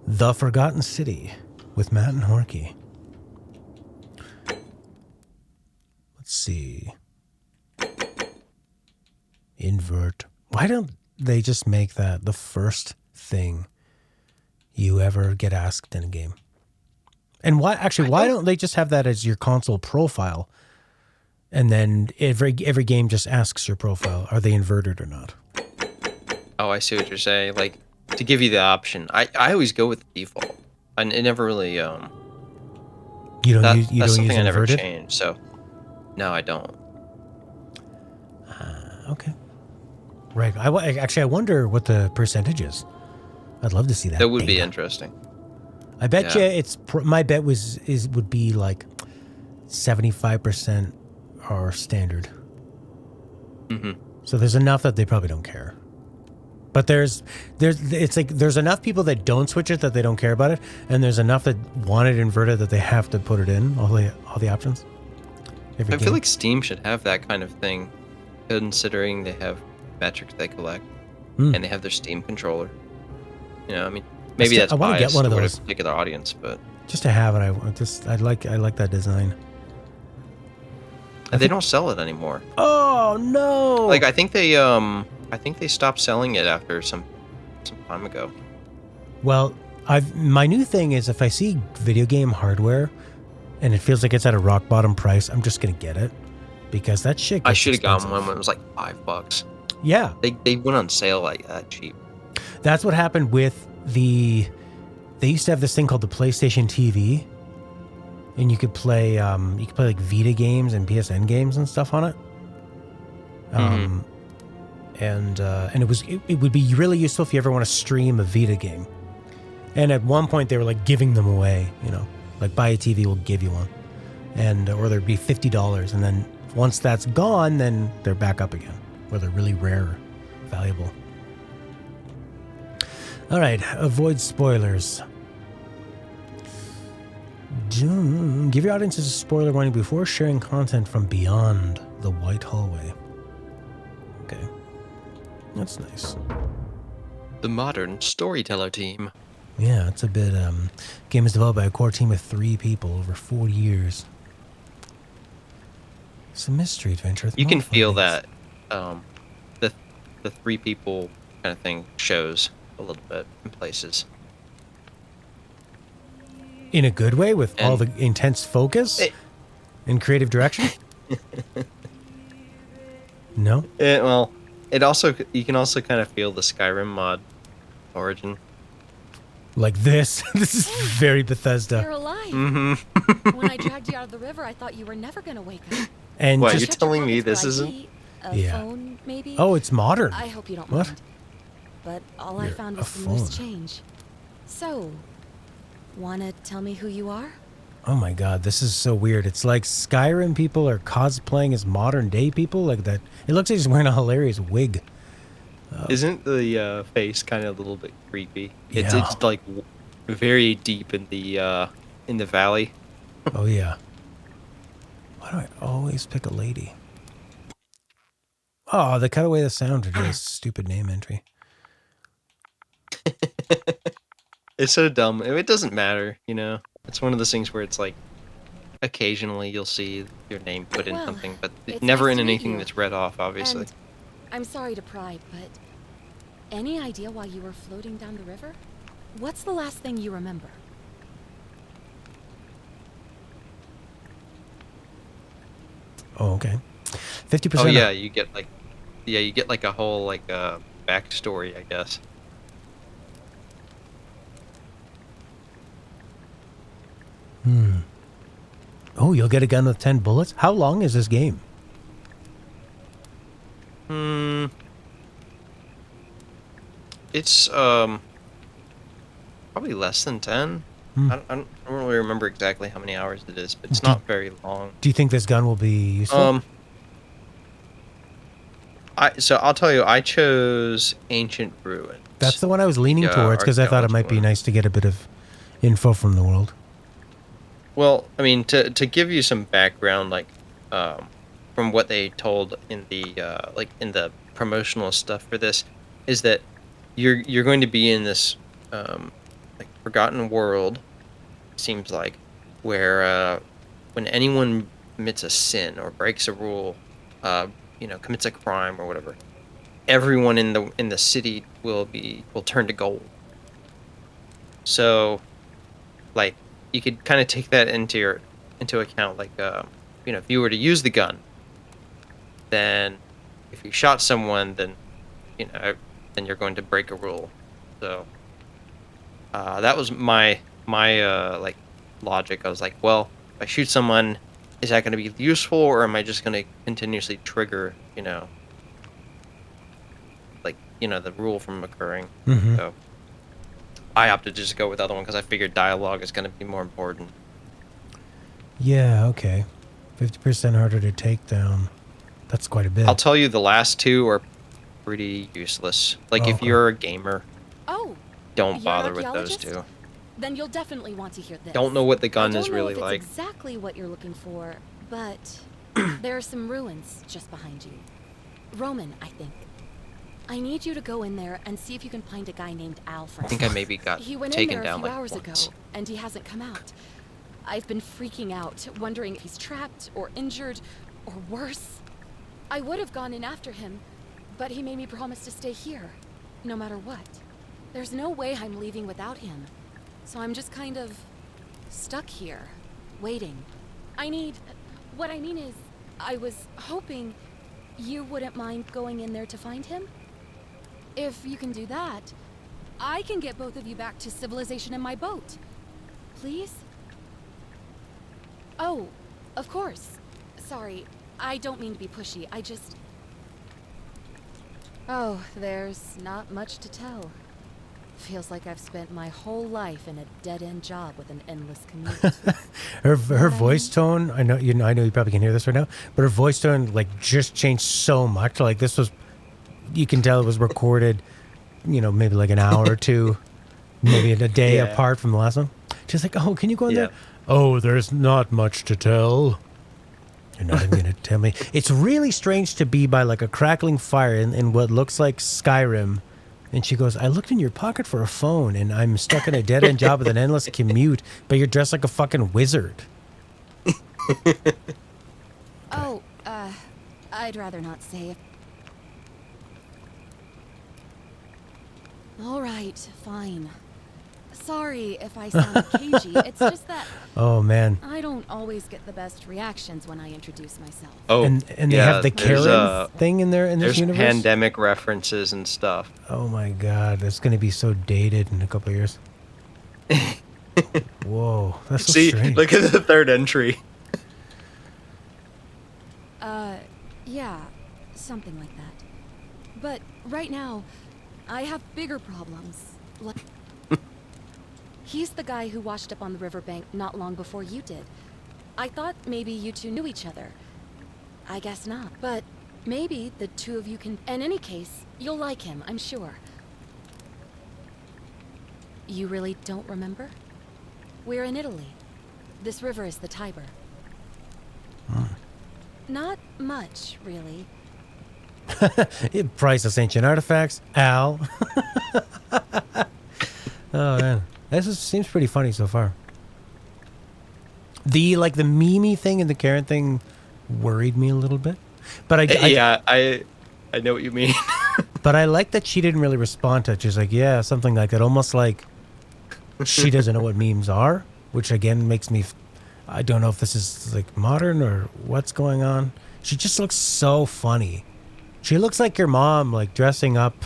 The Forgotten City with Matt and Horky. Let's see. Invert. Why don't they just make that the first thing you ever get asked in a game? And why don't they just have that as your console profile? And then every game just asks your profile, are they inverted or not? Oh, I see what you're saying. Like, to give you the option. I always go with the default. And it never really You don't that's use something I never inverted? changed, so no, I don't. Okay. Right. I wonder what the percentage is. I'd love to see that. That would data. be interesting. I bet you my bet would be like 75% are standard. Mm-hmm. So there's enough that they probably don't care. But there's enough people that don't switch it that they don't care about it, and there's enough that want it inverted that they have to put it in all the options. I feel like Steam should have that kind of thing, considering they have metrics they collect, and they have their Steam controller. You know, I mean, maybe that's biased get one of those to a particular audience, but just to have it, I like that design. They don't sell it anymore. Oh no! Like I think they stopped selling it after some time ago. Well, my new thing is if I see video game hardware and it feels like it's at a rock bottom price, I'm just gonna get it because that shit gets I should have gotten expensive. one when it was like $5. Yeah, they went on sale like that cheap. That's what happened with they used to have this thing called the PlayStation TV, and you could play like Vita games and PSN games and stuff on it. And it would be really useful if you ever want to stream a Vita game. And at one point they were like giving them away, you know, like buy a TV, we'll give you one, or there'd be $50, and then once that's gone, then they're back up again, where they're really rare, valuable. All right, avoid spoilers. Give your audiences a spoiler warning before sharing content from beyond the white hallway. Okay, that's nice. The modern storyteller team. Yeah, it's a bit. Game is developed by a core team of 3 people over 4 years. It's a mystery adventure. You can feel that the 3 people kind of thing shows a little bit in places. In a good way, with all the intense focus and creative direction? No? Well, you can also kind of feel the Skyrim mod origin. Like this? This is very Bethesda. You're alive. Mm-hmm. When I dragged you out of the river, I thought you were never going to wake up. And what, just, you're telling me this isn't? Phone, maybe? Oh, it's modern. I hope you don't What? mind. But all I found was a some loose phone. change. So, wanna tell me who you are? Oh my god, this is so weird. It's like Skyrim people are cosplaying as modern day people like that. It looks like he's wearing a hilarious wig. Isn't the face kind of a little bit creepy? It's Yeah. it's like very deep in the valley. Oh yeah. Why do I always pick a lady? Oh, they cut away the sound to do a stupid name entry. It's so dumb. It doesn't matter, you know. It's one of those things where it's like occasionally you'll see your name put in Well, something, but it's never nice in to meet anything you. that's read off, obviously. And I'm sorry to pry, but any idea why you were floating down the river? What's the last thing you remember? Oh, okay. 50%. Oh yeah, you get like a whole backstory, I guess. Oh, you'll get a gun with 10 bullets? How long is this game? It's probably less than 10. I don't really remember exactly how many hours it is, but it's not very long. Do you think this gun will be useful? So I'll tell you, I chose Ancient Ruins. That's the one I was leaning towards because I thought it might be nice to get a bit of info from the world. Well, I mean, to give you some background, from what they told in the promotional stuff for this, is that you're going to be in this like forgotten world, seems like, where when anyone commits a sin or breaks a rule, commits a crime or whatever, everyone in the city will turn to gold. So, like, you could kind of take that into account. Like, if you were to use the gun, then if you shot someone, then then you're going to break a rule. So, that was my like logic. I was like, well, if I shoot someone, is that going to be useful, or am I just going to continuously trigger, the rule from occurring? Mm-hmm. So I opted to just go with the other one because I figured dialogue is going to be more important. Yeah, okay. 50% harder to take down. That's quite a bit. I'll tell you, the last two are pretty useless. Like, if you're a gamer, don't bother with those two. Then you'll definitely want to hear this. Don't know what the gun is really like. like. Exactly what you're looking for, but there are some ruins just behind you. Roman, I think. I need you to go in there and see if you can find a guy named Alfred. I think I maybe got taken down like hours once. ago, and he hasn't come out. I've been freaking out, wondering if he's trapped or injured or worse. I would have gone in after him, but he made me promise to stay here, no matter what. There's no way I'm leaving without him. So I'm just kind of stuck here, waiting. What I mean is, I was hoping you wouldn't mind going in there to find him. If you can do that, I can get both of you back to civilization in my boat. Please? Oh, of course. Sorry, I don't mean to be pushy, Oh, there's not much to tell. Feels like I've spent my whole life in a dead-end job with an endless commute. her voice tone, I know you probably can hear this right now, but her voice tone like just changed so much. Like this was, you can tell it was recorded, maybe like an hour or two, maybe a day apart from the last one. She's like, "Oh, can you go in there?" "Oh, there's not much to tell. You're not even going to tell me." It's really strange to be by like a crackling fire in what looks like Skyrim. And she goes, "I looked in your pocket for a phone, and I'm stuck in a dead-end job with an endless commute, but you're dressed like a fucking wizard." Oh, I'd rather not say it. All right, fine. Sorry if I sound cagey. It's just that... Oh, man. I don't always get the best reactions when I introduce myself. Oh, and they have the Karen thing in this there's universe? pandemic references and stuff. Oh, my God. That's going to be so dated in a couple of years. Whoa. That's so strange. Look at the third entry. Yeah. Something like that. But right now, I have bigger problems. Like... He's the guy who washed up on the riverbank not long before you did. I thought maybe you two knew each other. I guess not. But maybe the two of you can... In any case, you'll like him, I'm sure. You really don't remember? We're in Italy. This river is the Tiber. Not much, really. Priceless ancient artifacts. Al. Oh, man. Seems pretty funny so far. The Mimi thing and the Karen thing worried me a little bit, but I know what you mean. But I like that she didn't really respond to it. She's like, yeah, something like that, almost like she doesn't know what memes are, which again makes me. I don't know if this is like modern or what's going on. She just looks so funny. She looks like your mom, like dressing up,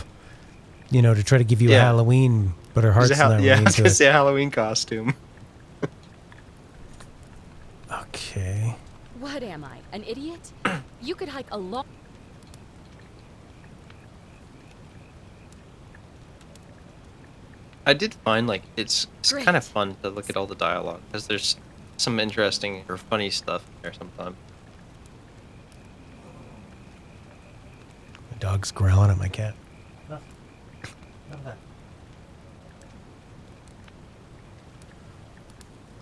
to try to give you a Halloween. But her heart's not really I was gonna say a Halloween costume. Okay. What am I, an idiot? You could hike a long... I did find it's kind of fun to look at all the dialogue because there's some interesting or funny stuff there sometimes. The dog's growling at my cat.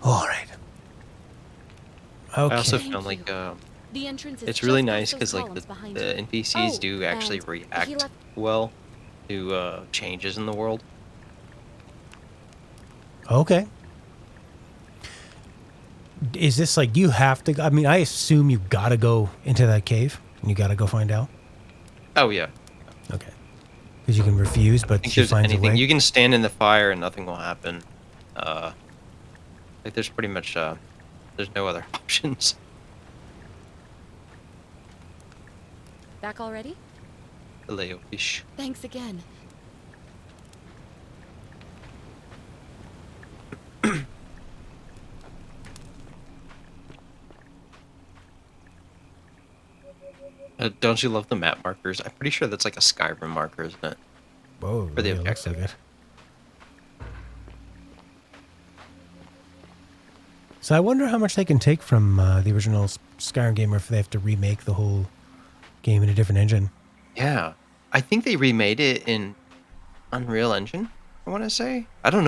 All right. Okay. I also found it's really nice because the NPCs do actually react well to changes in the world. Okay. Is this like you have to? I mean, I assume you gotta go into that cave and you gotta go find out. Oh yeah. Okay. Because you can refuse, I but think she there's finds a anything way. you can stand in the fire and nothing will happen. Like there's pretty much there's no other options. Back already? Leo fish. Thanks again. Don't you love the map markers? I'm pretty sure that's like a Skyrim marker, isn't it? Whoa, For the yeah, looks like objective. it. So I wonder how much they can take from the original Skyrim game, or if they have to remake the whole game in a different engine. Yeah. I think they remade it in Unreal Engine, I want to say. I don't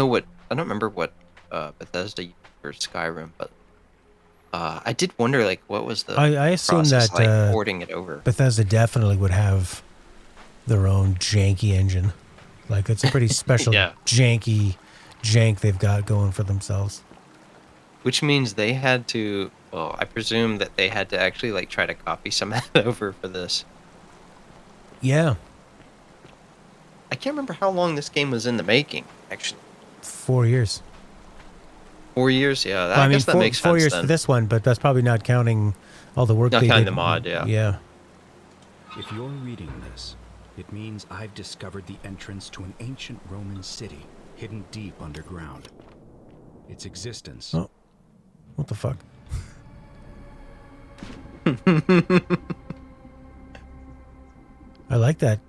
remember what Bethesda used for Skyrim, but I did wonder, like, what was the I assume process that like porting it over? Bethesda definitely would have their own janky engine. Like, it's a pretty special Yeah. jank they've got going for themselves. Which means they had to, well, I presume that they had to actually, like, try to copy some of that over for this. Yeah, I can't remember how long this game was in the making, actually. 4 years. 4 years? Yeah, Well, I guess that makes 4 sense years then. for this one, but that's probably not counting all the work Not they counting did. the mod, yeah. Yeah. If you're reading this, it means I've discovered the entrance to an ancient Roman city hidden deep underground. Its existence. Oh, what the fuck? I like that.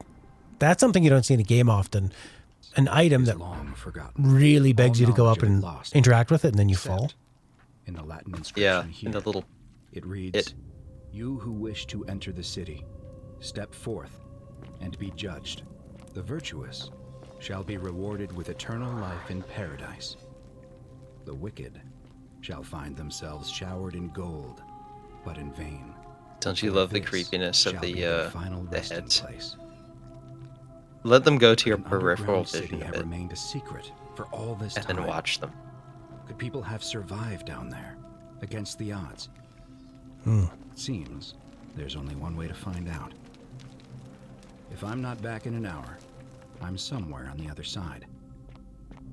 That's something you don't see in a game often. An item is that long forgotten. really begs All you to go knowledge up of it and lost, interact with it, and then you except fall. In the Latin inscription Yeah, here, in the little it reads, it. "You who wish to enter the city, step forth and be judged. The virtuous shall be rewarded with eternal life in paradise. The wicked shall find themselves showered in gold, but in vain. Don't you For love the this creepiness of shall be their final the resting heads? place." Let them go to your Could an peripheral underground city vision of have it, remained a secret for all this and time? then watch them. Could people have survived down there, against the odds? Hmm. It seems there's only one way to find out. If I'm not back in an hour, I'm somewhere on the other side.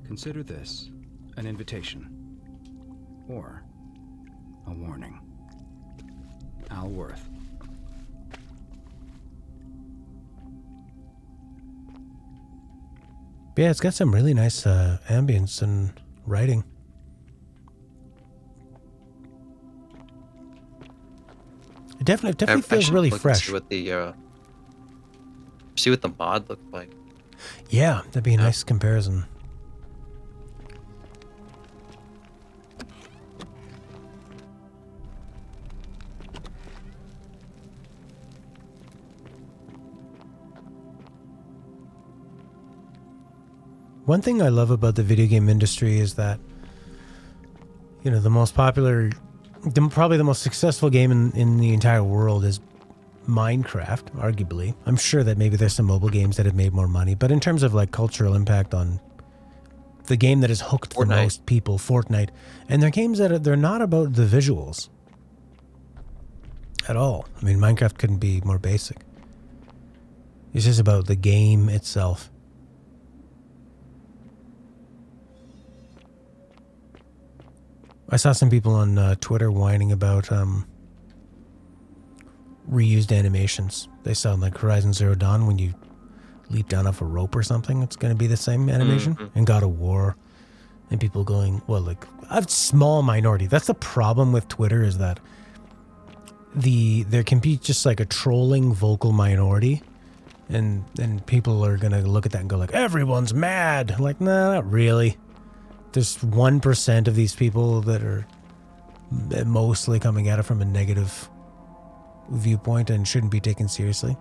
Consider this an invitation, or a warning. Al Worth. But yeah, it's got some really nice ambience and writing. It definitely I feels should really look and fresh. See what the mod looked like. Yeah, that'd be a nice comparison. One thing I love about the video game industry is that, you know, the most popular, probably the most successful game in the entire world is Minecraft, arguably. I'm sure that maybe there's some mobile games that have made more money, but in terms of like cultural impact on the game that has hooked the Fortnite. most people, Fortnite, and they're games that they're not about the visuals at all. I mean, Minecraft couldn't be more basic. It's just about the game itself. I saw some people on Twitter whining about reused animations. They sound like Horizon Zero Dawn when you leap down off a rope or something. It's going to be the same animation. And God of War. And people going, well, like, a small minority. That's the problem with Twitter, is that there can be just like a trolling vocal minority. And people are going to look at that and go like, everyone's mad. Like, nah, not really. There's 1% of these people that are mostly coming at it from a negative viewpoint and shouldn't be taken seriously.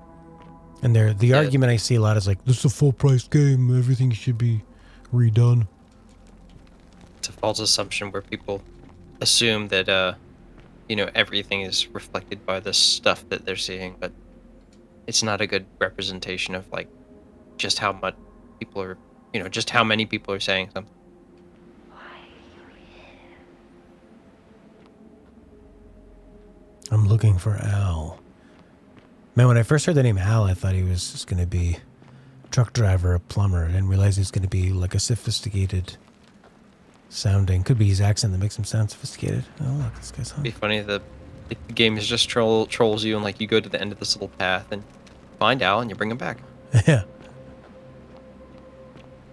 And the argument I see a lot is like, this is a full price game, everything should be redone. It's a false assumption where people assume that everything is reflected by the stuff that they're seeing, but it's not a good representation of like just how much people are, just how many people are saying something. I'm looking for Al. Man, when I first heard the name Al, I thought he was just going to be a truck driver, a plumber. I didn't realize he was going to be like a sophisticated sounding. Could be his accent that makes him sound sophisticated. Oh, look, this guy's home. It'd be funny if the game is just trolls you and like you go to the end of this little path and find Al and you bring him back. Yeah.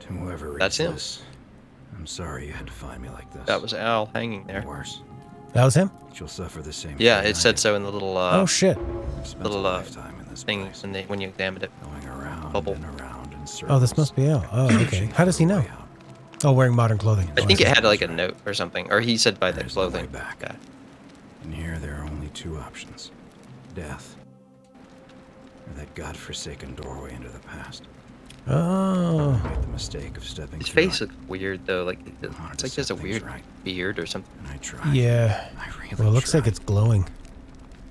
To whoever reads That's him. this, I'm sorry you had to find me like this. That was Al hanging there. Worse. That was him? You'll suffer the same. Yeah, fate it I said did. so in the little Oh, shit. I've spent little, a lifetime in this thing place, when you examined it. going around bubble. and around in circles. Oh, this must be Al. Oh, okay. searching How does for he a know? way out. Oh, wearing modern clothing. I think it see. had like a note or something, or he said by the There's no way clothing. back. Yeah. And here there are only two options: death, or that godforsaken doorway into the past. Oh. I made the mistake of stepping His through face it, looks weird though, like Hard it's to like he has a set things weird right. beard or something. and I tried. Yeah. I really Well, it looks like tried. it's glowing.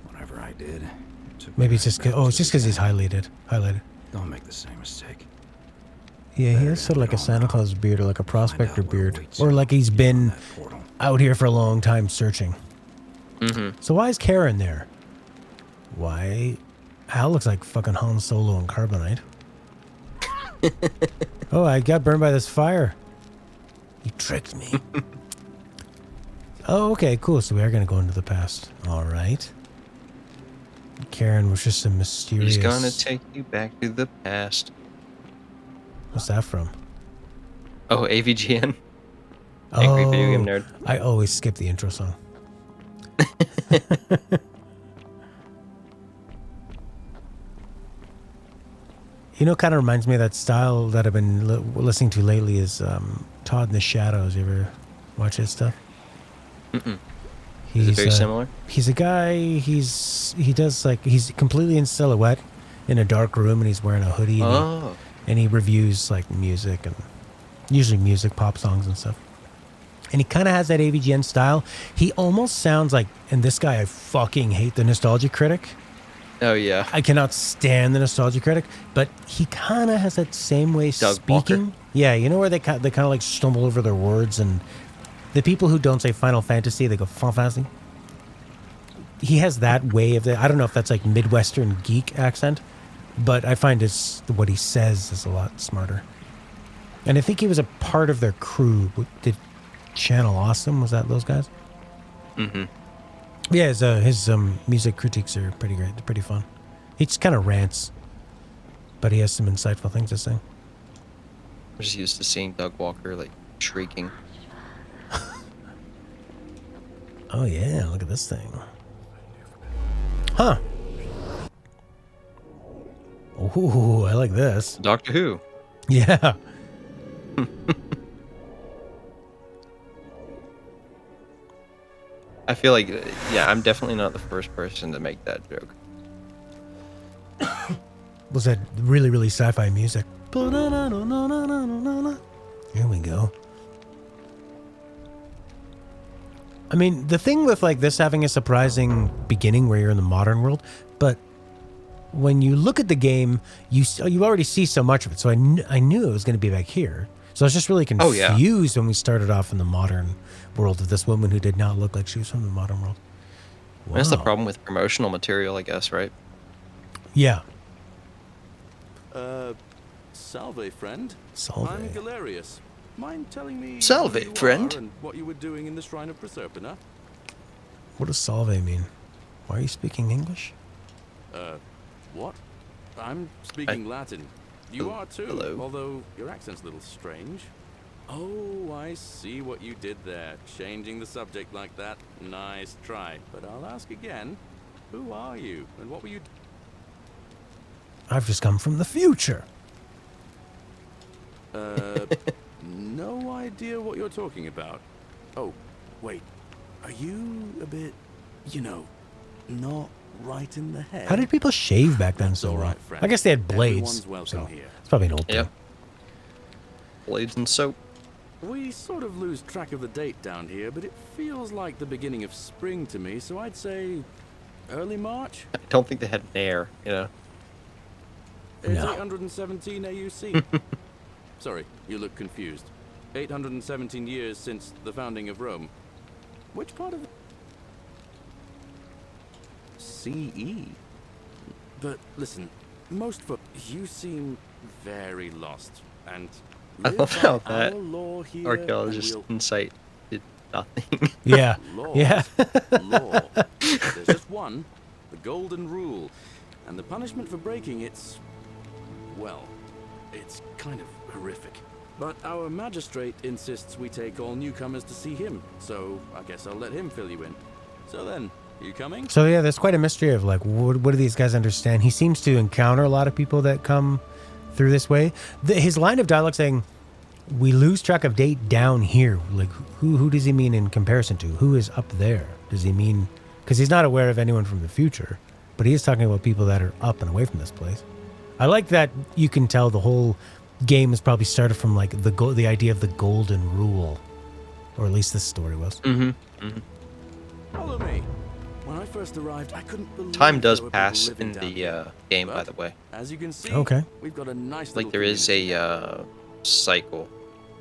Whatever I did, it took Maybe me it's just right back oh, it's to just the because he's beginning. highlighted. Don't make the same mistake. Yeah, he Better has sort of like a know Santa now. Claus beard or like a Find prospector out what beard. awaits Or you like he's beyond been that portal. out here for a long time searching. Mm-hmm. So why is Karen there? Why? Al looks like fucking Han Solo and Carbonite. Oh, I got burned by this fire. You tricked me. Oh, okay, cool. So we are going to go into the past. All right. Karen was just a mysterious... He's gonna take you back to the past. What's that from? Oh, AVGN. Angry Video Game Nerd. I always skip the intro song. You know, kind of reminds me of that style that I've been listening to lately is Todd in the Shadows. You ever watch his stuff? Mm-mm. Is it very similar? He's a guy, he does like, he's completely in silhouette in a dark room and he's wearing a hoodie and, and he reviews like music and usually music, pop songs and stuff. And he kind of has that AVGN style. He almost sounds like, and this guy, I fucking hate the Nostalgia Critic. Oh yeah. I cannot stand the Nostalgia Critic, but he kind of has that same way Doug speaking. Walker. Yeah, you know where they kind of like stumble over their words, and the people who don't say Final Fantasy, they go Final Fantasy. He has that way of I don't know if that's like Midwestern geek accent, but I find what he says is a lot smarter. And I think he was a part of their crew. Did Channel Awesome, was that those guys? Mm-hmm. Yeah, his music critiques are pretty great. They're pretty fun. He just kind of rants, but he has some insightful things to say. I'm just used to seeing Doug Walker like shrieking. Oh yeah, look at this thing. Huh. Ooh, I like this. Doctor Who. Yeah. I feel like, yeah, I'm definitely not the first person to make that joke. Was that really, really sci-fi music? Here we go. I mean, the thing with like this having a surprising beginning where you're in the modern world, but when you look at the game, you already see so much of it. So I knew it was going to be back here. So I was just really confused when we started off in the modern world of this woman who did not look like she was from the modern world. Wow. That's the problem with promotional material, I guess, right? Yeah. Salve, friend. Salve. I'm Galerius. Mind telling me Salve, who you friend. are and what you were doing in the Shrine of Proserpina? What does salve mean? Why are you speaking English? What? I'm speaking Latin. You are too, hello. although your accent's a little strange. Oh, I see what you did there. Changing the subject like that. Nice try. But I'll ask again. Who are you? And what were you... I've just come from the future. No idea what you're talking about. Oh, wait. Are you a bit, not right in the head? How did people shave back then That's so all well? right, friend. I guess they had blades. Everyone's welcome So here. it's probably an old Yep. thing. Blades and soap. We sort of lose track of the date down here, but it feels like the beginning of spring to me, so I'd say early March? I don't think they had an air, you know? It's No. 817 AUC. Sorry, you look confused. 817 years since the founding of Rome. Which part of CE. But listen, you seem very lost, and I live love how by that our law here, archaeologist and insight did nothing. Yeah. laws, Yeah. law. There's just one, the golden rule, and the punishment for breaking it's kind of horrific. But our magistrate insists we take all newcomers to see him, so I guess I'll let him fill you in. So then, you coming? So yeah, there's quite a mystery of like, what do these guys understand? He seems to encounter a lot of people that come through this way. His line of dialogue saying, "We lose track of date down here." Like, who does he mean in comparison to? Who is up there? Does he mean? Because he's not aware of anyone from the future, but he is talking about people that are up and away from this place. I like that you can tell the whole game is probably started from like the idea of the golden rule, or at least this story was. Follow me. When I first arrived, I couldn't believe Time does there were people pass living in down the here. game, by But the way. As you can see, Okay. we've got a nice Like little there is community. a cycle.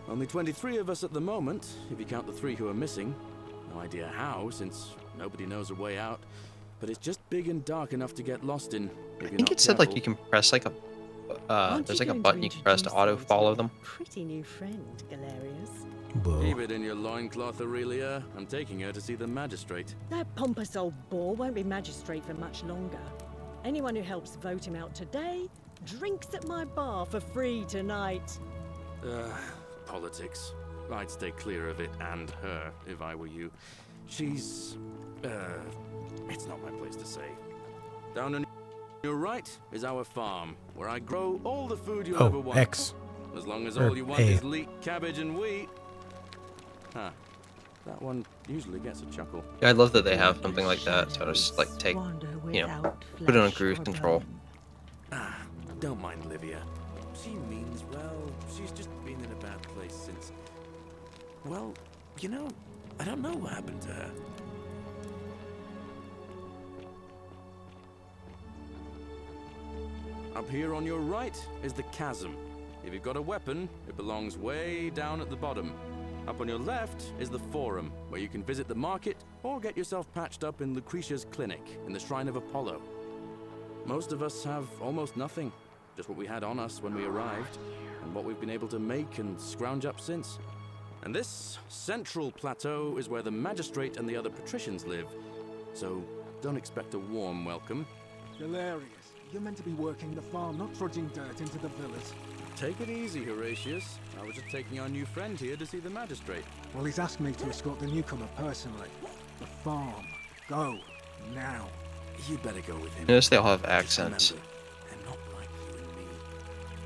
Only 23 of us at the moment, if you count the 3 who are missing. No idea how, since nobody knows a way out. But it's just big and dark enough to get lost in. I think it said like you can press like a there's like a button you can press to auto follow them. Pretty new friend, Galerius. Whoa. Keep it in your loincloth, Aurelia. I'm taking her to see the magistrate. That pompous old bore won't be magistrate for much longer. Anyone who helps vote him out today drinks at my bar for free tonight. Politics. I'd stay clear of it and her if I were you. She's it's not my place to say. Down on your right is our farm, where I grow all the food you'll ever Oh, want. X. As long as Or all you want A. is leek, cabbage, and wheat. Huh. That one usually gets a chuckle. Yeah, I love that they have something like that to just like take, put it on cruise control. Don't mind Livia. She means well. She's just been in a bad place since... Well, you know, I don't know what happened to her. Up here on your right is the chasm. If you've got a weapon, it belongs way down at the bottom. Up on your left is the forum, where you can visit the market or get yourself patched up in Lucretia's clinic in the Shrine of Apollo. Most of us have almost nothing, just what we had on us when we arrived, and what we've been able to make and scrounge up since. And this central plateau is where the magistrate and the other patricians live, so don't expect a warm welcome. Hilarious. You're meant to be working the farm, not trudging dirt into the villas. Take it easy, Horatius. I was just taking our new friend here to see the magistrate. Well, he's asked me to escort the newcomer personally. The farm. Go. Now. You better go with him. Notice they all have Just accents. remember, they're not like you and me.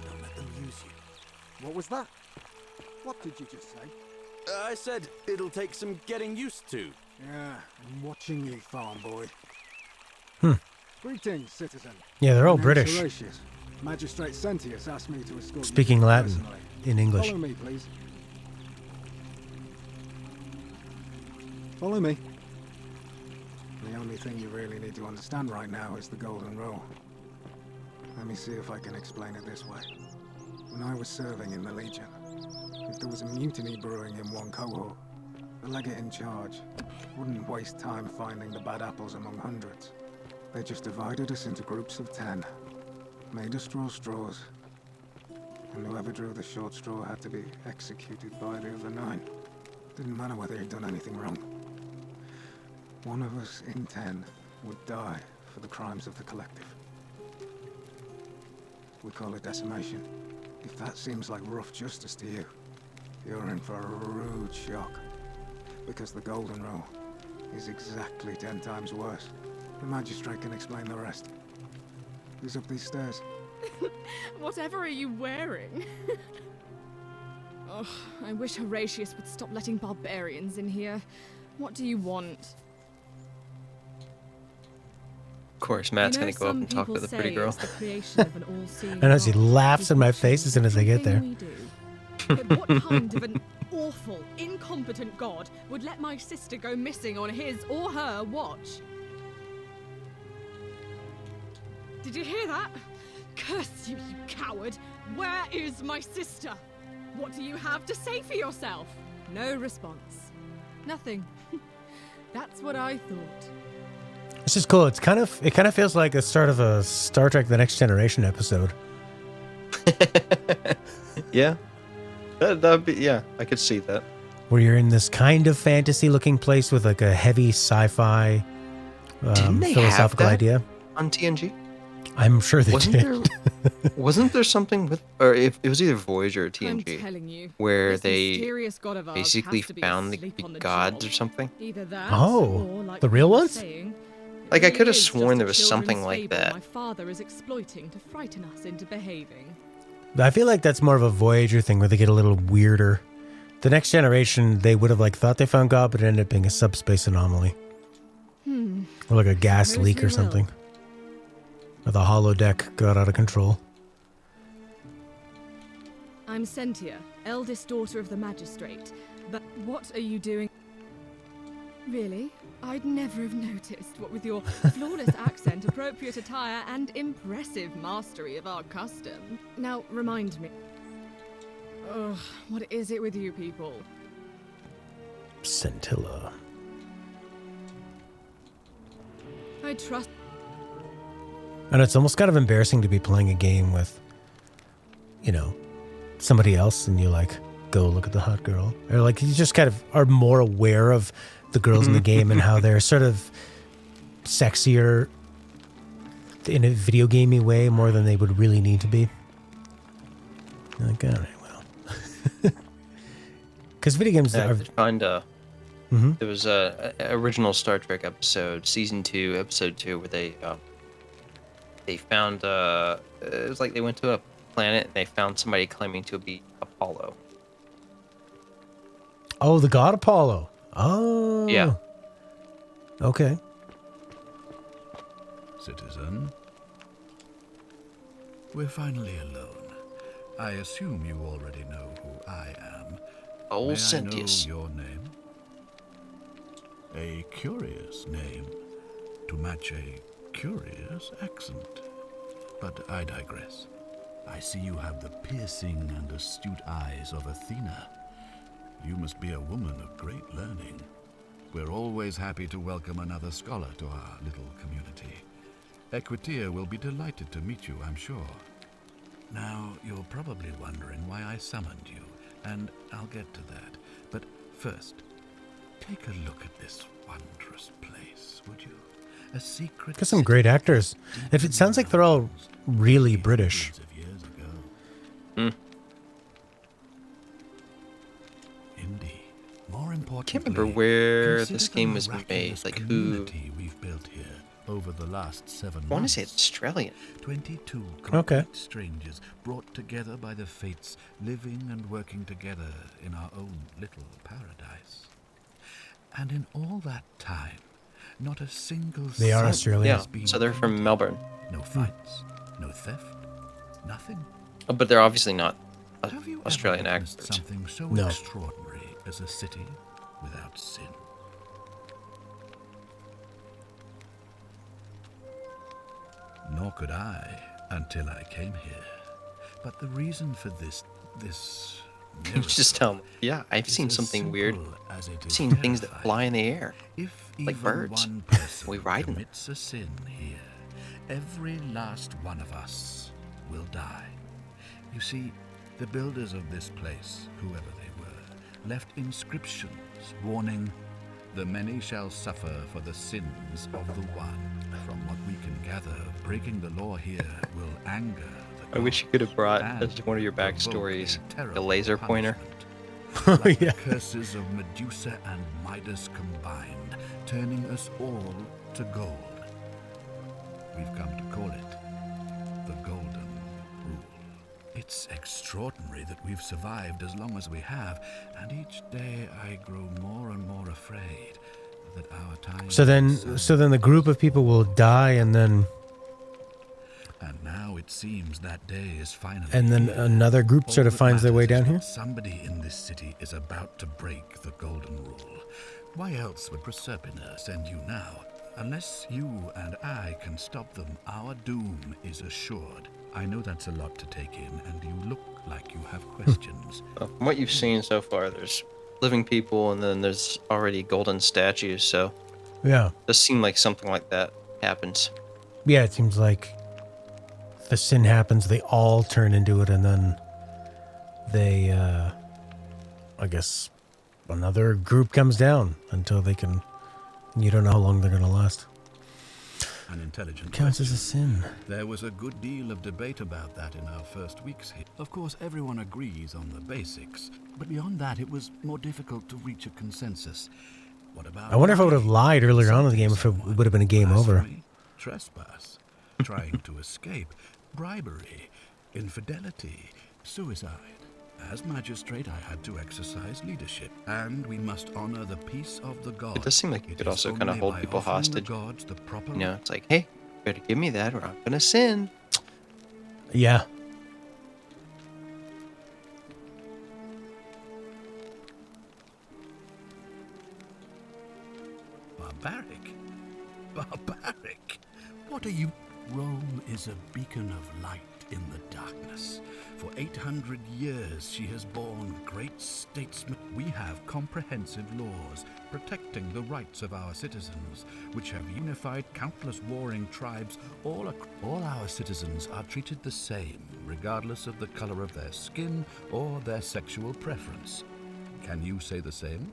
Don't let them use you. What was that? What did you just say? I said it'll take some getting used to. Yeah, I'm watching you, farm boy. Hmm. Greetings, citizen. Yeah, they're all My name's British. Horatius. Magistrate Sentius asked me to escort Speaking you Latin personally. in English. Follow me, please. Follow me. The only thing you really need to understand right now is the golden rule. Let me see if I can explain it this way. When I was serving in the Legion, if there was a mutiny brewing in one cohort, the legate in charge wouldn't waste time finding the bad apples among hundreds. They just divided us into groups of 10, made us draw straws, and whoever drew the short straw had to be executed by the other 9. Didn't matter whether he'd done anything wrong. One of us in 10 would die for the crimes of the collective. We call it decimation. If that seems like rough justice to you, you're in for a rude shock. Because the golden rule is exactly 10 times worse. The magistrate can explain the rest. Who's up these stairs? Whatever are you wearing? Oh, I wish Horatius would stop letting barbarians in here. What do you want? Of course, Matt's You know, gonna go up some and talk to people the pretty say girl. it's the creation of an all-seeing I know, she God laughs who in my watches face as soon as I get there. everything we do. But what kind of an awful, incompetent God would let my sister go missing on his or her watch? Did you hear that? Curse you, you coward! Where is my sister? What do you have to say for yourself? No response. Nothing. That's what I thought. This is cool. It kind of feels like the start of a Star Trek: The Next Generation episode. Yeah. That'd be, yeah, I could see that. Where you're in this kind of fantasy-looking place with like a heavy sci-fi Didn't they philosophical have that idea. on TNG? I'm sure they Wasn't did. wasn't there something with, or if it was either Voyager or I'm TNG, telling you, where this they mysterious god of ours basically has to be found the asleep on the gods job. or something? Either that, Oh, or, like the real you were ones? saying, it Like, I could have is sworn just there a was something children's like fable that. My father is exploiting to frighten us into behaving. I feel like that's more of a Voyager thing where they get a little weirder. The Next Generation, they would have like thought they found God, but it ended up being a subspace anomaly. Or like a gas Suppose leak we or will. something. Or the holodeck got out of control. I'm Sentia, eldest daughter of the magistrate. But what are you doing? Really? I'd never have noticed, what with your flawless accent, appropriate attire, and impressive mastery of our custom. Now, remind me. Ugh, what is it with you people? Scintilla. I trust. And it's almost kind of embarrassing to be playing a game with, you know, somebody else and you like, go look at the hot girl. Or like you just kind of are more aware of the girls in the game and how they're sort of sexier in a video gamey way more than they would really need to be. You're like, all right, well. Because video games I are... could find Mhm. there was a original Star Trek episode, season 2, episode 2, where they found it was like they went to a planet and they found somebody claiming to be Apollo. Oh, the god Apollo. Oh. Yeah. Okay. Citizen, we're finally alone. I assume you already know who I am. Old May Centius. I know your name? A curious name to match a curious accent. But I digress. I see you have the piercing and astute eyes of Athena. You must be a woman of great learning. We're always happy to welcome another scholar to our little community. Equitia will be delighted to meet you, I'm sure. Now, you're probably wondering why I summoned you, and I'll get to that. But first, take a look at this wondrous place, would you? A secret Got some great actors. If it sounds like they're all really British. hundreds of years ago. Hmm. Indeed. More importantly, Can't remember where consider this the game was miraculous made. Like who? community we've built here over the last 7 I want to months. say it's Australian. 22 Okay. complete strangers brought together by the fates, living and working together in our own little paradise. And in all that time, not a single They are soul Australian. has Yeah. been So they're from tainted. Melbourne. No fights, no theft, nothing. Oh, but they're obviously not Have you Australian ever witnessed actors. something so No. extraordinary as a city without sin? Nor could I until I came here. But the reason for this You just tell them. Yeah, I've is seen as something weird. simple as it I've is seen things that terrifying. fly in the air. If like even birds. one person We ride 'em. commits a sin here, every last one of us will die. You see, the builders of this place, whoever they were, left inscriptions warning, "The many shall suffer for the sins of the one." From what we can gather, breaking the law here will anger the I wish you gods could have brought and as one of your provoke backstories a the terrible laser pointer. punishment. Like Yeah. the curses of Medusa and Midas combined, turning us all to gold. We've come to call it the Golden Rule. It's extraordinary that we've survived as long as we have, and each day I grow more and more afraid that our time So then is the group of people will die and then now it seems that day is finally then here. another group sort All of that finds their way matters is down here? that somebody in this city is about to break the Golden Rule. Why else would Proserpina send you now? Unless you and I can stop them, our doom is assured. I know that's a lot to take in, and you look like you have questions. From what you've seen so far, there's living people and then there's already golden statues. So Yeah. Does seem like something like that happens. Yeah, it seems like the sin happens, they all turn into it, and then they, I guess, another group comes down until they can. You don't know how long they're going to last. An intelligent Counts as a question. sin. There was a good deal of debate about that in our first weeks here. Of course, everyone agrees on the basics, but beyond that, it was more difficult to reach a consensus. What about I wonder if I would have lied earlier on in the game if it someone? would have been a game over. Blasphemy, trespass, trying to escape, bribery, infidelity, suicide. As magistrate, I had to exercise leadership, and we must honor the peace of the gods. It does seem like you It could is also kind of only hold by people offering the hostage. gods the proper You know, it's like, hey, better give me that or I'm gonna sin. Yeah. Barbaric? Barbaric? What are you? Rome is a beacon of light in the darkness. For 800 years she has borne great statesmen. We have comprehensive laws protecting the rights of our citizens, which have unified countless warring tribes. All our citizens are treated the same, regardless of the color of their skin or their sexual preference. Can you say the same?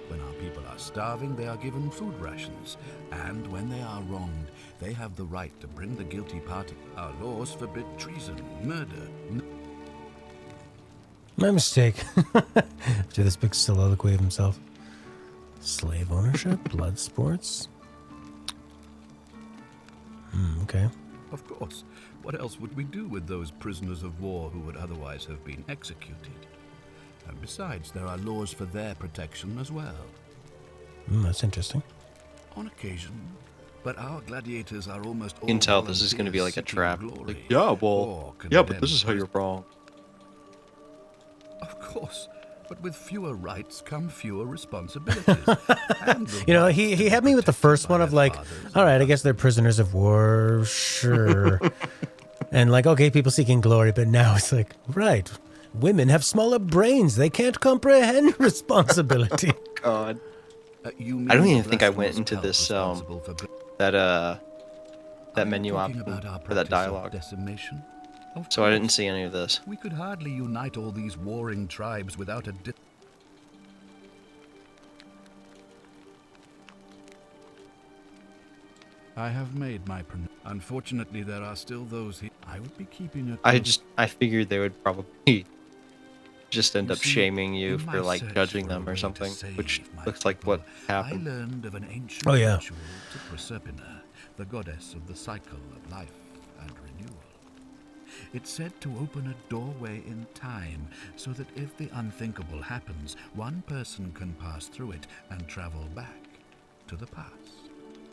When our people are starving, they are given food rations. And when they are wronged, they have the right to bring the guilty party. Our laws forbid treason, murder. My mistake. Do this big soliloquy of himself. Slave ownership, blood sports. Okay. Of course. What else would we do with those prisoners of war who would otherwise have been executed? And besides, there are laws for their protection as well. That's interesting. On occasion. But our gladiators are almost all You can tell this is going to be like a volunteers trap. seeking glory Like, yeah, well, or yeah, but this condemned is how you're wrong. Of course, but with fewer rights come fewer responsibilities. And the You know, right he to be had me with the protected first by one of their like, fathers all right, I and guess they're prisoners of war, sure. And like, okay, people seeking glory, but now it's like, right, women have smaller brains. They can't comprehend responsibility. God. You mean I don't the even think I went blasphemous into cult this responsible for that Are you menu talking option about our for that practice of dialogue. decimation? Of So I didn't course. see any of this. We could hardly unite all these warring tribes without a I have made my Unfortunately, there are still those here. I would be keeping a I figured they would probably just end You up see, shaming you in for my like search judging for a them or way to something, save which my looks like people, what happened. I learned of an ancient Oh, yeah. ritual to Proserpina, the goddess of the cycle of life and renewal. It's said to open a doorway in time so that if the unthinkable happens, one person can pass through it and travel back to the past.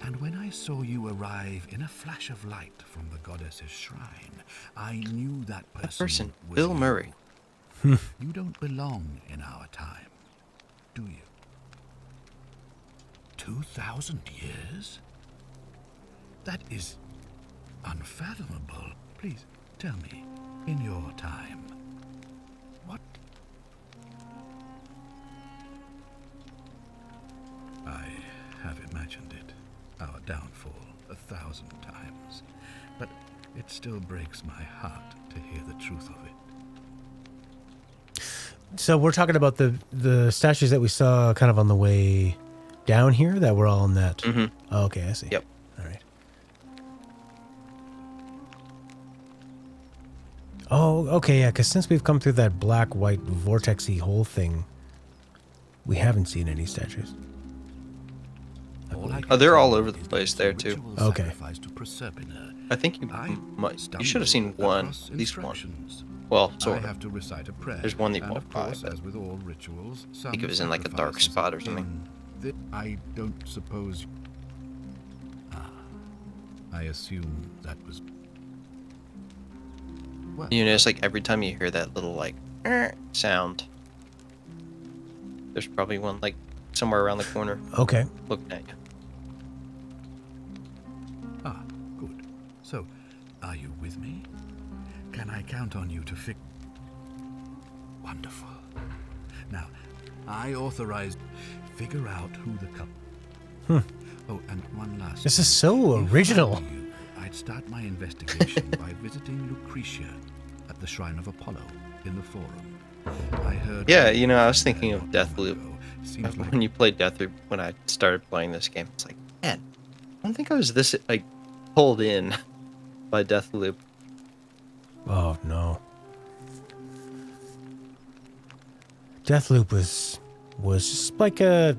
And when I saw you arrive in a flash of light from the goddess's shrine, I knew that person was Bill you. Murray. You don't belong in our time, do you? 2,000 years? That is unfathomable. Please, tell me, in your time, what? I have imagined it, our downfall, 1,000 times. But it still breaks my heart to hear the truth of it. So we're talking about the statues that we saw kind of on the way down here that were all in that. Mm-hmm. Oh, okay, I see. Yep. All right. Oh, okay, yeah, because since we've come through that black-white vortexy hole thing, we haven't seen any statues. Oh, they're all over the place there, too. Okay. I think you should have seen one, at least one. Well, sort I of. have to recite a prayer. There's one that you and walk of by, course, but as with all rituals, I think it was in like a dark spot or something. I don't suppose. I assume that was. Well, You notice like every time you hear that little like sound, there's probably one like somewhere around the corner Okay. looking at you. Good. So, are you with me? Can I count on you to fix? Wonderful. Now, I authorize. Figure out who the couple. Oh, and one last. This is so If I original. were you, I'd start my investigation by visiting Lucretia at the Shrine of Apollo in the Forum. I heard. Yeah, you know, I was thinking of Deathloop. Seems like When you played Deathloop, when I started playing this game, it's like, man, I don't think I was this like pulled in by Deathloop. Oh no. Deathloop was just like a,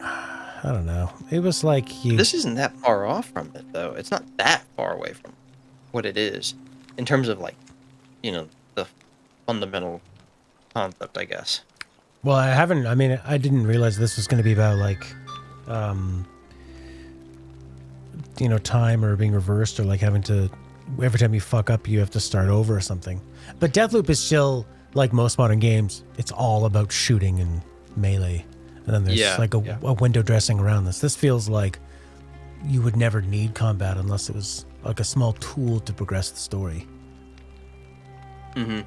I don't know. It was like you. This isn't that far off from it, though. It's not that far away from what it is in terms of like, you know, the fundamental concept, I guess. Well, I mean, I didn't realize this was going to be about like, you know, time or being reversed or like having to, every time you fuck up, you have to start over or something. But Deathloop is still, like most modern games, it's all about shooting and melee. And then there's a window dressing around this. This feels like you would never need combat unless it was like a small tool to progress the story. Mm-hmm.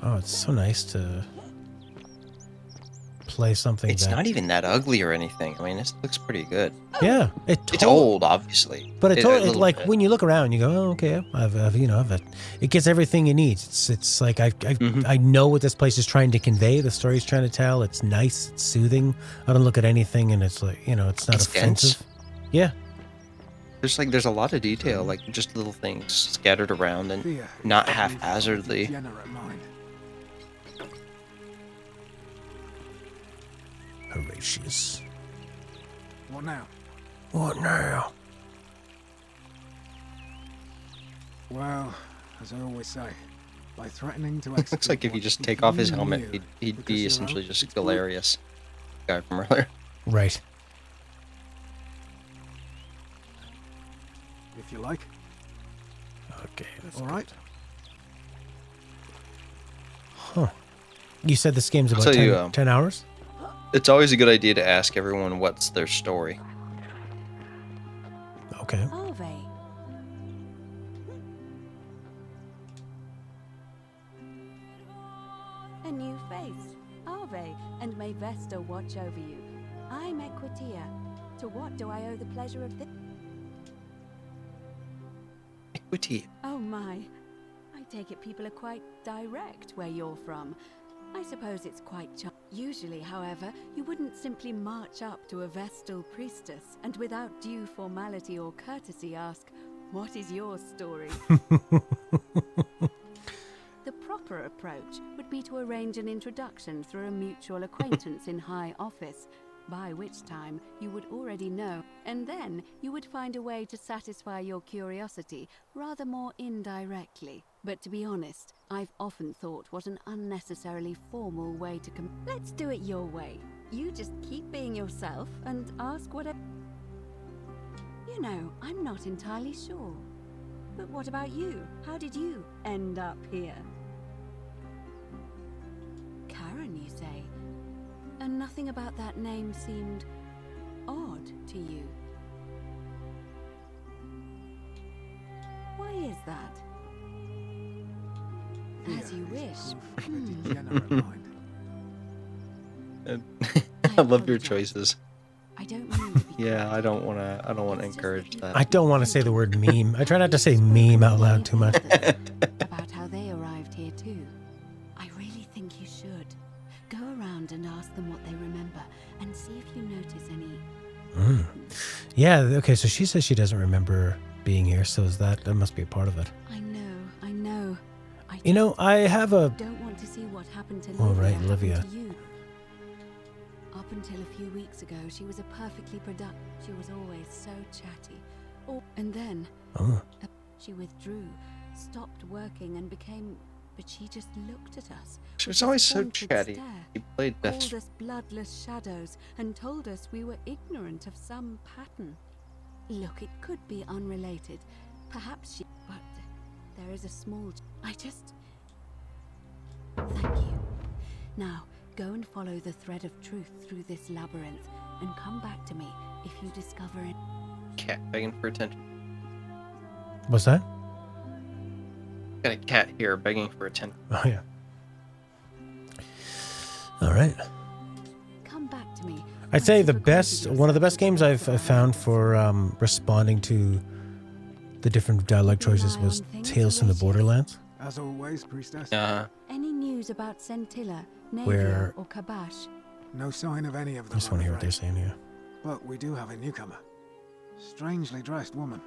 Oh, it's so nice to play something. It's not even that ugly or anything. I mean, it looks pretty good. Yeah, it's old, obviously, but it like bit. when you look around, you go, "Oh, okay, it gets everything it needs." It's like I know what this place is trying to convey. The story's trying to tell. It's nice. It's soothing. I don't look at anything, and it's like it's not offensive. Dense. Yeah. There's a lot of detail, like just little things scattered around and not haphazardly. Horatius. What now? What now? Well, as I always say, by threatening to It looks like if you just take off his helmet, he'd be essentially just Galerius, guy from earlier. Right. If you like. Okay. All right. Huh. You said this game's about So 10 hours? It's always a good idea to ask everyone what's their story. Okay. Are they? A new face, are they? And may Vesta watch over you. I'm Equitia. To what do I owe the pleasure of this? Equity. Oh my. I take it people are quite direct where you're from. I suppose it's quite Usually, however, you wouldn't simply march up to a Vestal priestess and without due formality or courtesy ask, "What is your story?" The proper approach would be to arrange an introduction through a mutual acquaintance in high office, by which time you would already know, and then you would find a way to satisfy your curiosity rather more indirectly. But to be honest, I've often thought what an unnecessarily formal way to Let's do it your way. You just keep being yourself and ask whatever. You know, I'm not entirely sure. But what about you? How did you end up here? Karen, you say? And nothing about that name seemed odd to you. Why is that? As you wish. I love your choices. I don't mean to be Yeah, I don't want to encourage that. I don't want to say the word meme. I try not to say meme out loud too much. about how they arrived here too. I really think you should. Go around and ask them what they remember and see if you notice any. Yeah, okay, so she says she doesn't remember being here, so that must be a part of it. I know. You know, I have a... Don't want to see what happened to Oh, right, Livia. To you. Up until a few weeks ago, she was a perfectly productive. She was always so chatty. And then she withdrew, stopped working, and became. But she just looked at us. She was always so haunted chatty. stare, He played called best. us bloodless shadows, and told us we were ignorant of some pattern. Look, it could be unrelated. Perhaps she. But there is a small. I just. Thank you. Now, go and follow the thread of truth through this labyrinth, and come back to me if you discover it. Cat begging for attention. What's that? Got a cat here begging for attention. Oh, yeah. All right. Come back to me. I'd say once you've one of the acquainted best games I've yourself with found for responding to the different dialogue choices was Tales from the Borderlands. As always, Priestess. any news about Scintilla, Where- Navier, or Kabash? No sign of any of I them. just want to hear what they're afraid. saying here. But we do have a newcomer. Strangely dressed woman.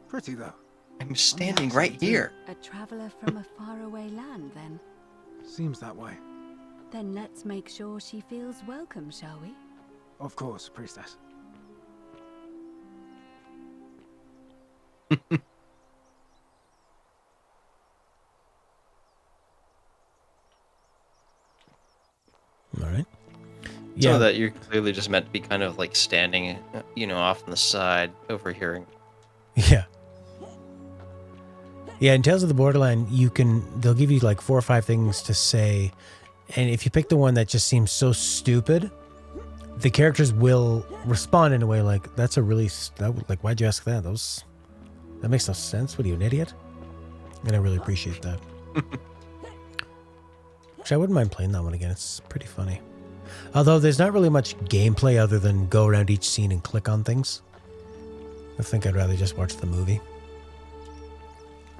Pretty though. I'm standing right here. A traveler from a faraway land, then? Seems that way. Then let's make sure she feels welcome, shall we? Of course, Priestess. All right. So that you're clearly just meant to be kind of like standing, off on the side, overhearing. Yeah. Yeah, in Tales of the Borderland, they'll give you like 4 or 5 things to say, and if you pick the one that just seems so stupid, the characters will respond in a way like, "That's a really like, why'd you ask that? That makes no sense. What are you, an idiot?" And I really appreciate that. Which I wouldn't mind playing that one again. It's pretty funny. Although there's not really much gameplay other than go around each scene and click on things. I think I'd rather just watch the movie.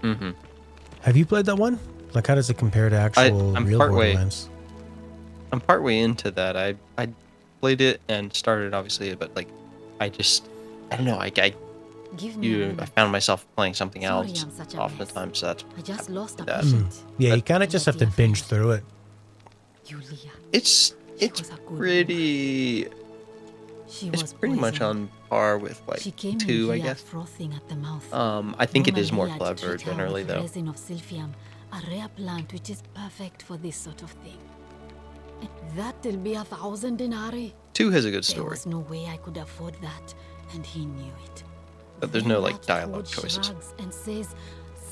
Mm-hmm. Have you played that one? Like, how does it compare to actual I'm real partway- Borderlands? I'm partway into that. I played it and started obviously, but like, I don't know. Give me a I minute. found myself playing something Sorry, else I'm such a oftentimes. So that's I just lost a that. patient. Yeah, you But- kind of just have to binge through it. Yulia. it's was a good pretty. She It's was pretty much poisoned. on par with like She came 2, in I here guess. frothing at the mouth. I think it is more Normally, I'd clever treat her generally with though. resin of silphium, a rare plant which is perfect for this sort of thing. That'll be 1,000 denarii. 2 has a good There story, was no way I could afford that, and he knew it. but there's Then no like that dialogue toad choices. shrugs and says,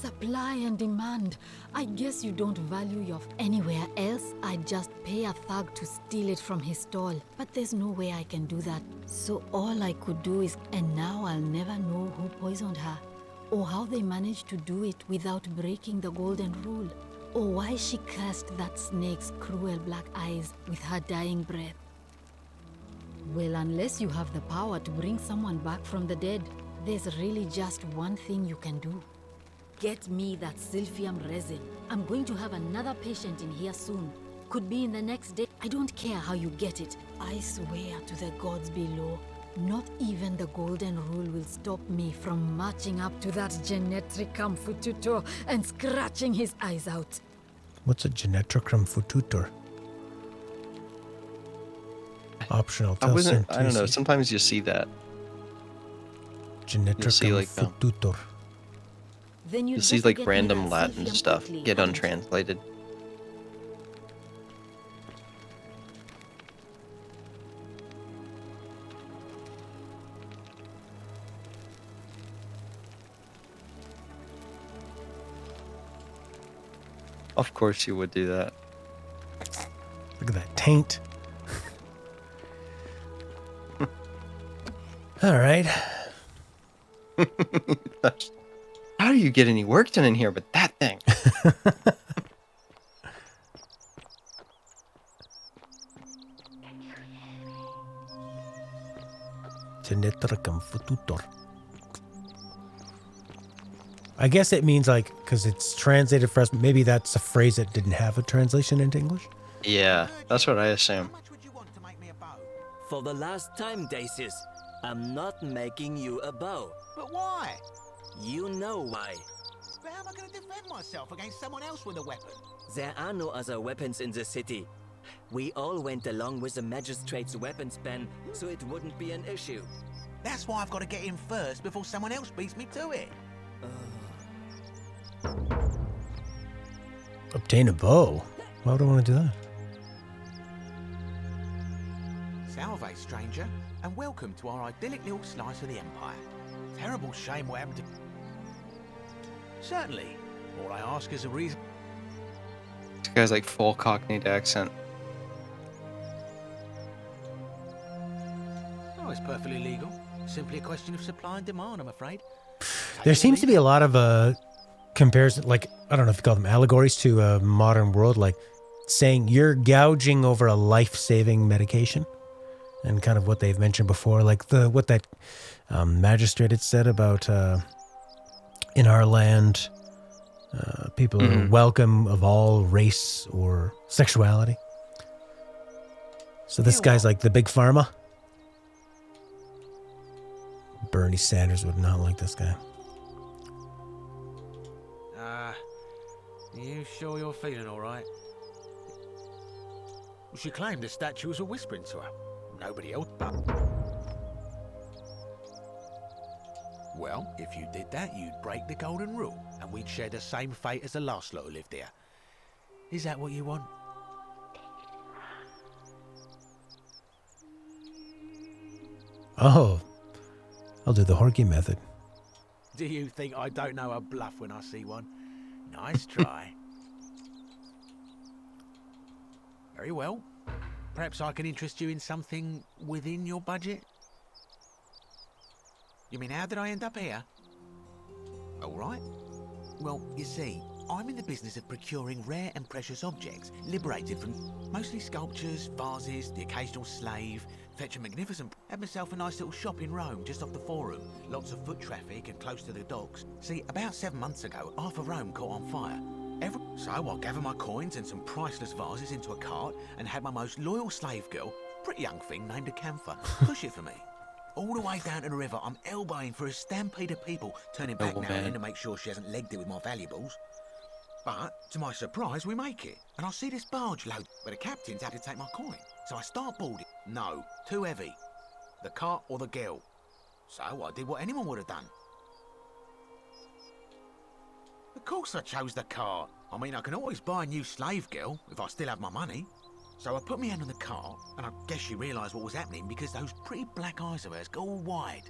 "Supply and demand. I guess you don't value your anywhere else. I'd just pay a thug to steal it from his stall. But there's no way I can do that. So all I could do is, and now I'll never know who poisoned her, or how they managed to do it without breaking the golden rule, or why she cursed that snake's cruel black eyes with her dying breath. Well, unless you have the power to bring someone back from the dead, there's really just one thing you can do. Get me that silphium resin. I'm going to have another patient in here soon. Could be in the next day. I don't care how you get it. I swear to the gods below, not even the golden rule will stop me from marching up to that genetricum fututor and scratching his eyes out. What's a genetricum fututor? Optional. I don't know. Teosynthesis. Sometimes you see that. Genetricum like, fututor. Then You you'd see better like get me random that Latin silphium stuff quickly, get and- untranslated. Of course you would do that. Look at that taint. All right. How do you get any work done in here with that thing? Genetricum fututor. I guess it means like, because it's translated for us, maybe that's a phrase that didn't have a translation into English. Yeah, that's what I assume. For the last time, Dacis, I'm not making you a bow. But why? You know why. But how am I going to defend myself against someone else with a weapon? There are no other weapons in the city. We all went along with the magistrate's weapons ban, so it wouldn't be an issue. That's why I've got to get in first before someone else beats me to it. Obtain a bow. Why would I want to do that? Salve, stranger, and welcome to our idyllic little slice of the Empire. Terrible shame what happened to... Certainly. All I ask is a reason... This guy's like full Cockneyed accent. Oh, it's perfectly legal. Simply a question of supply and demand, I'm afraid. There seems to be a lot of comparison, like, I don't know if you call them allegories to a modern world. Like, saying you're gouging over a life-saving medication, and kind of what they've mentioned before, like what that magistrate had said about in our land, people are welcome of all race or sexuality. So this guy's like the big pharma. Bernie Sanders would not like this guy. You sure you're feeling all right? She claimed the statues were whispering to her. Nobody else but... Well, if you did that, you'd break the golden rule, and we'd share the same fate as the last lot who lived here. Is that what you want? Oh, I'll do the Horky method. Do you think I don't know a bluff when I see one? Nice try. Very well. Perhaps I can interest you in something within your budget? You mean, how did I end up here? All right. Well, you see, I'm in the business of procuring rare and precious objects, liberated from mostly sculptures, vases, the occasional slave. Fetch a magnificent... Had myself a nice little shop in Rome, just off the Forum. Lots of foot traffic and close to the docks. See, about 7 months ago, half of Rome caught on fire. So I gathered my coins and some priceless vases into a cart and had my most loyal slave girl, pretty young thing named Acantha, push it for me. All the way down to the river, I'm elbowing for a stampede of people, turning back now and then to make sure she hasn't legged it with my valuables. But, to my surprise, we make it. And I see this barge load, but the captain's had to take my coin. So I start boarding. No, too heavy. The cart or the girl. So I did what anyone would have done. Of course I chose the cart. I mean, I can always buy a new slave girl, if I still have my money. So I put my hand on the cart, and I guess she realised what was happening because those pretty black eyes of hers go all wide.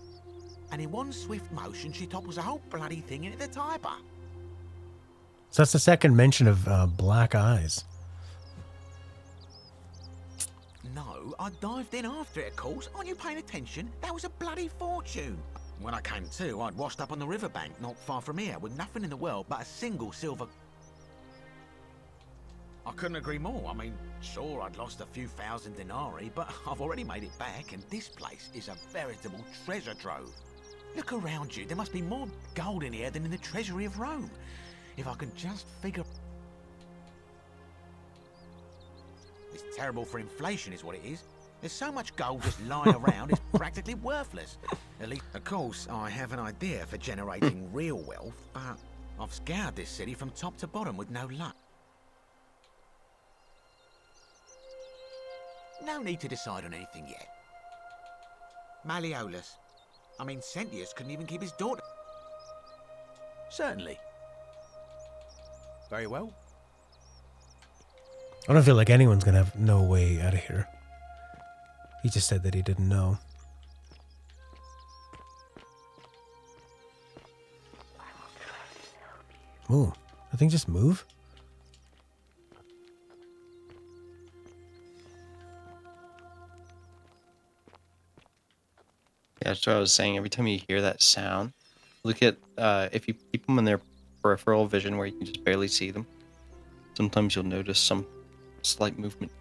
And in one swift motion, she topples the whole bloody thing into the Tiber. So that's the second mention of black eyes. No, I dived in after it, of course. Aren't you paying attention? That was a bloody fortune. When I came to, I'd washed up on the riverbank not far from here with nothing in the world but a single silver... I couldn't agree more. I mean, sure, I'd lost a few thousand denarii, but I've already made it back, and this place is a veritable treasure trove. Look around you. There must be more gold in here than in the treasury of Rome. If I can just figure... It's terrible for inflation is what it is. There's so much gold just lying around, it's practically worthless. At least, of course, I have an idea for generating real wealth, but I've scoured this city from top to bottom with no luck. No need to decide on anything yet. Malleolus. I mean, Sentius couldn't even keep his daughter. Certainly. Very well. I don't feel like anyone's going to have no way out of here. He just said that he didn't know. Ooh, I think just move. Yeah, that's what I was saying. Every time you hear that sound, look at if you keep them in their peripheral vision where you can just barely see them. Sometimes you'll notice some slight movement.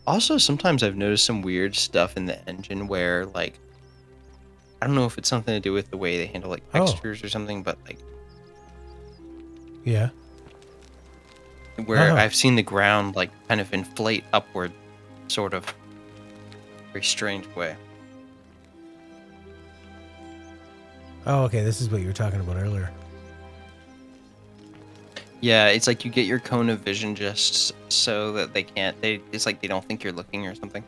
Also, sometimes I've noticed some weird stuff in the engine where, like, I don't know if it's something to do with the way they handle, like, textures or something, but, like... Yeah. Where I've seen the ground, like, kind of inflate upward, sort of. Very strange way. Oh, okay, this is what you were talking about earlier. Yeah, it's like you get your cone of vision just so that it's like they don't think you're looking or something.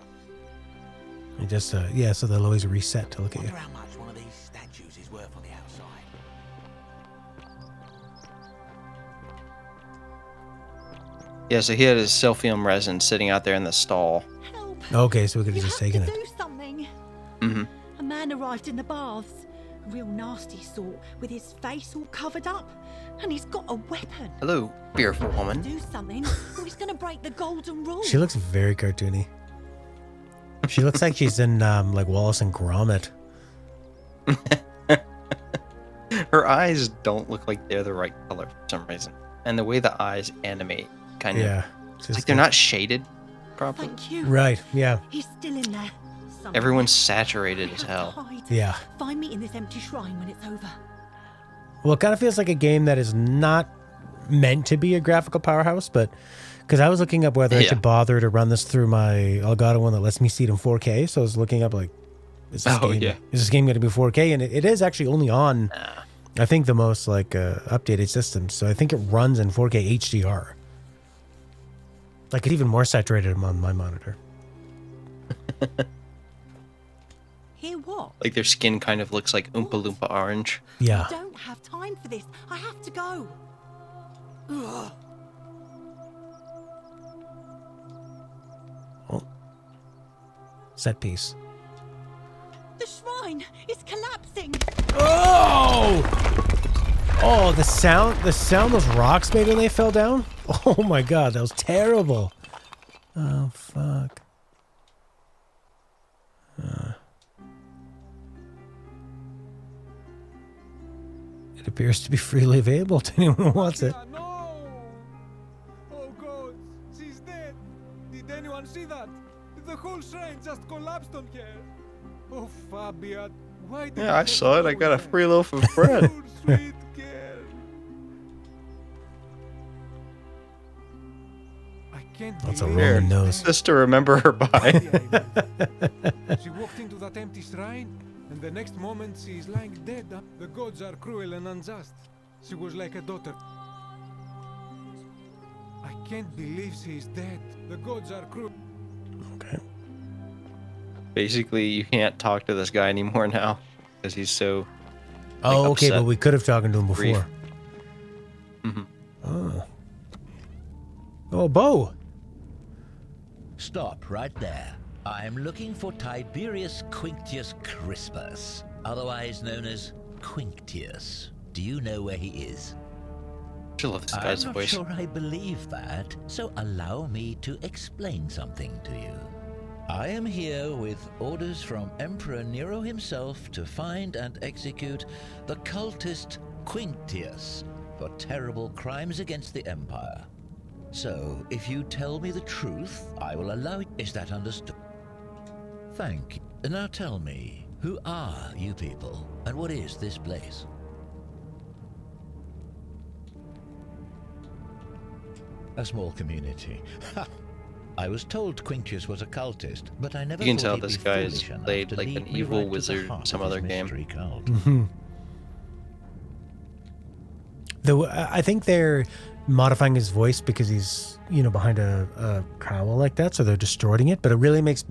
It just, yeah, so they'll always reset to look at you. How much one of these statues is worth on the outside? Yeah, so he had his silphium resin sitting out there in the stall. Okay, so we could have just taken it. Do something. Mm-hmm. A man arrived in the baths. A real nasty sort, with his face all covered up. And he's got a weapon. Hello, fearful woman. Do something, or he's gonna break the golden rule. She looks very cartoony. She looks like she's in, like, Wallace and Gromit. her eyes don't look like they're the right color for some reason, and the way the eyes animate kind of it's like they're not shaded properly. Thank you. Right, yeah. He's still in there. Somewhere. Everyone's saturated as hell. Hide. Yeah. Find me in this empty shrine when it's over. Well, it kind of feels like a game that is not meant to be a graphical powerhouse, but because I was looking up whether I should bother to run this through my Elgato one that lets me see it in 4K. So I was looking up like, is this game going to be 4K? And it is actually only on, I think, the most like updated systems. So I think it runs in 4K HDR. Like it's even more saturated on my monitor. Hear what? Like their skin kind of looks like Oompa Loompa orange. Yeah. I don't have time for this. I have to go. Ugh. Oh. Set piece. The shrine is collapsing. Oh! Oh, the sound those rocks made when they fell down? Oh my god, that was terrible. Oh, fuck. It appears to be freely available to anyone who wants it. No! Oh god, she's dead. Did anyone see that? The whole shrine just collapsed on her. Oh, Fabian, why did Yeah, I saw it. I got a free loaf of bread. Sweet girl. I can't That's a believe Roman it. nose. Just to remember her by. She walked into that empty shrine, and the next moment she is lying dead. The gods are cruel and unjust. She was like a daughter. I can't believe she is dead. The gods are cruel. Okay. Basically, you can't talk to this guy anymore now because he's so. Oh, okay, upset. but we could have talked to him Grief. before. Mm-hmm. Oh. Oh, Bo. Stop right there. I'm looking for Tiberius Quinctius Crispus, otherwise known as Quinctius. Do you know where he is? I love this guy's I'm not voice. sure I believe that, so allow me to explain something to you. I am here with orders from Emperor Nero himself to find and execute the cultist Quinctius for terrible crimes against the Empire. So, if you tell me the truth, I will allow you. Is that understood? Thank you. Now tell me, who are you people, and what is this place? A small community. Ha! I was told Quinctius was a cultist, but I never You can thought tell he'd this be guy's foolish enough played to like lead an me evil right to the wizard heart some of his other game. mystery cult. Mm-hmm. Though I think they're modifying his voice because he's, behind a cowl like that, so they're distorting it. But it really makes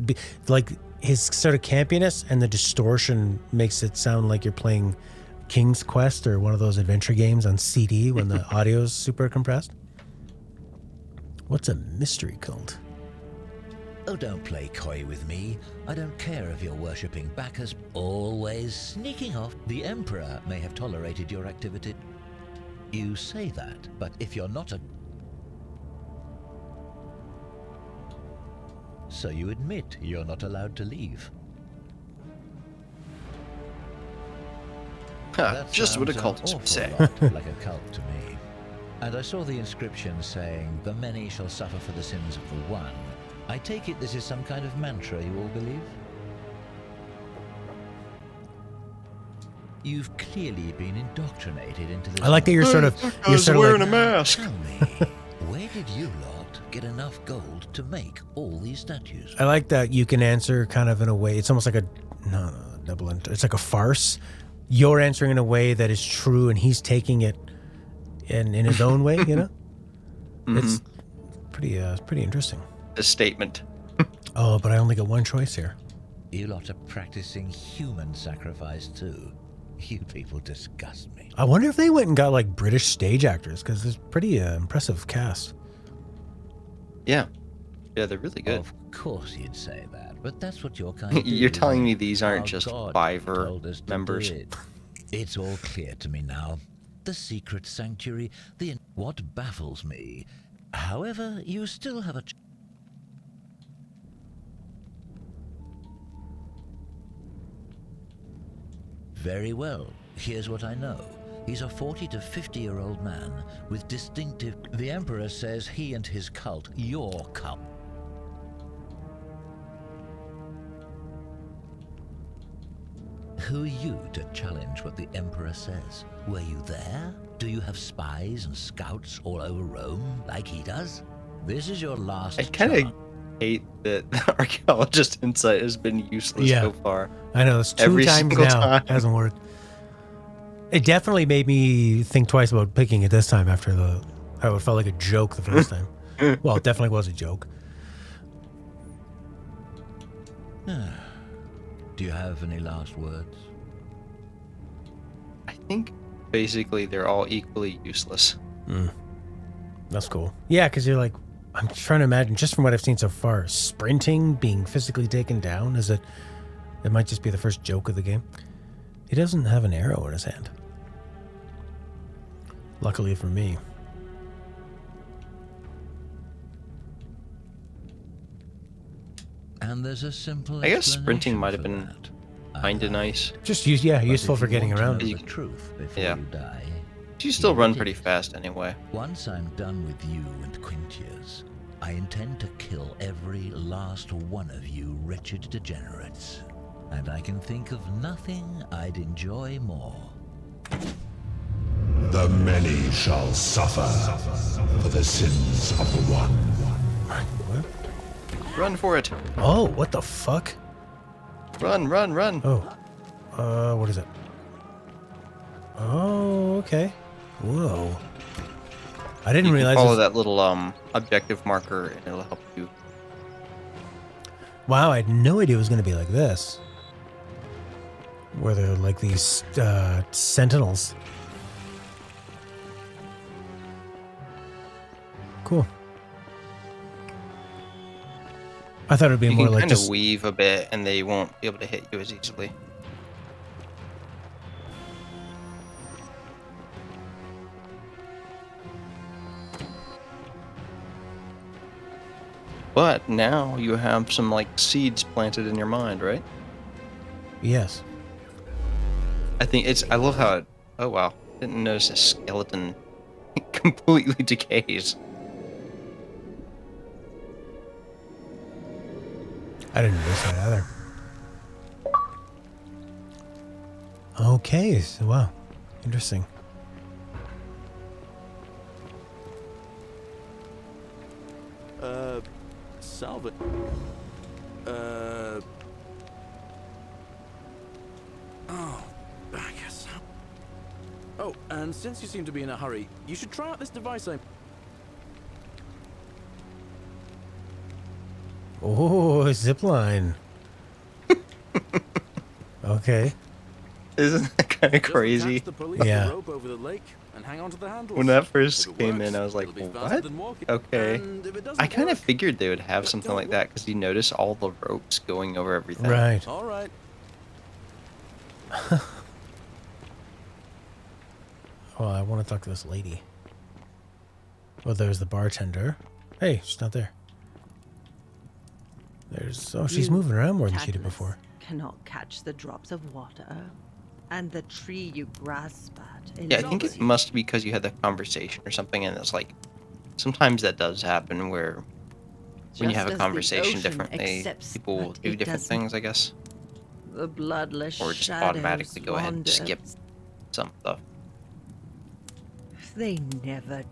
like his sort of campiness and the distortion makes it sound like you're playing King's Quest or one of those adventure games on CD when the audio's super compressed. What's a mystery cult? Oh, don't play coy with me. I don't care if you're worshipping Bacchus, always sneaking off. The Emperor may have tolerated your activity. You say that, but if you're not a... So you admit you're not allowed to leave. That Just what a sounds cult an would awful say. lot like a cult to me. And I saw the inscription saying, "The many shall suffer for the sins of the one." I take it this is some kind of mantra you all believe? You've clearly been indoctrinated into this. I like that you're sort of wearing like, a mask. Tell me, where did you lot get enough gold to make all these statues? I like that you can answer kind of in a way. It's almost like it's like a farce. You're answering in a way that is true, and he's taking it in his own way. Mm-hmm. It's pretty interesting. A statement. Oh, but I only got one choice here. You lot are practicing human sacrifice too. You people disgust me. I wonder if they went and got like British stage actors because it's pretty impressive cast. Yeah, they're really good. Of course you'd say that, but that's what your kind do. You're telling me these aren't Our just God Fiverr told us to members. do it. It's all clear to me now. The secret sanctuary, what baffles me. However, you still have a... Very well. Here's what I know. He's a 40 to 50-year-old man with distinctive... The Emperor says he and his cult, your cult... Who are you to challenge what the Emperor says? Were you there? Do you have spies and scouts all over Rome like he does? This is your last I kind of hate that the archaeologist insight has been useless so far. I know, it's 2 Every times single now. time. It hasn't worked. It definitely made me think twice about picking it this time after how it felt like a joke the first time. Well, it definitely was a joke. Do you have any last words? I think basically they're all equally useless. That's cool. Yeah, because you're like, I'm trying to imagine, just from what I've seen so far, sprinting, being physically taken down, it might just be the first joke of the game. He doesn't have an arrow in his hand. Luckily for me. And there's a simple I guess sprinting explanation might have for been that. kind of nice. Just useful for getting around. The truth before Yeah. you die. You still run pretty fast anyway. Once I'm done with you and Quintius, I intend to kill every last one of you wretched degenerates. And I can think of nothing I'd enjoy more. The many shall suffer for the sins of the one. What? Run for it. Oh, what the fuck? Run, run, run. Oh. What is it? Oh, okay. Whoa. I didn't realize. Follow that little objective marker and it'll help you. Wow, I had no idea it was going to be like this. Where they're like these sentinels. Cool. I thought it would be You more can like kind of just weave a bit and they won't be able to hit you as easily. But now you have some like seeds planted in your mind, right? Yes. I love how it, oh wow, didn't notice a skeleton completely decays. I didn't notice that either. Okay, so wow. Interesting. Salvin. Oh, I guess. Oh, and since you seem to be in a hurry, you should try out this device I... Oh, zipline. Okay. Isn't that kind of Just crazy? attach the pulley to Yeah. the rope over the lake and hang onto the handles. When that If first it came works, in, I was like, it'll be "Well, faster what? than walking. Okay. And if it doesn't I kind of work, figured they would have something like that because you notice all the ropes going over everything. Right. all right. Oh, I want to talk to this lady. Well, there's the bartender. Hey, she's not there. She's You moving around more than she did tactless before. Cannot catch the drops of water, and the tree you grasp at. Yeah, I think it must be because you had that conversation or something, and it's like sometimes that does happen where when you Just have a as the conversation ocean differently, accepts people will that do it different doesn't. things, I guess, The bloodless or just shadows automatically go ahead and wander. skip some stuff. They never.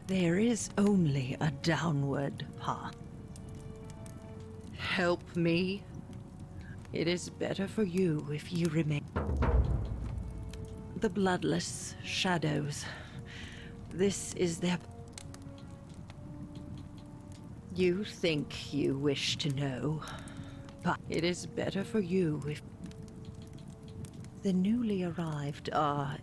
There is only a downward path. Help me. It is better for you if you remain. The bloodless shadows. This is their. You think you wish to know, but it is better for you if. The newly arrived are.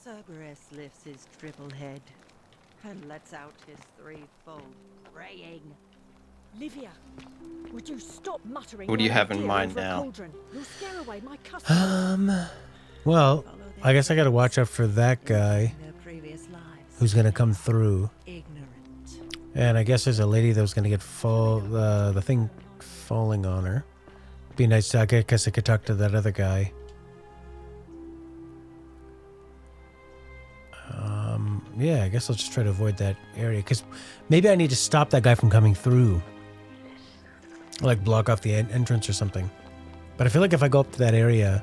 Cerberus lifts his triple head and lets out his threefold praying. Livia, would you stop muttering? What do you your have in idea mind over a now? cauldron? You'll scare away my customers. Well, I guess I got to watch out for that guy Their previous lives. who's going to come through. Ignorant. And I guess there's a lady that was going to get the thing falling on her. Be nice to, I guess I could talk to that other guy. Yeah, I guess I'll just try to avoid that area. Because maybe I need to stop that guy from coming through. Like block off the entrance or something. But I feel like if I go up to that area,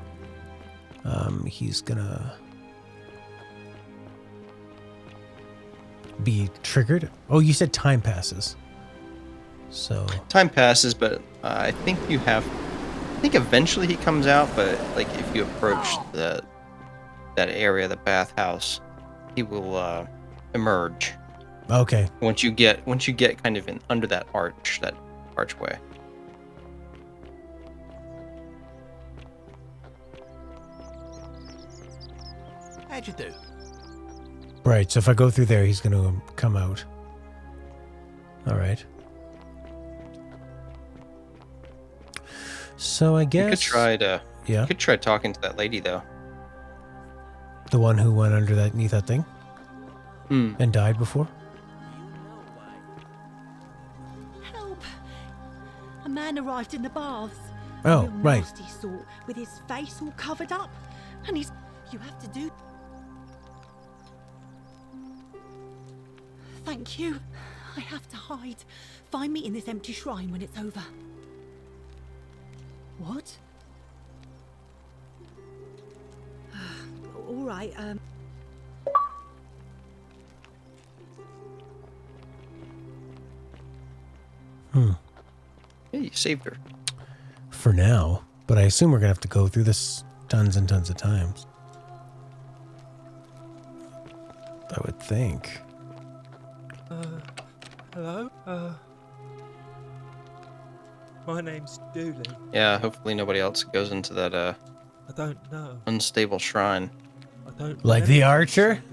he's gonna be triggered. Oh, you said time passes. So time passes, but I think you have. I think eventually he comes out, but like if you approach that area, the bathhouse, he will emerge. Okay. Once you get kind of in under that archway. How'd you do? Right, so if I go through there, he's going to come out. All right. So I guess... You could try to... Yeah? You could try talking to that lady, though. The one who went underneath that thing? And died before? Help! A man arrived in the baths. Oh, a real right. nasty sort, with his face all covered up. And he's... You have to do... Thank you. I have to hide. Find me in this empty shrine when it's over. What? All right, Yeah, you saved her. For now. But I assume we're going to have to go through this tons and tons of times. I would think. Hello? My name's Dooley. Yeah, hopefully nobody else goes into that I don't know. unstable shrine. I don't Like the Archer?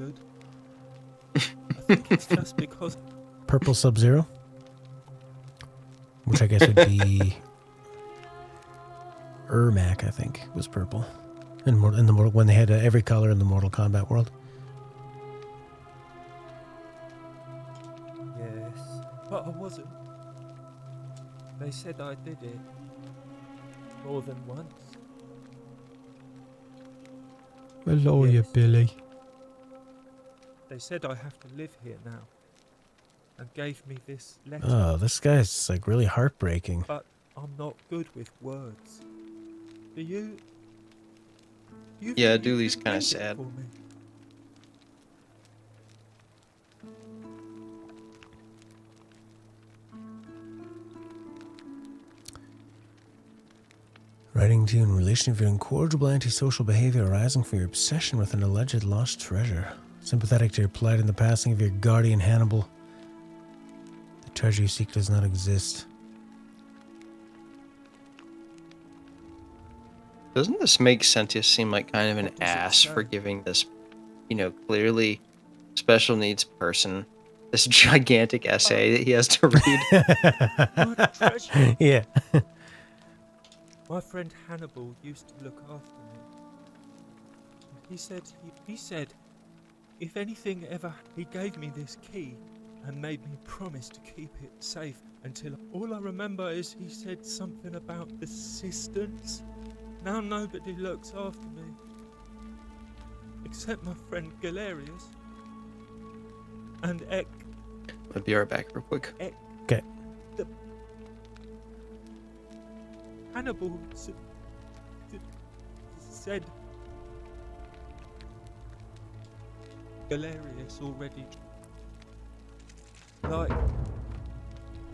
I think it's just because... Purple Sub-Zero? Which I guess would be... Ermac, I think, was purple. In the Mortal, when they had every color in the Mortal Kombat world. Yes, but I wasn't. They said I did it. More than once. Hello, you Billy. They said I have to live here now. And gave me this letter. Oh, this guy's like really heartbreaking. But I'm not good with words. Do you? Yeah, Dooley's kind of sad. Writing to you in relation to your incorrigible antisocial behavior arising from your obsession with an alleged lost treasure. Sympathetic to your plight in the passing of your guardian Hannibal. The treasure you seek does not exist. Doesn't this make Sentius seem like kind of an ass for giving this, clearly special needs person this gigantic essay that he has to read? Yeah. My friend Hannibal used to look after me. He said, if anything ever, he gave me this key and made me promise to keep it safe until all I remember is he said something about the cisterns. Now nobody looks after me. Except my friend Galerius. And Ek. I'll be right back real quick. Okay. Hannibal said Galerius already. Like,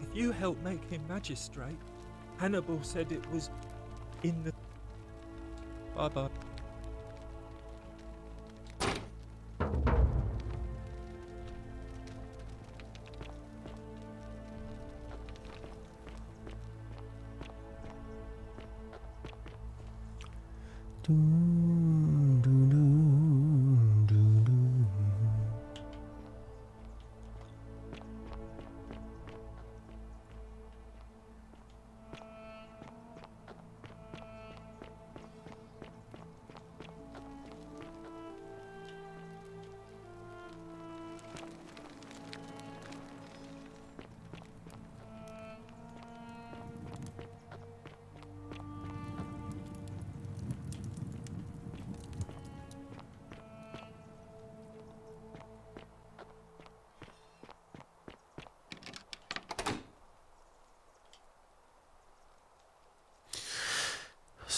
if you help make him magistrate, Hannibal said it was in the... Bye-bye.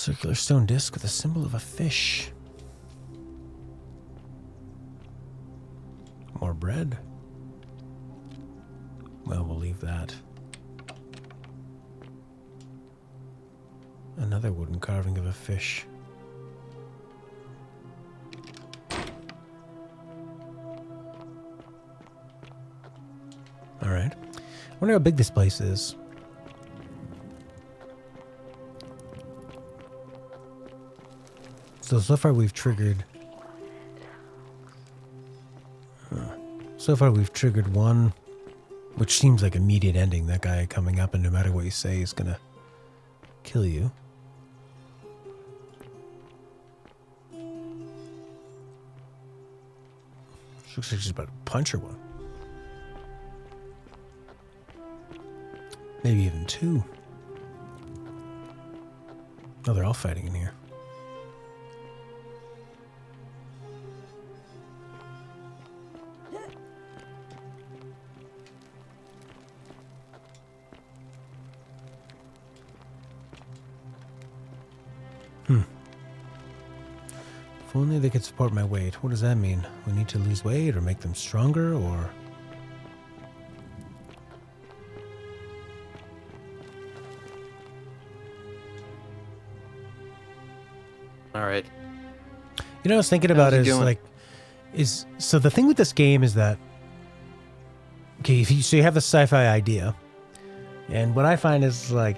Circular stone disc with a symbol of a fish. More bread. Well, we'll leave that. Another wooden carving of a fish. All right. I wonder how big this place is. So far we've triggered... So far we've triggered one, which seems like immediate ending. That guy coming up and no matter what you say is gonna kill you. Looks like she's about to punch her one. Maybe even two. Oh, they're all fighting in here. If only they could support my weight. What does that mean? We need to lose weight or make them stronger or... All right. You know, I was thinking about is so the thing with this game is that, okay, so you have the sci-fi idea, and what I find is like,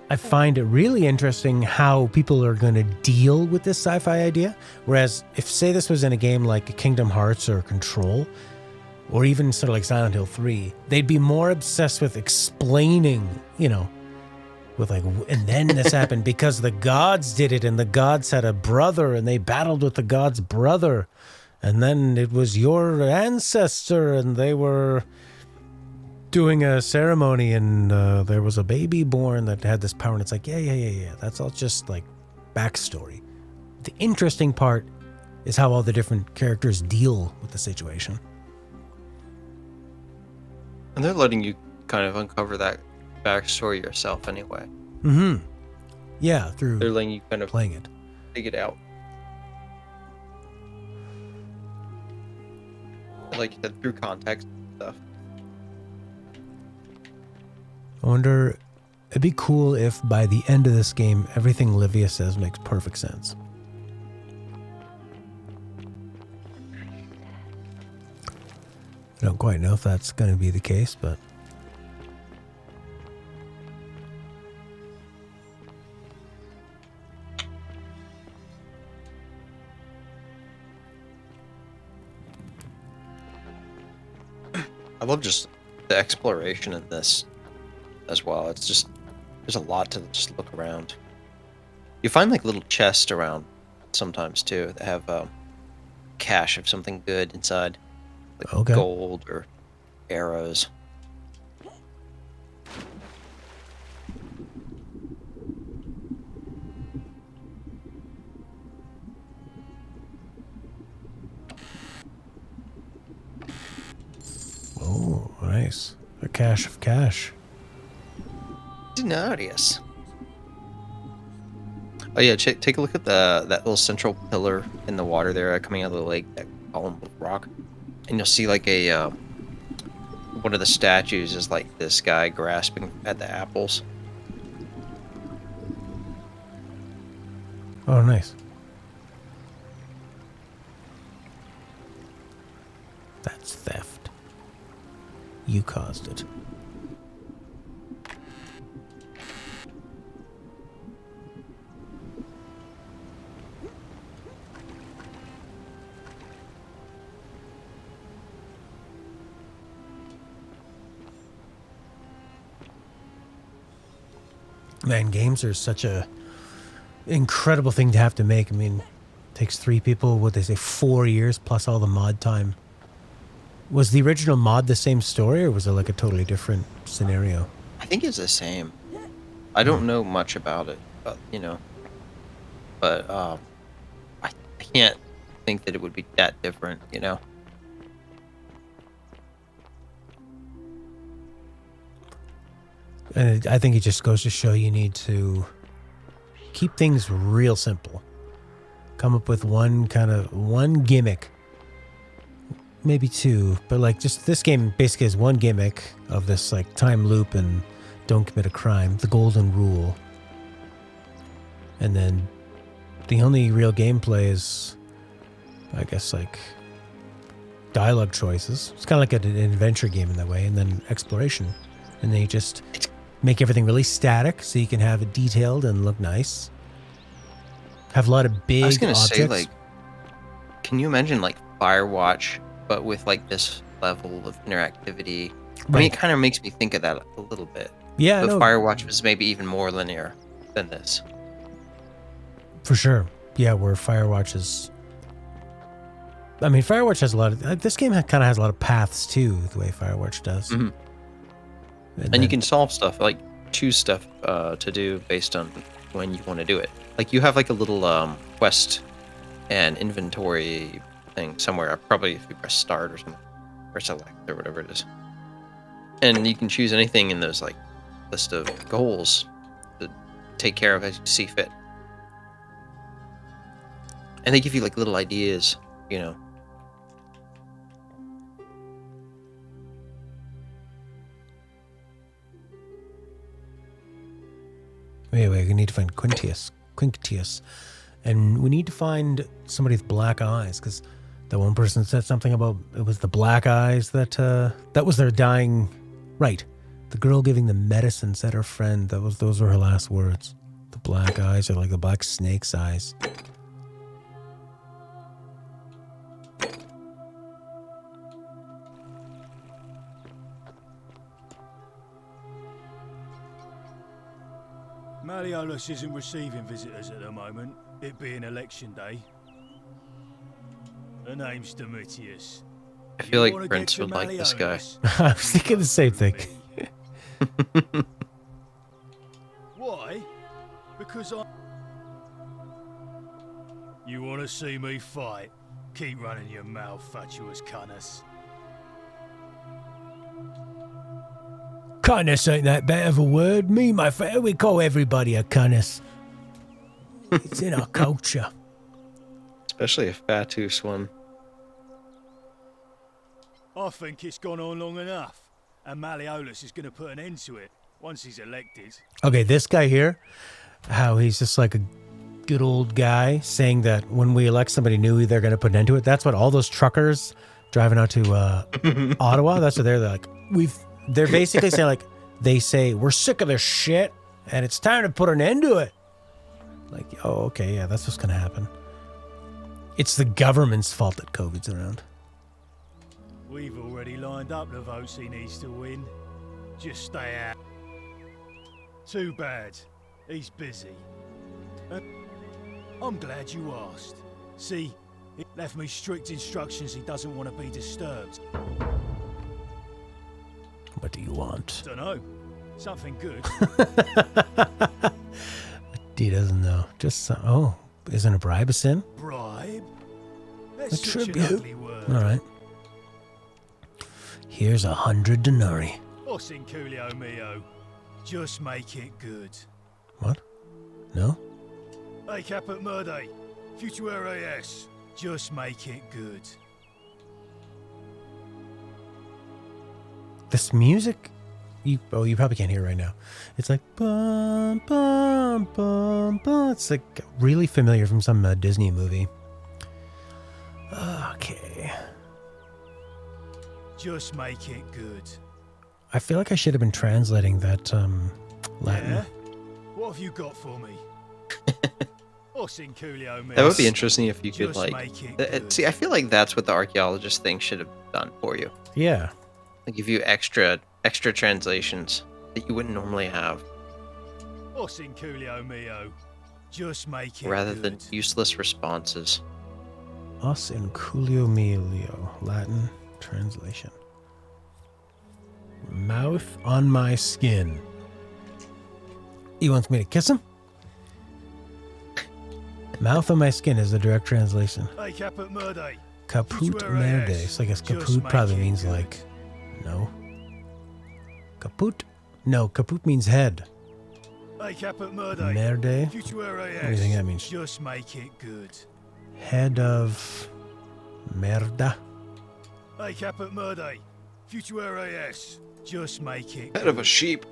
I find it really interesting how people are going to deal with this sci-fi idea. Whereas if, say, this was in a game like Kingdom Hearts or Control, or even sort of like Silent Hill 3, they'd be more obsessed with explaining, you know, with like, and then this happened because the gods did it, and the gods had a brother, and they battled with the god's brother, and then it was your ancestor, and they were doing a ceremony, and there was a baby born that had this power, and it's like, yeah. That's all just like backstory. The interesting part is how all the different characters deal with the situation. And they're letting you kind of uncover that backstory yourself anyway. Mm-hmm. Yeah, through they're letting you kind of playing it. Dig it out. Like you said, through context and stuff. I wonder, it'd be cool if by the end of this game, everything Livia says makes perfect sense. I don't quite know if that's going to be the case, but... I love just the exploration in this as well. It's just, there's a lot to just look around. You find like little chests around sometimes too that have cache of something good inside, like gold or arrows. Oh, nice. A cache of cash. Denarius. Oh yeah, take a look at that little central pillar in the water there coming out of the lake, that column of rock, and you'll see like a one of the statues is like this guy grasping at the apples. Oh, nice. That's theft. You caused it. Man, games are such a incredible thing to have to make. I mean, it takes 3 people, what they say, 4 years plus all the mod time. Was the original mod the same story, or was it like a totally different scenario? I think it's the same. I don't know much about it, you know, but I can't think that it would be that different, you know. And I think it just goes to show you need to keep things real simple. Come up with one gimmick. Maybe two, but like just this game basically has one gimmick of this like time loop and don't commit a crime, the golden rule. And then the only real gameplay is, I guess, like dialogue choices. It's kind of like an adventure game in that way, and then exploration. And then you just make everything really static so you can have it detailed and look nice. Have a lot of big objects. I was gonna say, like, can you imagine like Firewatch, but with like this level of interactivity? I mean, it kind of makes me think of that a little bit. Yeah, but no. Firewatch was maybe even more linear than this. For sure. Yeah, where Firewatch is... I mean, Firewatch has a lot of... This game kind of has a lot of paths, too, the way Firewatch does. Mm-hmm. And you can solve stuff, like choose stuff to do based on when you want to do it. Like, you have like a little quest and inventory thing somewhere. Probably if you press start or something. Or select or whatever it is. And you can choose anything in those, like, list of goals to take care of as you see fit. And they give you like little ideas, you know. Wait, we need to find Quinctius. And we need to find somebody with black eyes, because that one person said something about it was the black eyes that was their dying... Right. The girl giving the medicine said her friend, those were her last words. The black eyes are like the black snake's eyes. Malleolus isn't receiving visitors at the moment, it being election day. Her name's Domitius. I feel like Prince would like this guy. I was thinking the same thing. Why? Because I... You want to see me fight? Keep running your mouth, fatuous cunnus. Cunnus ain't that bad of a word. Me, my friend, we call everybody a cunnus. It's in our culture. Especially a fatuous one. I think it's gone on long enough, and Malleolus is going to put an end to it once he's elected. Okay, this guy here, how he's just like a good old guy saying that when we elect somebody new, they're going to put an end to it. That's what all those truckers driving out to Ottawa, that's what they're like. They're basically saying, like, they say, we're sick of this shit, and it's time to put an end to it. Like, oh, okay, yeah, that's what's going to happen. It's the government's fault that COVID's around. We've already lined up the votes he needs to win. Just stay out. Too bad. He's busy. I'm glad you asked. See, he left me strict instructions he doesn't want to be disturbed. What do you want? Dunno. Something good. He doesn't know. Just, isn't a bribe a sin? Bribe? A That's such an tribute. ugly word. All right. Here's 100 denarii. Os in Coolio mio. Just make it good. What? No? Hey, Caput Murde. Futuere es. Just make it good. This music, you probably can't hear it right now. It's like bum bum bum bum. It's like really familiar from some Disney movie. Okay. Just make it good. I feel like I should have been translating that Latin. Yeah? What have you got for me? Os in Coolio mio. That would be interesting if you could, Just like... make it good. See, I feel like that's what the archaeologist thing should have done for you. Yeah. Like, give you extra translations that you wouldn't normally have. Os in Coolio mio. Just make it Rather good. than useless responses. Os in Coolio Melio. Latin translation. Mouth on my skin. He wants me to kiss him? Mouth on my skin is the direct translation. Hey, Caput Murde. Caput Futuere merde. es. So I guess Just caput make probably it means good. like... No. Caput? No, caput means head. Hey, Caput Merde. Merde? Future What do you think that means? Just make it good. Head of merda. Hey, Caput Merde. Future AS. Just make it Head of a sheep.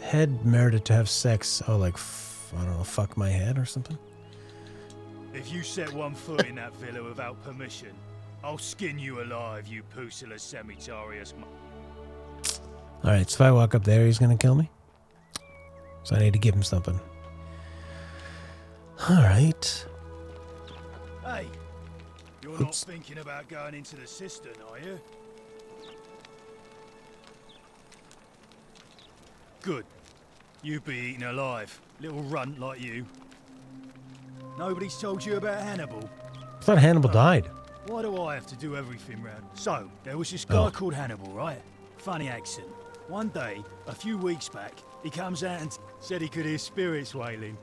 Head merda to have sex. Oh, like, I don't know, fuck my head or something? If you set one foot in that villa without permission, I'll skin you alive, you pusillanimous semitarius. Alright, so if I walk up there, he's gonna kill me? So I need to give him something. Alright. Hey, you're not thinking about going into the cistern, are you? Good. You be eaten alive, little runt like you. Nobody's told you about Hannibal. I thought Hannibal died. Why do I have to do everything round? So, there was this guy Oh. called Hannibal, right? Funny accent. One day, a few weeks back, he comes out and said he could hear spirits wailing.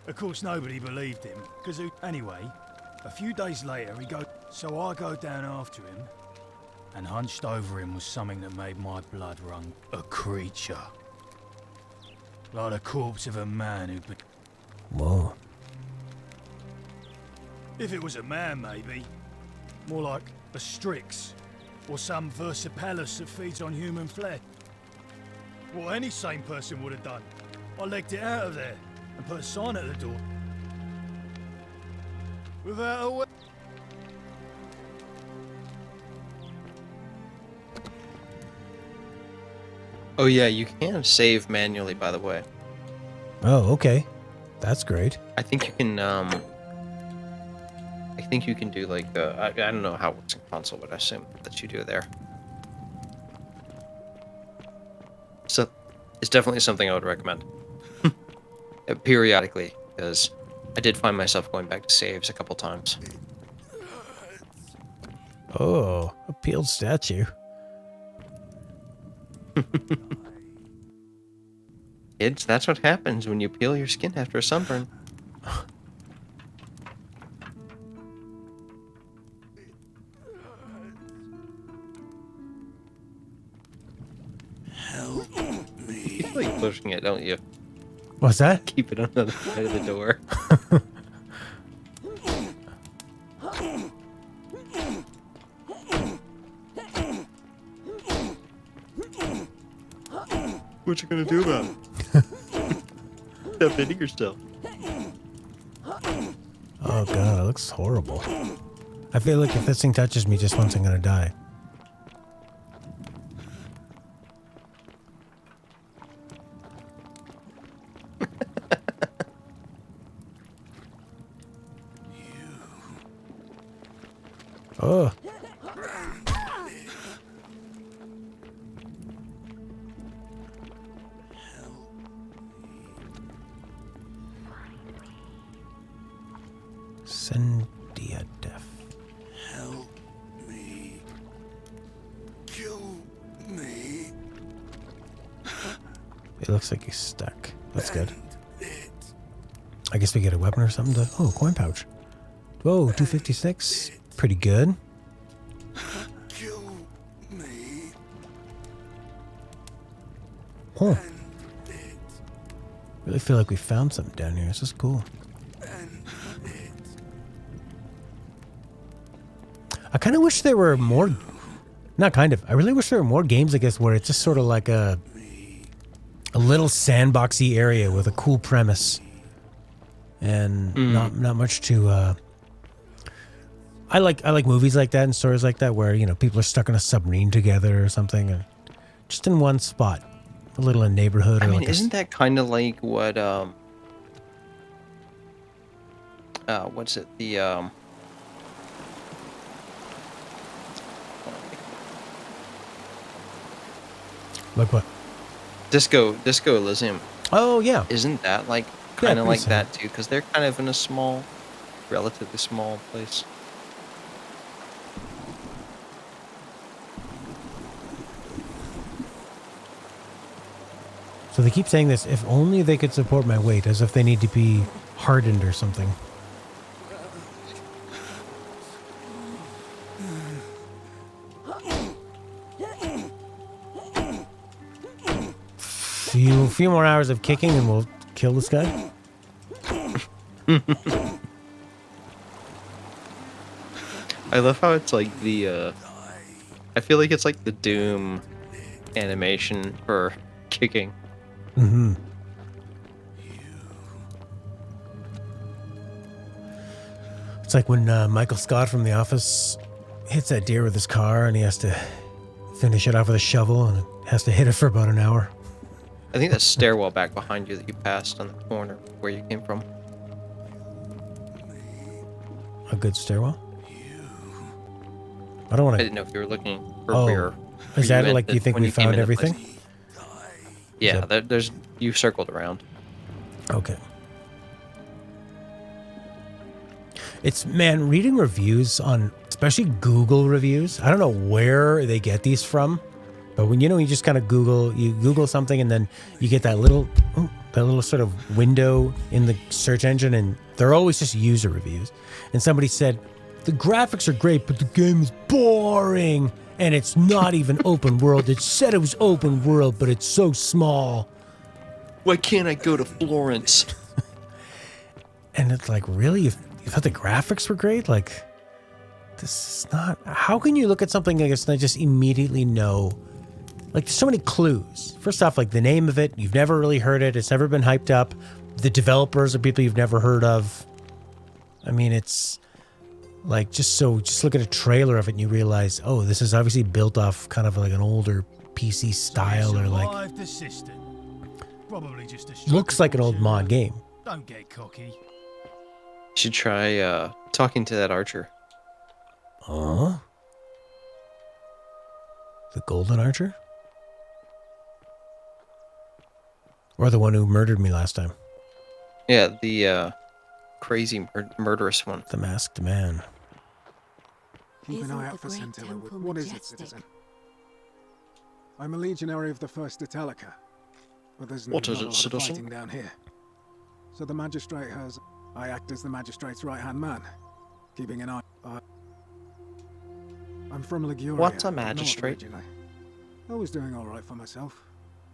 Of course, nobody believed him, because anyway, a few days later, so I go down after him, and hunched over him was something that made my blood run. A creature. Like the corpse of a man who'd been... Whoa. If it was a man, maybe. More like a Strix, or some Versipalus that feeds on human flesh. What any sane person would have done. I legged it out of there, and put a sign at the door. Without a Oh yeah, you can save manually, by the way. Oh, okay. That's great. I think you can, I think you can do like, I don't know how it works in console, but I assume that you do there. So, it's definitely something I would recommend. Periodically, because I did find myself going back to saves a couple times. Oh, a peeled statue. Kids, that's what happens when you peel your skin after a sunburn. Help me. You feel like pushing it, don't you? What's that? Keep it on the other side of the door. What you gonna do about it? Stop hitting yourself. Oh god, it looks horrible. I feel like if this thing touches me just once, I'm gonna die. Oh. Sendia Def. Help me. Kill me. It looks like he's stuck. That's good. I guess we get a weapon or something to... Oh, coin pouch. Whoa, 256. Pretty good. Kill me. Huh. Really feel like we found something down here. This is cool. I kind of wish there were more... Not kind of. I really wish there were more games, I guess, where it's just sort of like a little sandboxy area with a cool premise. And not much to... I like movies like that and stories like that where, you know, people are stuck in a submarine together or something. Or just in one spot. A little in a neighborhood. I Or mean, like isn't that kind of like what, what's it, the, Like what? Disco Elysium. Oh, yeah. Isn't that like kind of pretty like similar. that too? Because they're kind of in a small, relatively small place. So they keep saying this, if only they could support my weight, as if they need to be hardened or something. A few more hours of kicking and we'll kill this guy? I love how it's like the, I feel like it's like the Doom animation for kicking. Mm-hmm. It's like when Michael Scott from The Office hits that deer with his car and he has to finish it off with a shovel and has to hit it for about an hour. I think that stairwell back behind you that you passed on the corner where you came from. A good stairwell? I don't want I to... didn't know if you were looking for where... Is that like you think when we you came found into everything? place. Yeah, there's... You circled around. Okay. It's, man, reading reviews on, especially Google reviews, I don't know where they get these from, but when, you just kind of Google something and then you get that little sort of window in the search engine and they're always just user reviews. And somebody said, the graphics are great, but the game is boring and it's not even open world. It said it was open world, but it's so small. Why can't I go to Florence? And it's like, really? You thought the graphics were great? Like, this is not... How can you look at something like this and just immediately know? Like, there's so many clues. First off, like, the name of it, you've never really heard it. It's never been hyped up. The developers are people you've never heard of. I mean, it's... Like, just look at a trailer of it and you realize, oh, this is obviously built off kind of like an older PC style or like... Probably just a Looks like an old mod game. Don't get cocky. Should try talking to that archer. Huh? The golden archer? Or the one who murdered me last time? Yeah, the crazy murderous one. The masked man. Keep an eye out for Scintilla. What is it, citizen? I'm a legionary of the First Italica, but there's not a lot of fighting down here. So the magistrate has... I act as the magistrate's right-hand man, keeping an eye... I'm from Liguria. What's a magistrate? I was doing all right for myself.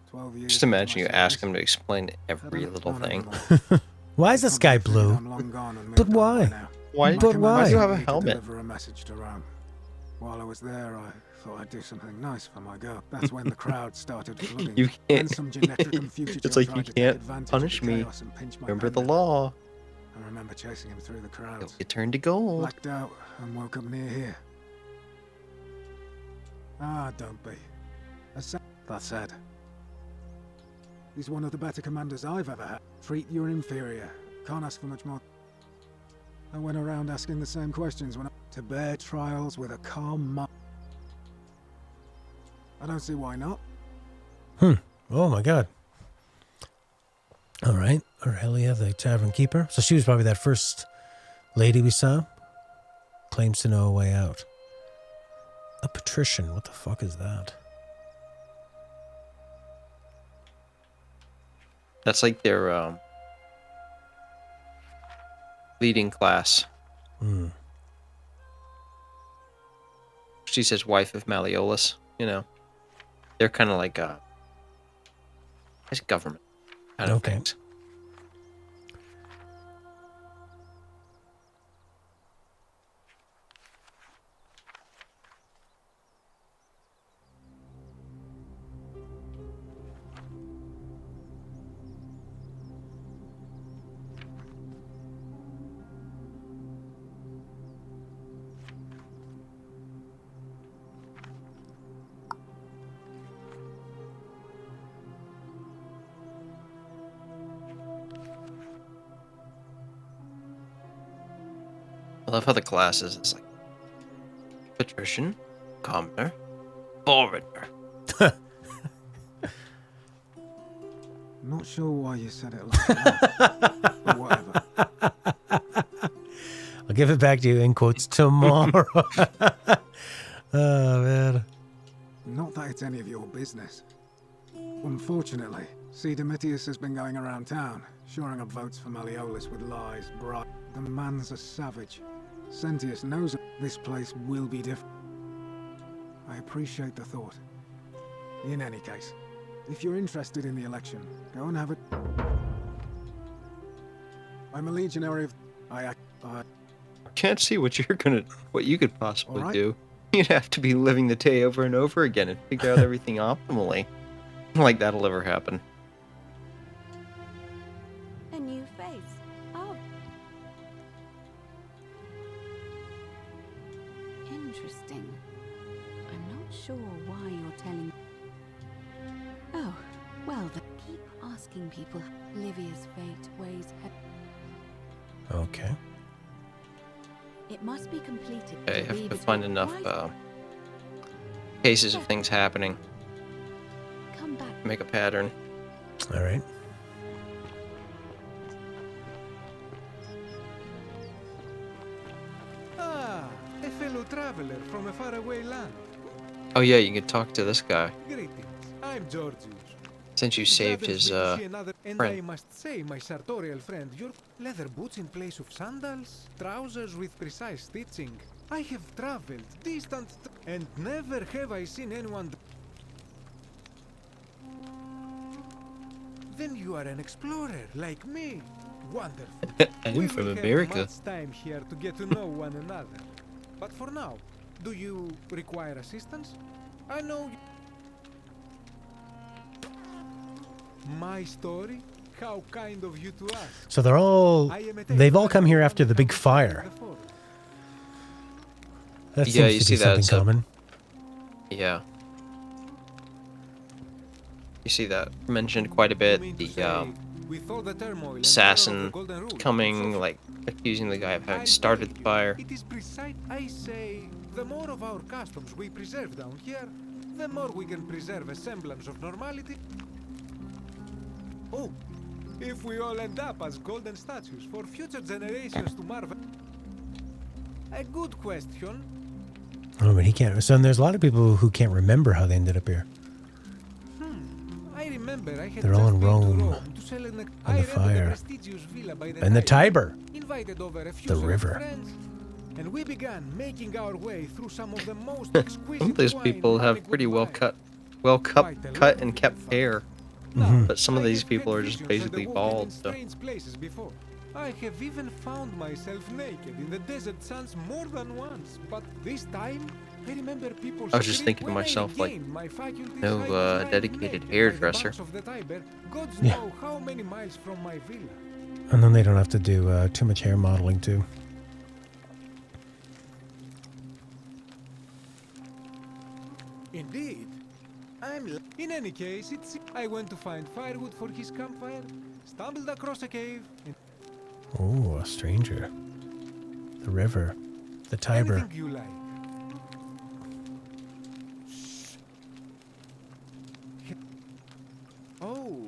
12 years... Just imagine you ask him to explain every little thing. Why is the sky blue? But why? Why do you have a helmet? Deliver a message to Rome. While I was there, I thought I'd do something nice for my girl. That's when the crowd started flooding. You can't. Some genetic fugitive It's like tried you to take can't advantage punish of the me. chaos and pinch my Remember the bandit. law. I remember chasing him through the crowds. It turned to gold. Blacked out and woke up near here. Ah, don't be. That said, he's one of the better commanders I've ever had. Treat your inferior. Can't ask for much more. I went around asking the same questions to bear trials with a calm mind. I don't see why not. Oh my god. Alright. Aurelia, the tavern keeper. So she was probably that first lady we saw. Claims to know a way out. A patrician. What the fuck is that? That's like their leading class. She says wife of Malleolus, They're kind of like it's government kind of things. I love how the classes is like patrician, commoner, foreigner. Not sure why you said it like that, but whatever. I'll give it back to you in quotes tomorrow. Oh, man. Not that it's any of your business. Unfortunately, C. Domitius has been going around town, shoring up votes for Malleolus with lies, bribes. The man's a savage. Sentius knows this place will be different. I appreciate the thought. In any case, if you're interested in the election, go and have it. I'm a legionary of... I Can't see what you could possibly All right. do. You'd have to be living the day over and over again and figure out everything optimally. Like that'll ever happen. A new face. Oh. Interesting. I'm not sure why you're telling... Oh, well, keep asking people. Livia's fate weighs heavy. Okay. It must be completed. I have to find enough cases of things happening. Come back. Make a pattern. All right. Ah, a fellow traveler from a faraway land. Oh yeah, you can talk to this guy. Greetings. I'm Georgius. Since you saved his And I friend. must say, my sartorial friend, your leather boots in place of sandals, trousers with precise stitching. I have traveled distant and never have I seen anyone. Then you are an explorer like me. Wonderful. I'm from will have America. much time here to get to know one another. But for now, do you require assistance? I know you... My story? How kind of you to ask. So they've all come here after the big fire. That Yeah, seems you to see be that, something so- common. Yeah. You see that mentioned quite a bit. The With all the turmoil and assassin terror of the Golden Rule, coming, like accusing the guy of having started the fire. it is precise. I say, the more of our customs we preserve down here, the more we can preserve a semblance of normality. Oh, if we all end up as golden statues for future generations to marvel. A good question. Oh, but he can't. So there's a lot of people who can't remember how they ended up here. I remember I had They're all in just been to Rome. To sell an On the fire. prestigious villa by And the Tiber. Invited over a few The set of river. friends, and we began making our way through some of the most Some exquisite of these wine people have Roman pretty would buy. cut and kept hair. Mhm. But some of I these have people had are just visions of the basically walking in bald. So strange places before. I have even found myself naked in the desert sands more than once, but this time I remember people. I was just scream thinking to when I myself, like, regained my faculties, no, I was lying dedicated naked by the hairdresser. banks of the Tiber, gods Yeah. know how many miles from my villa. And then they don't have to do too much hair modeling too. Indeed. In any case, I went to find firewood for his campfire, stumbled across a cave, and Oh, a stranger. The river. The Tiber. anything you like. Oh.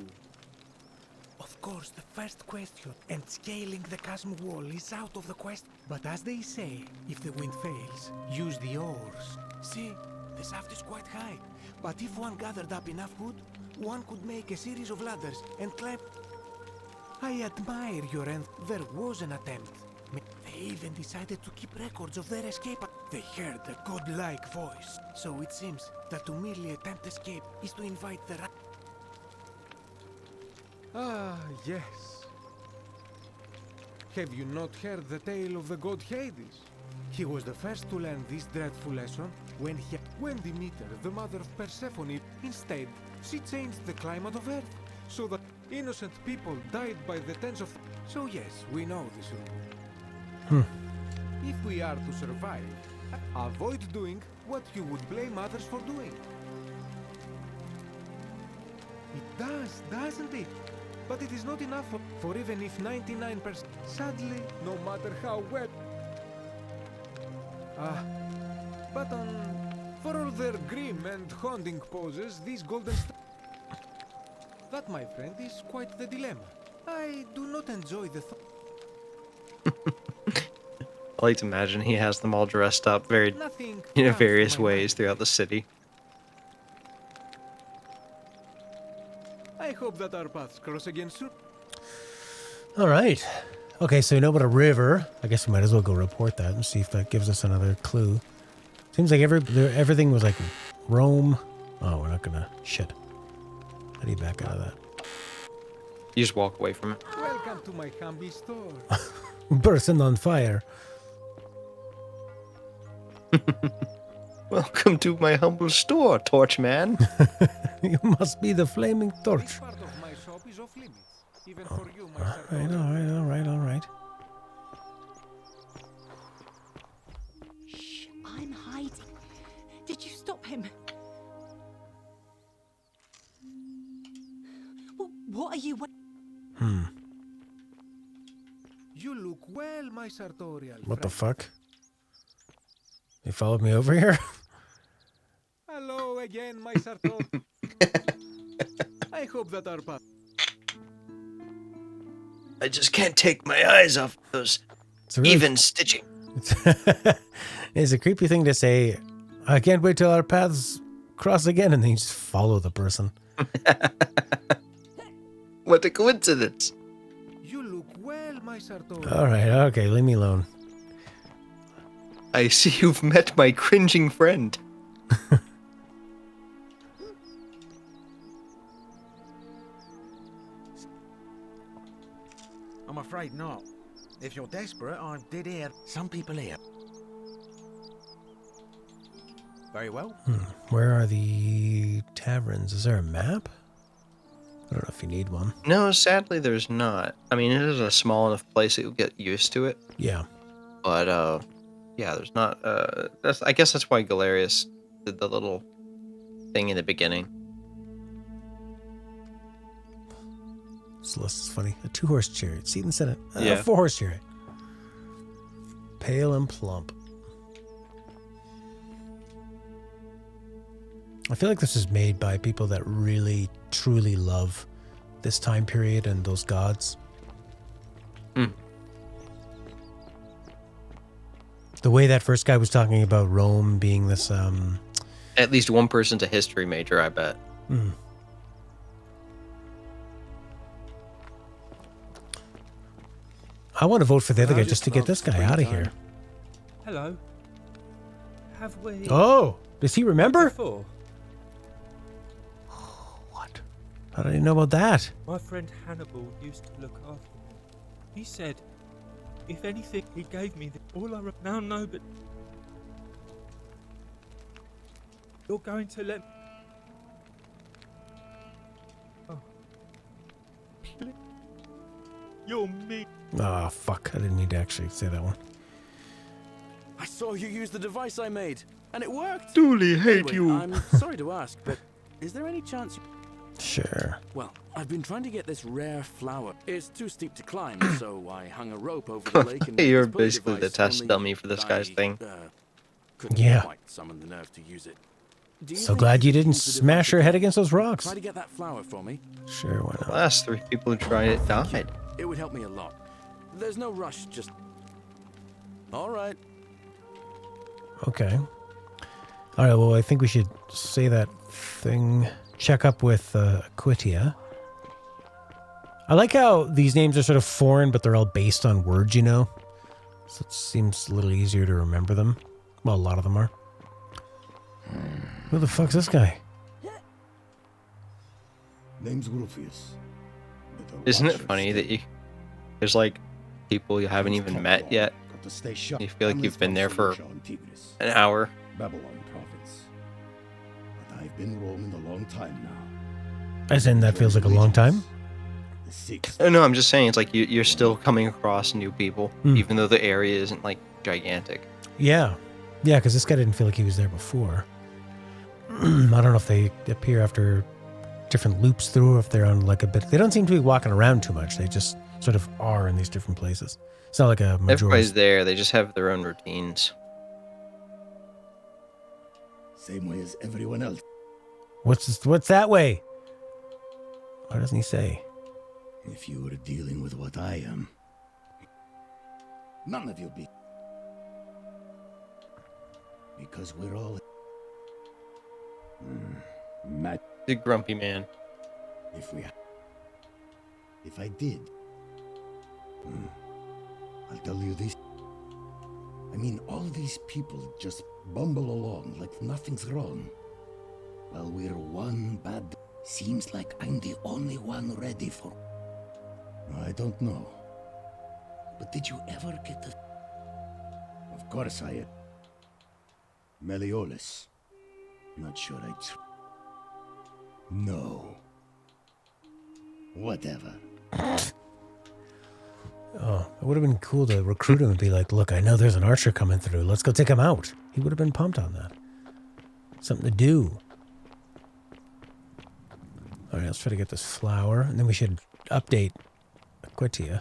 Of course, the first question, and scaling the chasm wall is out of the question. But as they say, if the wind fails, use the oars. See, the shaft is quite high. But if one gathered up enough wood, one could make a series of ladders and climb. I admire your end. There was an attempt. They even decided to keep records of their escape. They heard a godlike voice. So it seems that to merely attempt escape is to invite the Ah, yes. Have you not heard the tale of the god Hades? He was the first to learn this dreadful lesson when Demeter, the mother of Persephone, instead, she changed the climate of Earth so that innocent people died by the tens of... So yes, we know this rule. If we are to survive, avoid doing what you would blame others for doing. It does, doesn't it? But it is not enough for even if 99%. Sadly, no matter how well. But for all their grim and haunting poses, these golden that, my friend, is quite the dilemma. I do not enjoy the thought. I like to imagine he has them all dressed up very, Nothing in comes to various my ways throughout the city. I hope that our paths cross again soon. All right. Okay, so we know about a river. I guess we might as well go report that and see if that gives us another clue. Seems like everything was like Rome. Oh, we're not gonna... Shit. How do you back out of that? You just walk away from it. Welcome Welcome to my humble store. Person on fire. Welcome to my humble store, Torchman. You must be the flaming torch. This part of my shop is off limits, even Oh, for you, my all right. Shh, I'm hiding. Did you stop him? What are you? You look well, my sartorial. What the fuck? They followed me over here? Hello again, my sartor. I hope that our path. I just can't take my eyes off those even stitching. It's a creepy thing to say. I can't wait till our paths cross again, and then you just follow the person. What a coincidence. You look well, my sartor. All right, okay, leave me alone. I see you've met my cringing friend. I'm afraid not. If you're desperate, I did hear some people here. Very well. Where are the taverns? Is there a map? I don't know if you need one. No, sadly there's not. I mean, it is a small enough place that you'll get used to it. Yeah. But, yeah, there's not, I guess that's why Galerius did the little thing in the beginning. This list is funny. A 2-horse chariot. Seat in the Senate. Yeah. 4-horse chariot. Pale and plump. I feel like this is made by people that really, truly love this time period and those gods. The way that first guy was talking about Rome being this... At least one person's a history major, I bet. I want to vote for the other guy just to get this guy out of here. Hello. Have we... Oh! Does he remember? Before? What? How did he know about that? My friend Hannibal used to look after me. He said, if anything, he gave me all I now know, but... You're going to let... Oh. You're me. Oh, fuck. I didn't mean to actually say that one. I saw you use the device I made, and it worked. Duly hate Anyway, you. I'm sorry to ask, but is there any chance you... Sure. Well, I've been trying to get this rare flower. It's too steep to climb, so I hung a rope over the lake and... You're made this basically the device, test only dummy for this guy's thing. Couldn't Yeah. quite summon the nerve to use it. Do So think glad you could didn't use the smash your device head against those rocks. Try to get that flower for me. Sure, why The not? last 3 people who tried it died. It would help me a lot. There's no rush, just... All right. Okay. All right, well, I think we should say that thing. Check up with Quitia. I like how these names are sort of foreign, but they're all based on words, you know? So it seems a little easier to remember them. Well, a lot of them are. Who the fuck's this guy? Name's Rufius. Isn't it funny that there's like people you haven't even met yet? You feel like you've been there for an hour. Babylon province. But I've been roaming a long time now. As in, that feels like a long time? Oh, no, I'm just saying it's like you're still coming across new people, even though the area isn't like gigantic. Yeah. Yeah, because this guy didn't feel like he was there before. I don't know if they appear after different loops through, or if they're on like a bit. They don't seem to be walking around too much. They just sort of are in these different places. It's not like a majority. Everybody's there. They just have their own routines. Same way as everyone else. What's that way? What doesn't he say? If you were dealing with what I am, none of you be. Because we're all mad. The grumpy man. If I did, I'll tell you this. I mean, all these people just bumble along like nothing's wrong. While we're one bad, seems like I'm the only one ready for. I don't know. But did you ever get the... Of course I... Meliodas. Not sure I... No. Whatever. Oh, it would have been cool to recruit him and be like, look, I know there's an archer coming through. Let's go take him out. He would have been pumped on that. Something to do. All right, let's try to get this flower, and then we should update Aquitia.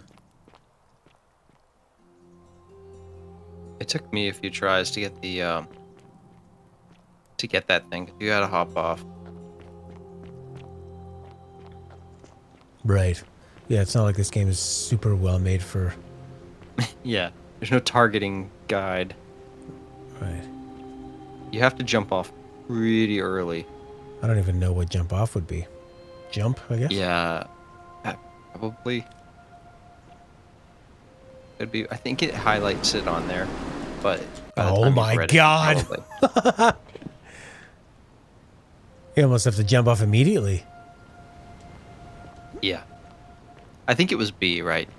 It took me a few tries to get the to get that thing. You gotta hop off. Right. Yeah, it's not like this game is super well made for... Yeah, there's no targeting guide. Right. You have to jump off pretty early. I don't even know what jump off would be. Jump, I guess? Yeah, probably. It'd be. I think it highlights it on there, but by the Oh time my you've read god! It, probably. You almost have to jump off immediately. Yeah, I think it was B, right?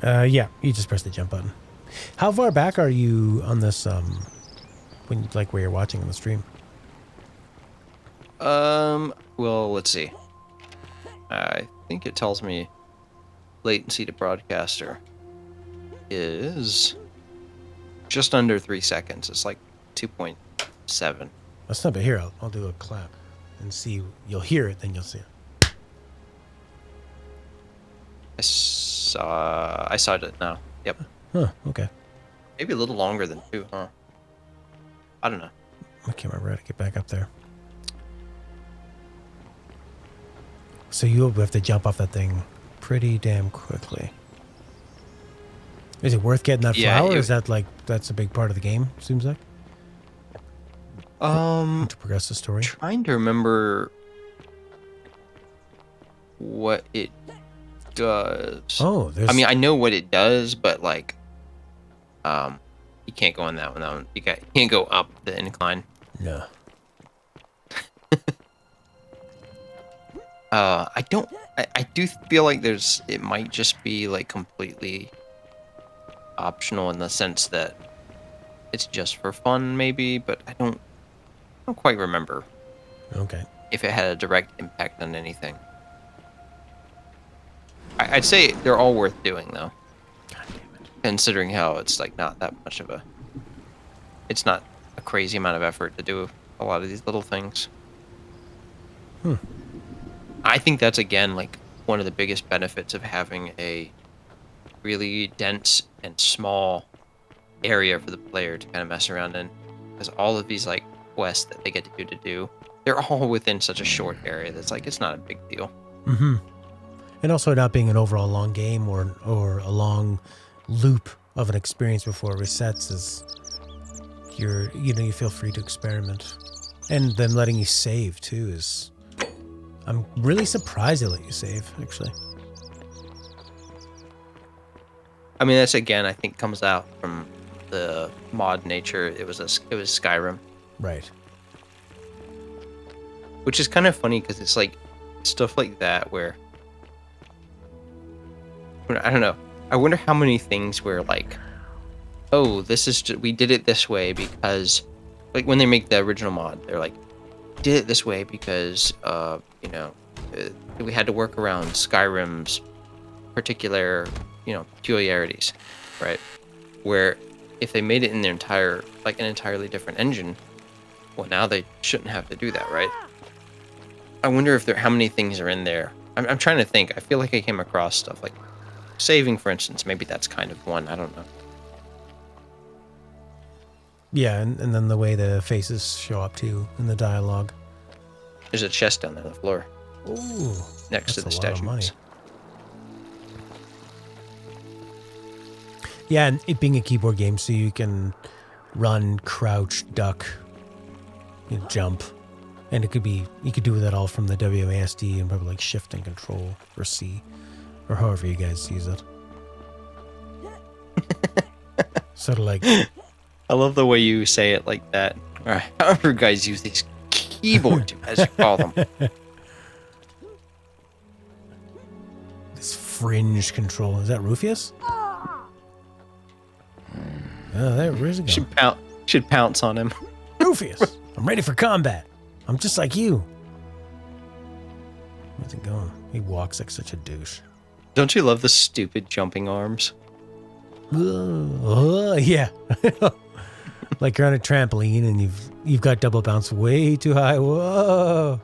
Yeah, you just press the jump button. How far back are you on this, when, like, where you're watching on the stream? Well, let's see. I think it tells me latency to broadcaster is just under 3 seconds. It's like 2.7. Let's stop it here. I'll do a clap and see. You'll hear it, then you'll see it. I saw it now. Yep. Huh, okay. Maybe a little longer than 2, huh? I don't know. I can't remember how to get back up there. So you'll have to jump off that thing pretty damn quickly. Is it worth getting that flower? Or is that like, that's a big part of the game, seems like? To progress the story? Trying to remember what it does. Oh, there's... I mean, I know what it does, but like, you can't go on that one. You can't go up the incline. No. I do feel like it might just be like completely optional in the sense that it's just for fun maybe, but I don't quite remember. Okay. If it had a direct impact on anything. I'd say they're all worth doing though. God damn it. Considering how it's like not that much of it's not a crazy amount of effort to do a lot of these little things. I think that's again like one of the biggest benefits of having a really dense and small area for the player to kind of mess around in, because all of these like quests that they get to do, they're all within such a short area that's like it's not a big deal. Mm-hmm. And also not being an overall long game or a long loop of an experience before it resets is you feel free to experiment. And then letting you save too is... I'm really surprised they let you save, actually. I mean, that's again, I think comes out from the mod nature. It was Skyrim. Right. Which is kind of funny because it's like stuff like that where I don't know. I wonder how many things were like, oh, we did it this way because, like when they make the original mod, they're like, did it this way because, we had to work around Skyrim's particular, peculiarities, right? Where if they made it in an entirely different engine, well, now they shouldn't have to do that, right? I wonder how many things are in there. I'm trying to think. I feel like I came across stuff like saving, for instance. Maybe that's kind of one. I don't know. Yeah, and then the way the faces show up too in the dialogue. There's a chest down there on the floor. Ooh, next to the statue. statues. Yeah, and it being a keyboard game, so you can run, crouch, duck, jump, and you could do that all from the WASD and probably like Shift and Control or C, or however you guys use it. Sort of like. I love the way you say it like that. All right, however, guys use these keyboard, as you call them. This fringe control. Is that Rufius? Oh, where's he going? Should pounce on him. Rufius, I'm ready for combat. I'm just like you. Where's he going? He walks like such a douche. Don't you love the stupid jumping arms? Yeah. Like you're on a trampoline and you've got double bounce way too high. Whoa.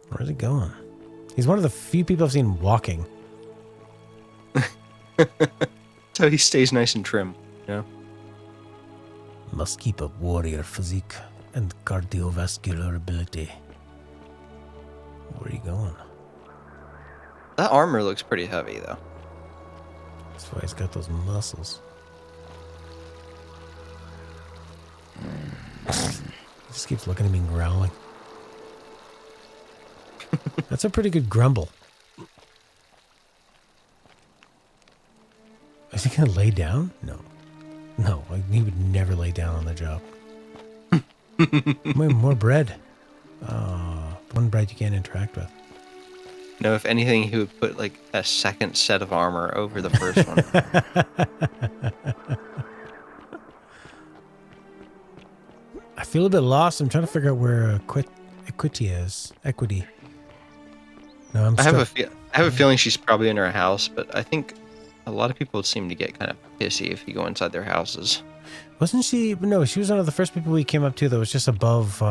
Where's he going? He's one of the few people I've seen walking. So he stays nice and trim, you know? Must keep a warrior physique and cardiovascular ability. Where are you going? That armor looks pretty heavy, though. That's why he's got those muscles. He just keeps looking at me and growling. That's a pretty good grumble. Is he going to lay down? No. No, he would never lay down on the job. More bread. One bread you can't interact with. No, if anything, he would put like a second set of armor over the first one. I feel a bit lost. I'm trying to figure out where Equity is. Equity. No, I have a feeling she's probably in her house, but I think a lot of people seem to get kind of pissy if you go inside their houses. Wasn't she? No, she was one of the first people we came up to that was just above.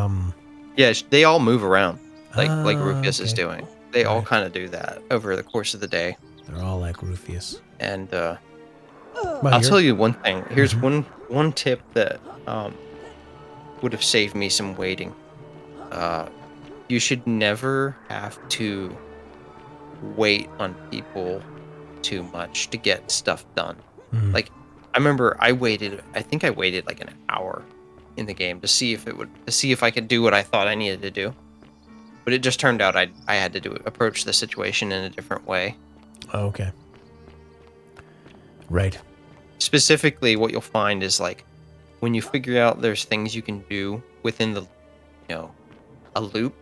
Yeah, they all move around like Rufius is doing. They all kind of do that over the course of the day. They're all like Rufius. And I'll tell you one thing. Here's one tip that would have saved me some waiting. You should never have to wait on people too much to get stuff done. Like, I remember I waited like an hour in the game to see if I could do what I thought I needed to do. But it just turned out I had to approach the situation in a different way. Oh, okay. Right. Specifically, what you'll find is like when you figure out there's things you can do within the, a loop,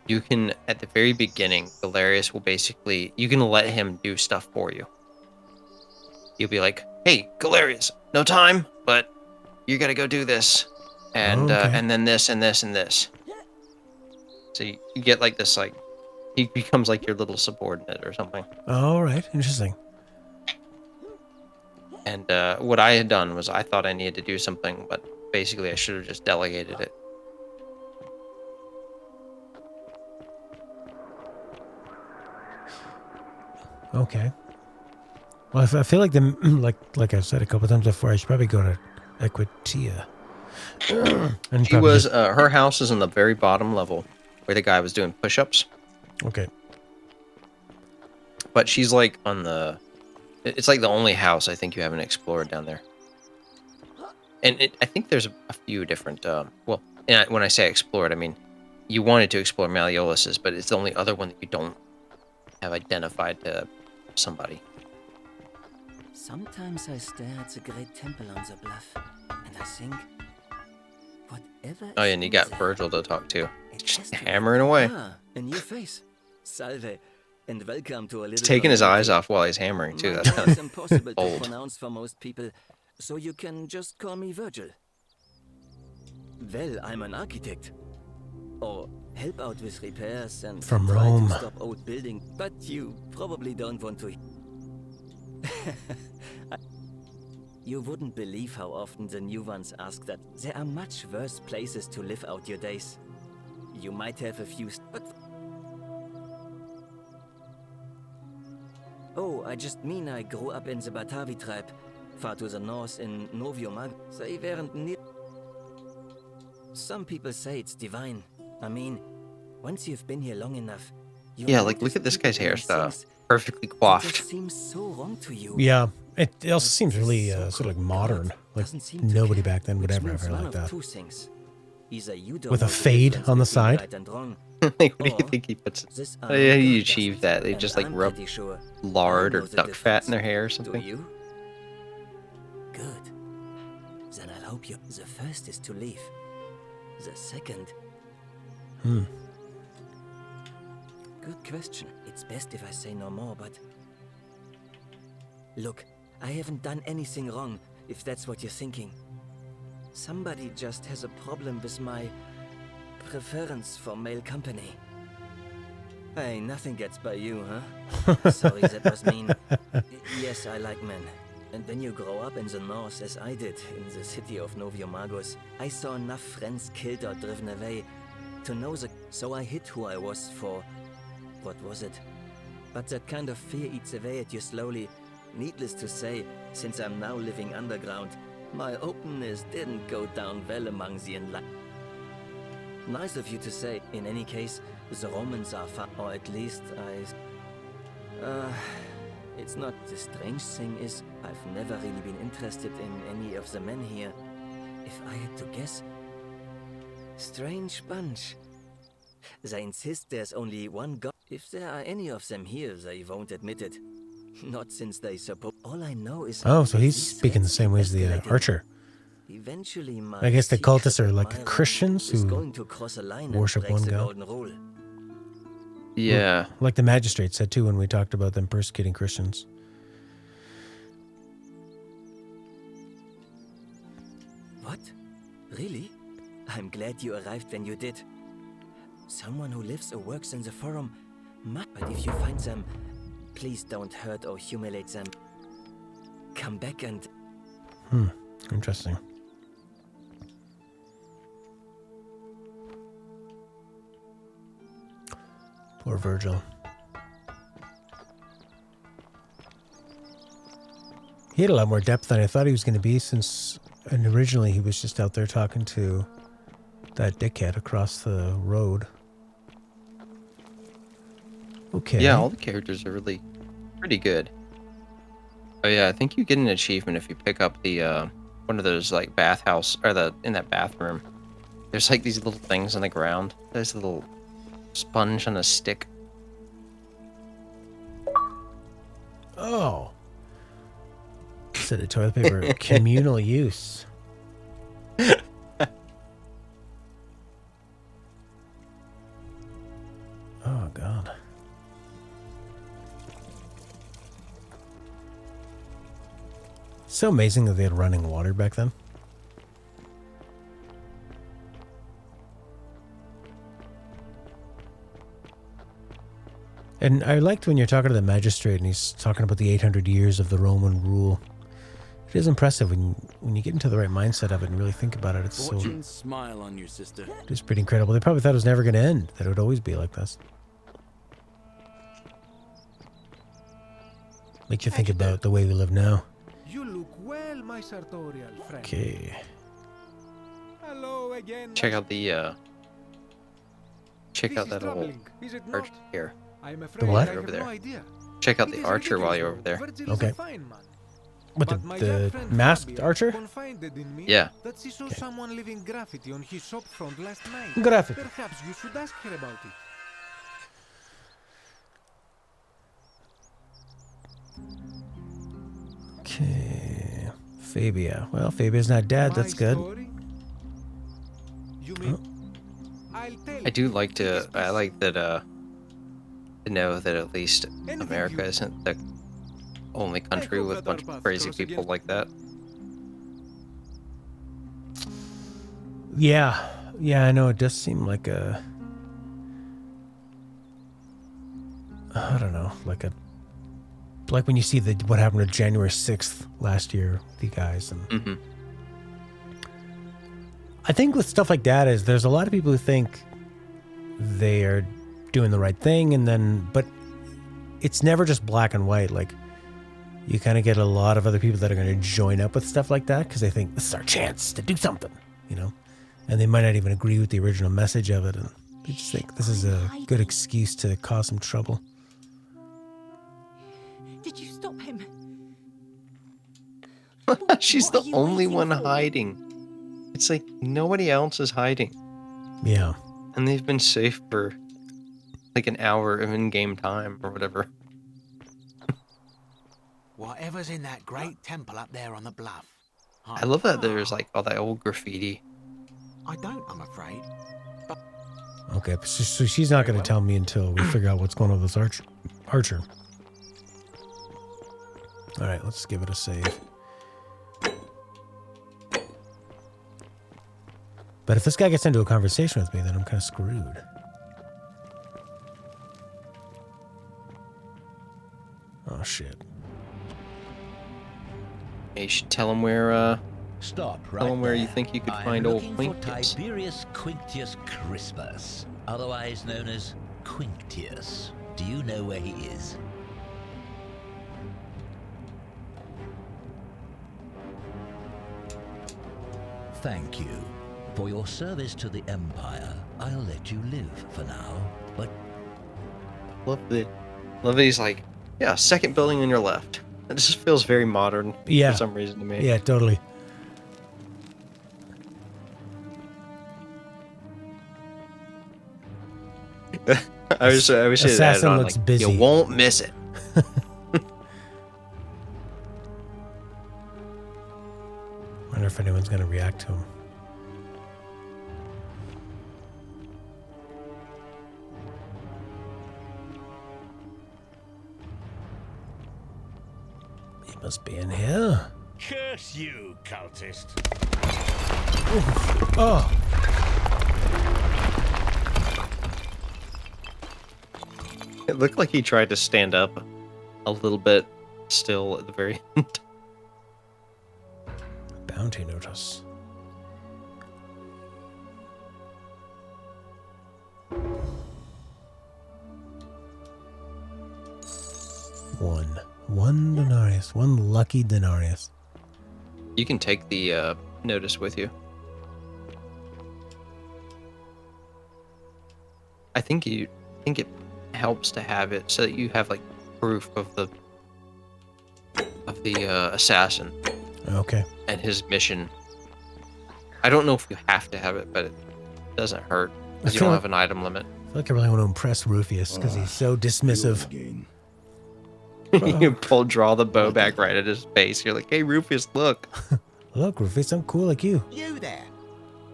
you can, at the very beginning, Galerius will basically, you can let him do stuff for you. You'll be like, hey, Galerius, no time, but you gotta go do this. And and then this and this and this. So you get like this, like, he becomes like your little subordinate or something. All right, interesting. And what I had done was I thought I needed to do something, but basically I should have just delegated it. Okay. Well, I feel like like I've said a couple times before, I should probably go to Equitia. And she was her house is on the very bottom level, where the guy was doing push-ups. Okay. But she's like on the, it's like the only house I think you haven't explored down there. And I think there's a few different, well, and when I say explored, I mean, you wanted to explore Malleolus's, but it's the only other one that you don't have identified to somebody. Sometimes I stare at the great temple on the bluff, and I think, whatever. Oh, yeah, and you got Virgil to talk to. Just hammering away. In your face. Salve, and welcome to a little. He's taking his eyes off while he's hammering too. That's kind of impossible to old. pronounce for most people, so you can just call me Virgil. Well, I'm an architect, or help out with repairs and from try Rome. to stop old building. But you probably don't want to. You wouldn't believe how often the new ones ask that. There are much worse places to live out your days. You might have a few, but... Oh, I just mean I grew up in the Batavi tribe, far to the north in Novio Mag. They weren't near... Some people say it's divine. I mean, once you've been here long enough... Yeah, like, look at this guy's hairstyle. Perfectly coiffed. Seems so wrong to you. Yeah, it also seems really sort of like modern. Like nobody back then would ever have hair like that. With a fade on the side. Like, what do you think he puts? How do you achieve that? They just like rub lard or duck fat in their hair or something. Do you? Good. Then I'll hope you. The first is to leave. The second. Good question. It It's best if I say no more, but... Look, I haven't done anything wrong, if that's what you're thinking. Somebody just has a problem with my preference for male company. Hey, nothing gets by you, huh? Sorry, that was mean. Yes, I like men. And when you grow up in the north, as I did, in the city of Noviomagos, I saw enough friends killed or driven away to know the... So I hid who I was for... What was it? But that kind of fear eats away at you slowly. Needless to say, since I'm now living underground, my openness didn't go down well among the enlightened. Nice of you to say. In any case, the Romans are far, or at least it's not. The strange thing is, I've never really been interested in any of the men here. If I had to guess, strange bunch. They insist there's only one god. If there are any of them here, they won't admit it. Not since they suppose. All I know is. Oh, so he's speaking the same way as the archer. Eventually, I guess the cultists are like Christians who worship one god. Yeah. Like the magistrate said too when we talked about them persecuting Christians. What? Really? I'm glad you arrived when you did. Someone who lives or works in the forum. But if you find them, please don't hurt or humiliate them. Come back and... Interesting. Poor Virgil. He had a lot more depth than I thought he was going to be and originally he was just out there talking to that dickhead across the road. Okay. Yeah, all the characters are really pretty good. Oh yeah, I think you get an achievement if you pick up the one of those like bathhouse or in that bathroom. There's like these little things on the ground. There's a little sponge on a stick. Oh. Instead of toilet paper, communal use. Oh, God. So amazing that they had running water back then. And I liked when you're talking to the magistrate and he's talking about the 800 years of the Roman rule. It is impressive when you get into the right mindset of it and really think about it. It's Fortune smile on you, sister. It is pretty incredible. They probably thought it was never going to end, that it would always be like this. Makes you think about the way we live now. You look well, my sartorial friend. Okay. Hello again. Check out that little archer here. The what? Over there. Check out the archer while you're over there. Okay. What, the masked archer? Yeah. That she saw someone leaving graffiti on his shop front last night. Graffiti. Perhaps you should ask her about it. Okay. Fabia. Well, Fabia's not dead. That's good. Oh. I like that to know that at least America isn't the only country with a bunch of crazy people like that. Yeah. Yeah, I know. It does seem like I don't know, like when you see what happened to January 6th last year with you guys. And I think with stuff like that is there's a lot of people who think they are doing the right thing, but it's never just black and white. Like, you kind of get a lot of other people that are going to join up with stuff like that because they think this is our chance to do something, and they might not even agree with the original message of it, and they just think this is a good excuse to cause some trouble. Did you stop him? She's the only one hiding. It's like nobody else is hiding. Yeah. And they've been safe for like an hour of in-game time or whatever. Whatever's in that great temple up there on the bluff. I love that there's like all that old graffiti. I don't, I'm afraid. But Okay, so she's not going to tell me until we figure out what's going on with this archer. All right, let's give it a save. But if this guy gets into a conversation with me, then I'm kind of screwed. Oh, shit. You should tell him where, Stop right tell him where there. you think you could I find am old looking for Quinctius. Tiberius Quinctius Crispus, otherwise known as Quinctius. Do you know where he is? Thank you. For your service to the Empire, I'll let you live for now, but... Love that he's like, yeah, second building on your left. It just feels very modern Yeah. for some reason to me. Yeah, totally. I wish it had Assassin on, looks like, busy. You won't miss it. Wonder if anyone's going to react to him. He must be in here. Curse you, cultist. Oh. It looked like he tried to stand up a little bit still at the very end. Bounty notice. One denarius. One lucky denarius. You can take the notice with you. I think it helps to have it so that you have like proof of the assassin. Okay. And his mission. I don't know if you have to have it, but it doesn't hurt because you don't have an item limit. I feel like I really want to impress Rufius because he's so dismissive. You draw the bow back right at his face. You're like, hey, Rufius, look. Look, Rufius, I'm cool like you. You there.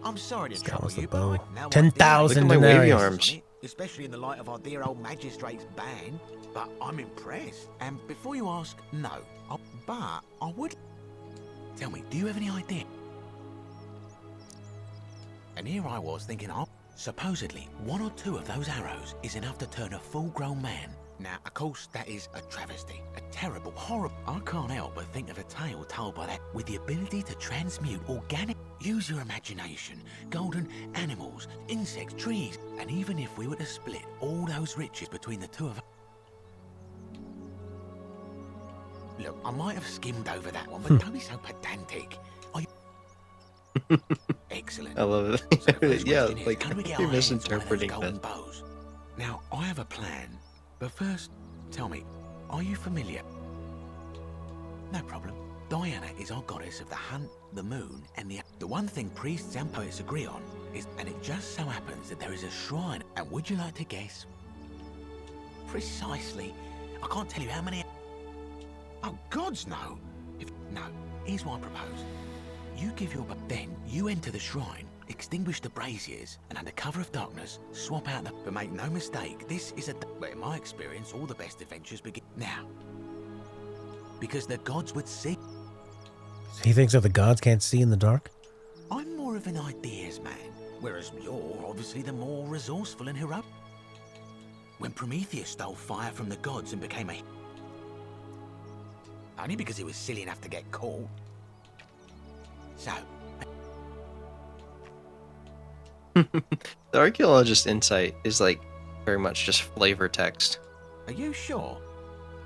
I'm sorry to This guy trouble wants the you, bow. but I know 10,000 Look at my wavy denarius. arms. especially in the light of our dear old magistrate's ban. But I'm impressed. And before you ask, no. But I would... Tell me, do you have any idea? And here I was thinking, supposedly, one or two of those arrows is enough to turn a full-grown man. Now, of course, that is a travesty. A terrible, horrible... I can't help but think of a tale told by that with the ability to transmute organic... Use your imagination. Golden animals, insects, trees. And even if we were to split all those riches between the two of us... Look, I might have skimmed over that one, but don't be so pedantic. Excellent. I love So it. the first Yeah, question is, like, can we get you're our hands on one of those misinterpreting golden this. bows? Now, I have a plan, but first, tell me, are you familiar? No problem. Diana is our goddess of the hunt, the moon, and the one thing priests and poets agree on is, and it just so happens that there is a shrine. And would you like to guess? Precisely. I can't tell you how many. Oh, gods, no. No, here's what I propose. You give your... Then you enter the shrine, extinguish the braziers, and under cover of darkness, swap out the... But make no mistake, this is a... But in my experience, all the best adventures begin... Now. Because the gods would see... He thinks that the gods can't see in the dark? I'm more of an ideas man, whereas you're obviously the more resourceful and heroic. When Prometheus stole fire from the gods and became a... Only because he was silly enough to get caught. So... The archaeologist insight is like very much just flavor text. Are you sure?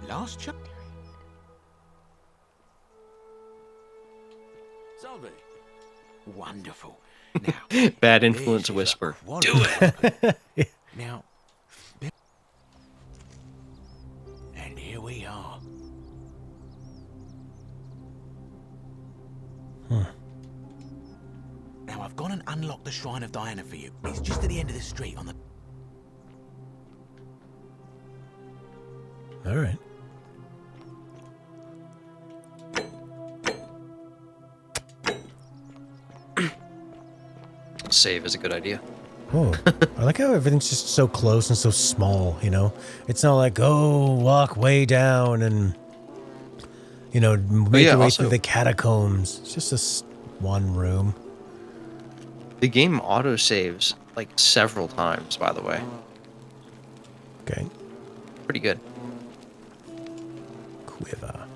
Last check? Salve. Wonderful. Now... Bad influence whisper. Do it! Now... And here we are. Now I've gone and unlocked the Shrine of Diana for you. It's just at the end of the street on the... All right. Save is a good idea. Whoa. I like how everything's just so close and so small, you know? It's not like, oh, walk way down and, you know, make your way through the catacombs. It's just this one room. The game autosaves like several times, by the way. Okay. Pretty good. Quiver.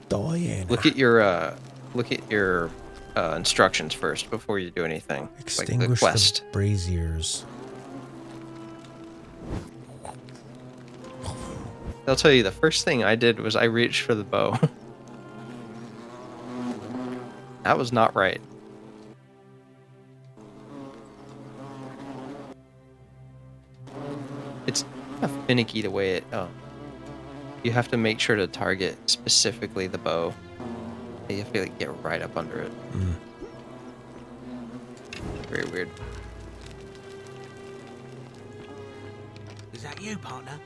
Diana. Look at your instructions first before you do anything. Extinguish like the quest. the braziers. I'll tell you, the first thing I did was I reached for the bow. That was not right. It's kind of finicky the way it... you have to make sure to target specifically the bow. You have to like, get right up under it. Very weird. Is that you, partner?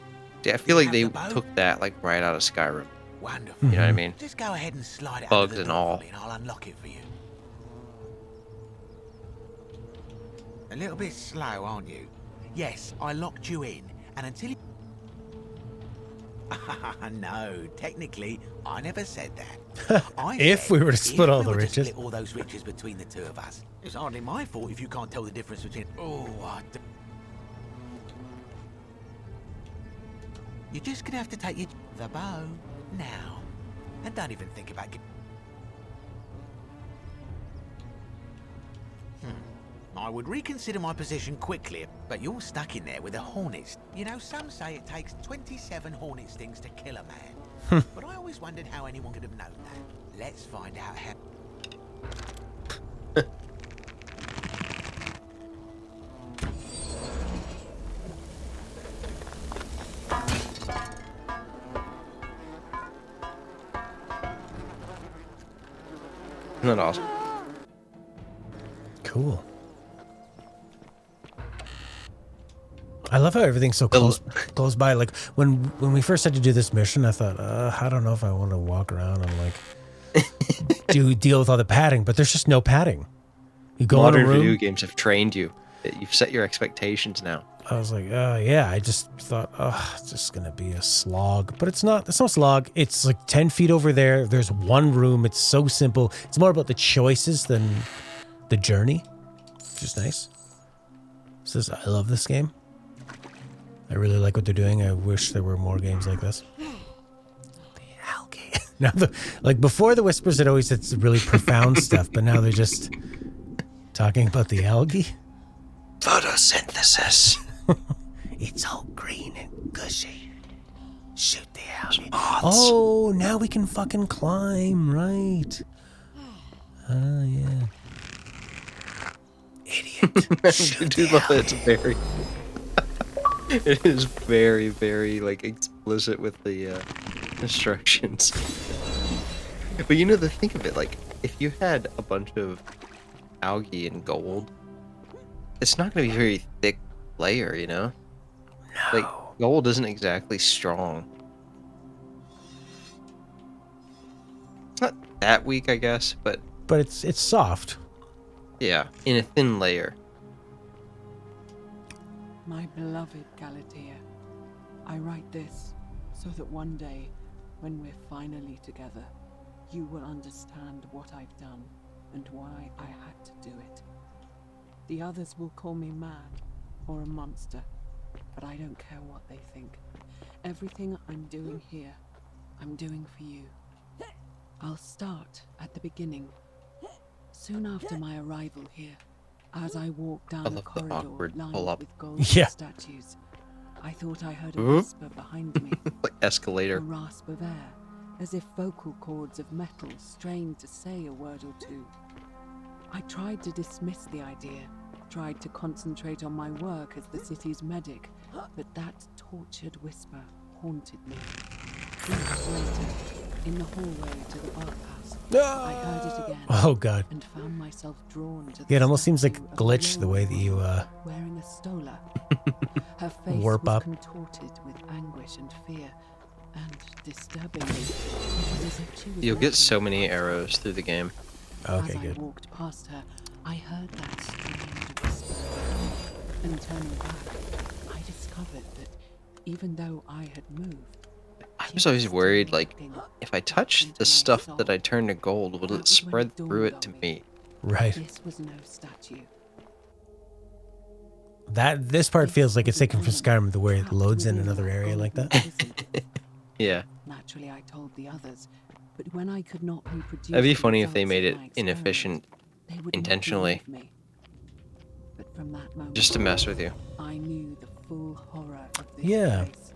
Yeah, I feel like they took that like right out of Skyrim. Wonderful. You know what I mean? Just go ahead and slide it Bugs under the and door all. for me and I'll unlock it for you. A little bit slow, aren't you? Yes, I locked you in, and until you... No, technically, I never said that. If we were to split all the riches. Split all those riches between the two of us. It's hardly my fault if you can't tell the difference between... You're just gonna have to take the bow now, and don't even think about I would reconsider my position quickly, but you're stuck in there with the hornets. You know, some say it takes 27 hornet stings to kill a man. But I always wondered how anyone could have known that. Let's find out how... Isn't that awesome? Cool. I love how everything's so close by. Like when we first had to do this mission, I thought, I don't know if I want to walk around and like deal with all the padding, but there's just no padding. You go in a room. Video games have trained you. You've set your expectations now. I was like, yeah. I just thought, it's just gonna be a slog, but it's not. It's no slog. It's like 10 feet over there. There's one room. It's so simple. It's more about the choices than the journey, which is nice. It says, I love this game. I really like what they're doing. I wish there were more games like this. The algae. Now, like before, the Whispers had always said really profound stuff, but now they're just talking about the algae. Photosynthesis. It's all green and gushy. Shoot the algae. Oh, now we can fucking climb, right? Oh, yeah. Idiot. I do love that it's very... It is very, very like explicit with the instructions. But you know, the thing of it, like if you had a bunch of algae and gold, it's not going to be a very thick layer, you know? No. Like gold isn't exactly strong. It's not that weak, I guess, but it's soft. Yeah, in a thin layer. My beloved Galatea, I write this so that one day, when we're finally together, you will understand what I've done and why I had to do it. The others will call me mad or a monster, but I don't care what they think. Everything I'm doing here, I'm doing for you. I'll start at the beginning. Soon after my arrival here, as I walked down a corridor lined with golden statues, I thought I heard a whisper behind me. Like escalator. A rasp of air, as if vocal cords of metal strained to say a word or two. I tried to dismiss the idea, tried to concentrate on my work as the city's medic, but that tortured whisper haunted me. Weeks later, in the hallway to the bathhouse, I heard it again. Oh god. And found myself drawn to Yeah, it almost seems like a glitch the way that you wearing a stola. Her face warp was up. contorted with anguish and fear, and disturbingly, it was as if she was You'll get so many arrows through the game. Okay, as good. I walked past her, I heard that strange whisper, And turning back, I discovered that even though I had moved, I was always worried, like, if I touch the stuff that I turned to gold, will it spread through it to me? Right. This was no statue. This part feels like it's taken from Skyrim, the way it loads in another area like that. Yeah. Naturally, I told the others, but when I could not reproduce It'd be the funny if they results made of it my experiments, inefficient they would not intentionally, believe me. But from that moment just to mess with you. I knew the full horror of this Yeah. place.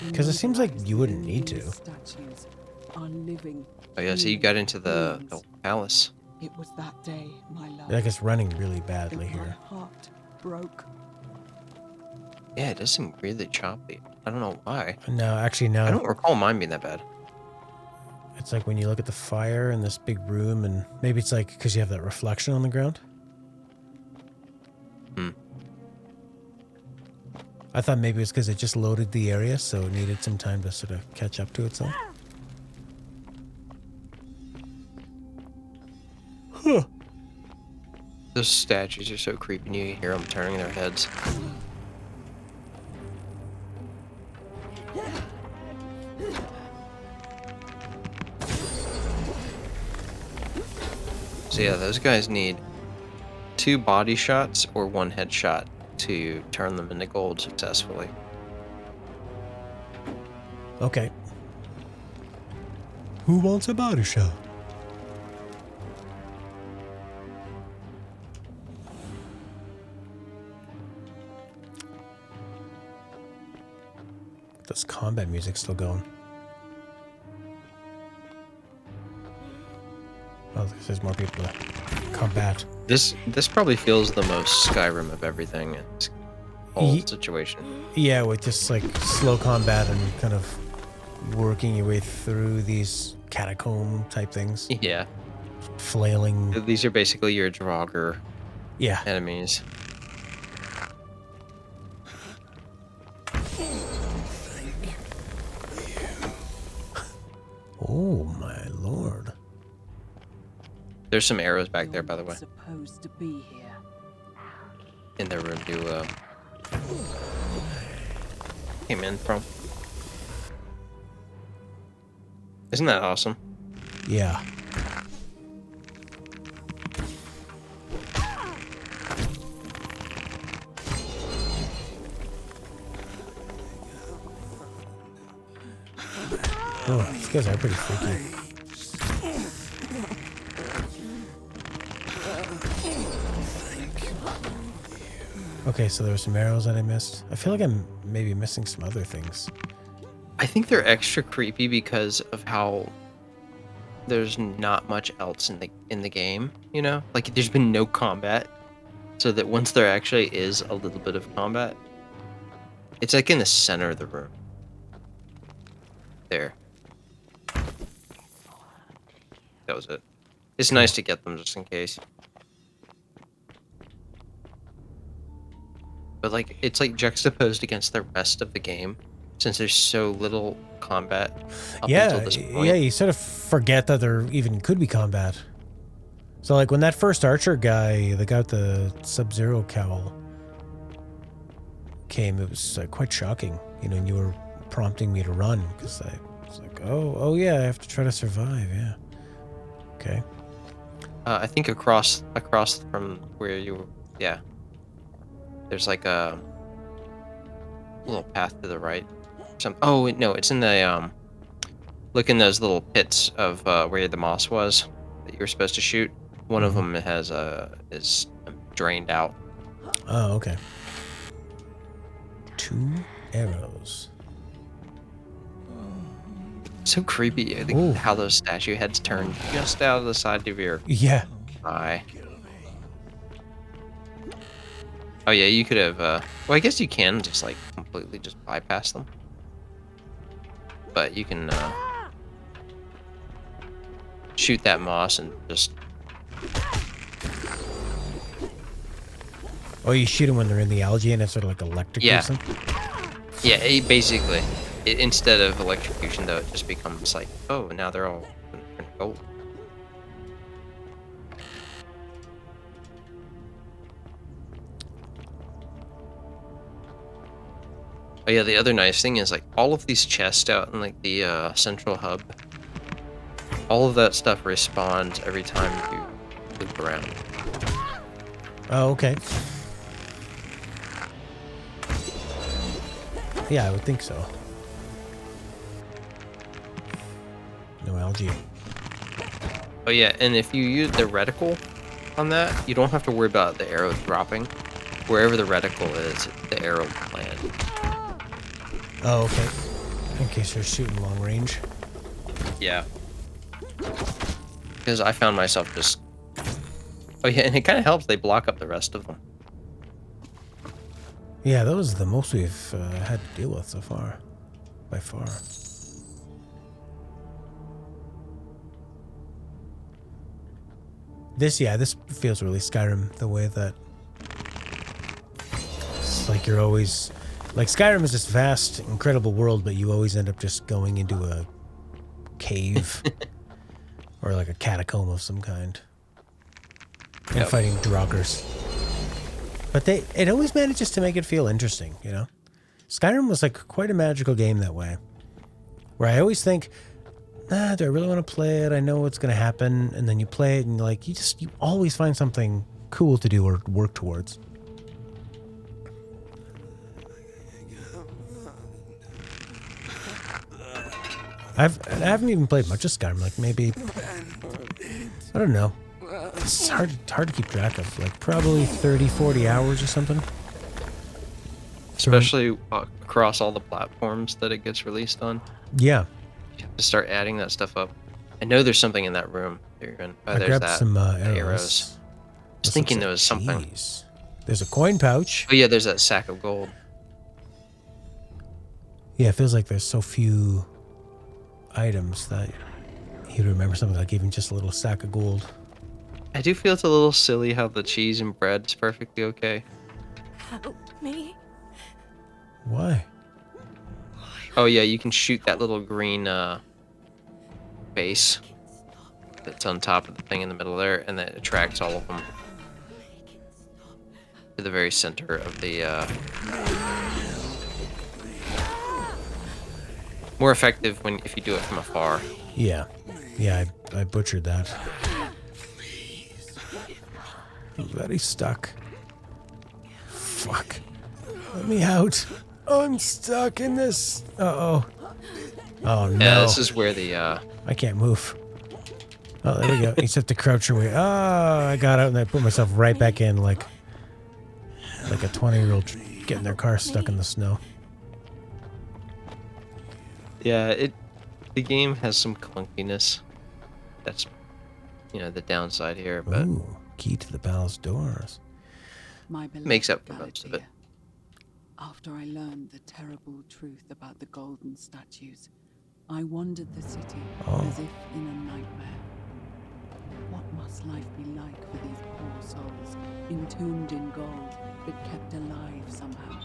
Because it seems like you wouldn't need to. Statues are living. Oh yeah, so you got into the palace. It was that day, my love. Like it's running really badly that my here. heart broke. Yeah, it does seem really choppy. I don't know why. No, actually, no. I don't recall mine being that bad. It's like when you look at the fire in this big room, and maybe it's like because you have that reflection on the ground. Hmm. I thought maybe it's because it just loaded the area, so it needed some time to sort of catch up to itself. Huh. Those statues are so creepy. You hear them turning their heads. So yeah, those guys need 2 body shots or 1 headshot to turn them into gold successfully. Okay. Who wants a body shot? This combat music's still going. Oh, there's more people to combat. This probably feels the most Skyrim of everything in this whole situation. Yeah, with just like slow combat and kind of working your way through these catacomb type things. Yeah. Flailing. These are basically your Draugr enemies. Oh my lord. There's some arrows back there, by the way. Supposed to be here. In the room you came in from. Isn't that awesome? Yeah. Oh, these guys are pretty freaky. Okay, so there were some arrows that I missed. I feel like I'm maybe missing some other things. I think they're extra creepy because of how there's not much else in the game, you know? Like there's been no combat. So that once there actually is a little bit of combat, it's like in the center of the room. There. That was it. It's nice to get them just in case. But like it's like juxtaposed against the rest of the game since there's so little combat up until this point. Yeah, you sort of forget that there even could be combat. So like when that first archer guy, the guy with the Sub-Zero cowl came, it was quite shocking, you know, and you were prompting me to run because I was like, oh yeah, I have to try to survive, yeah. Okay. I think across from where you were, yeah. There's like a little path to the right. Oh no, it's in the look in those little pits of where the moss was that you were supposed to shoot. One of them has is drained out. Oh, okay. 2 arrows. So creepy, I think, how those statue heads turn just out of the side of your eye. Oh yeah, you could have. Well, I guess you can just like completely just bypass them, but you can shoot that moss and just. Oh, you shoot them when they're in the algae and it's sort of like electric or something? Yeah, basically. Instead of electrocution, though, it just becomes like, oh, now they're all gold. Oh yeah, the other nice thing is like all of these chests out in like the central hub. All of that stuff respawns every time you loop around. Oh, okay. Yeah, I would think so. No algae. Oh yeah, and if you use the reticle on that, you don't have to worry about the arrow dropping. Wherever the reticle is, the arrow will land. Oh, okay. In case you're shooting long range. Yeah. Because I found myself just... Oh yeah, and it kind of helps they block up the rest of them. Yeah, that was the most we've had to deal with so far. By far. This feels really Skyrim, the way that it's like you're always... Like, Skyrim is this vast, incredible world, but you always end up just going into a cave. Or like a catacomb of some kind. And fighting Draugrs. But it always manages to make it feel interesting, you know? Skyrim was like quite a magical game that way. Where I always think, do I really want to play it? I know what's going to happen. And then you play it and like, you always find something cool to do or work towards. I haven't even played much of Skyrim, like maybe, I don't know. It's hard to keep track of, like probably 30, 40 hours or something. Especially across all the platforms that it gets released on. Yeah. You have to start adding that stuff up. I know there's something in that room. I grabbed some arrows. I was thinking there was something. There's a coin pouch. Oh yeah, there's that sack of gold. Yeah, it feels like there's so few items that you'd remember something like even just a little sack of gold. I do feel it's a little silly how the cheese and bread is perfectly okay. Help me. Why? Oh yeah, you can shoot that little green base that's on top of the thing in the middle there, and that attracts all of them to the very center of the more effective if you do it from afar. Yeah. Yeah, I butchered that. I'm very stuck. Fuck. Let me out. I'm stuck in this. Uh-oh. Oh, no. Yeah, this is where the... I can't move. Oh, there we go. You just have to crouch your way. Oh, I got out and I put myself right back in like a 20-year-old getting their car stuck in the snow. Yeah, the game has some clunkiness. That's, the downside here, but... Ooh, key to the palace doors. My beloved makes up for most of it. After I learned the terrible truth about the golden statues, I wandered the city as if in a nightmare. What must life be like for these poor souls, entombed in gold, but kept alive somehow?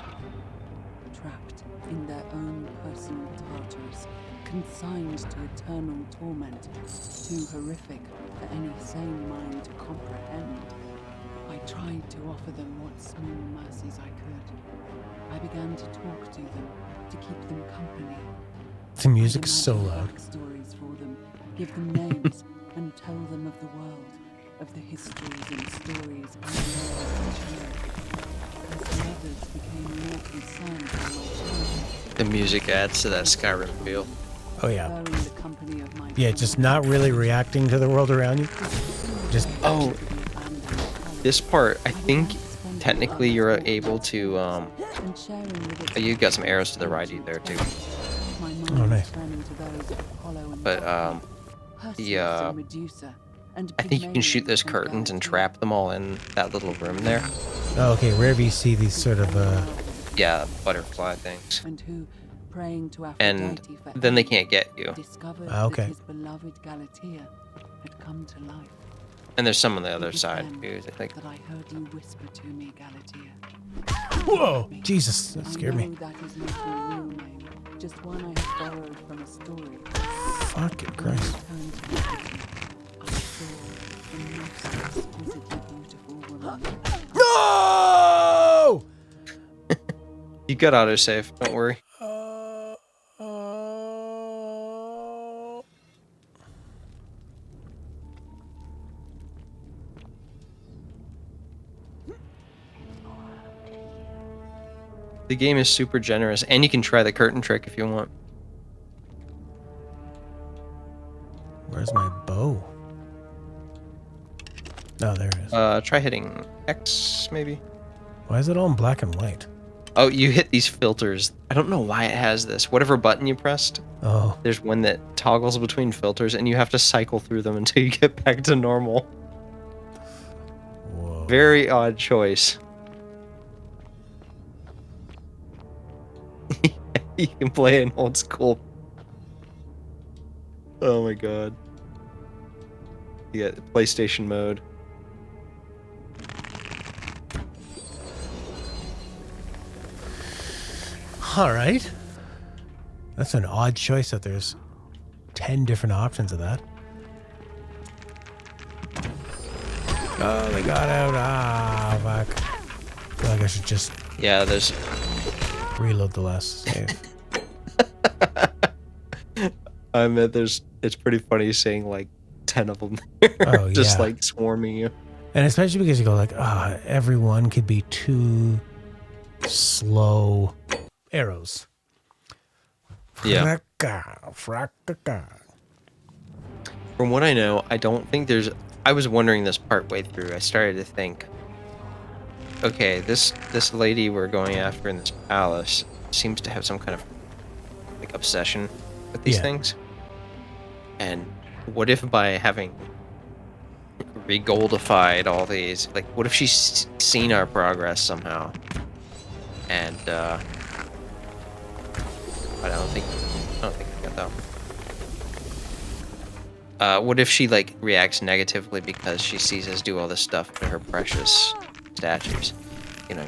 Trapped in their own personal Tartarus, consigned to eternal torment, too horrific for any sane mind to comprehend. I tried to offer them what small mercies I could. I began to talk to them, to keep them company. The music's so loud. Stories for them, give them names, and tell them of the world, of the histories and stories I learned. As the others became more concerned with my children. The music adds to that Skyrim feel. Oh yeah. Yeah, just not really reacting to the world around you. Just this part, I think technically you're able to you got some arrows to the right there too. Oh nice. But I think you can shoot those curtains and trap them all in that little room there. Oh, okay, wherever you see these sort of yeah, butterfly things. Praying to And then they can't get you. Okay. His beloved Galatea had come to life. And there's some on the other side too. That I heard you whisper to me, Galatea. Whoa! Jesus, that scared me. That is not your real name, just one I have borrowed from a story. Fucking Christ. I saw the most exquisitely beautiful woman. No! You got autosave, don't worry. The game is super generous, and you can try the curtain trick if you want. Where's my bow? Oh, there it is. Try hitting X, maybe? Why is it all in black and white? Oh, you hit these filters. I don't know why it has this. Whatever button you pressed, there's one that toggles between filters, and you have to cycle through them until you get back to normal. Whoa. Very odd choice. You can play in old school. Oh my god. You got PlayStation mode. All right. That's an odd choice that there's 10 different options of that. Oh, they got out. Ah, fuck. I feel like I should just... Yeah, there's... reload the last save. I mean, it's pretty funny seeing like 10 of them Oh, just yeah. like swarming you. And especially because you go like, everyone could be two slow arrows. Yeah. Fracka. From what I know, I don't think there's... I was wondering this part way through. I started to think, okay, this lady we're going after in this palace seems to have some kind of like obsession with these things. And what if by having re-goldified all these, like, what if she's seen our progress somehow? And I don't think I got that one. What if she like reacts negatively because she sees us do all this stuff to her precious statues? You know.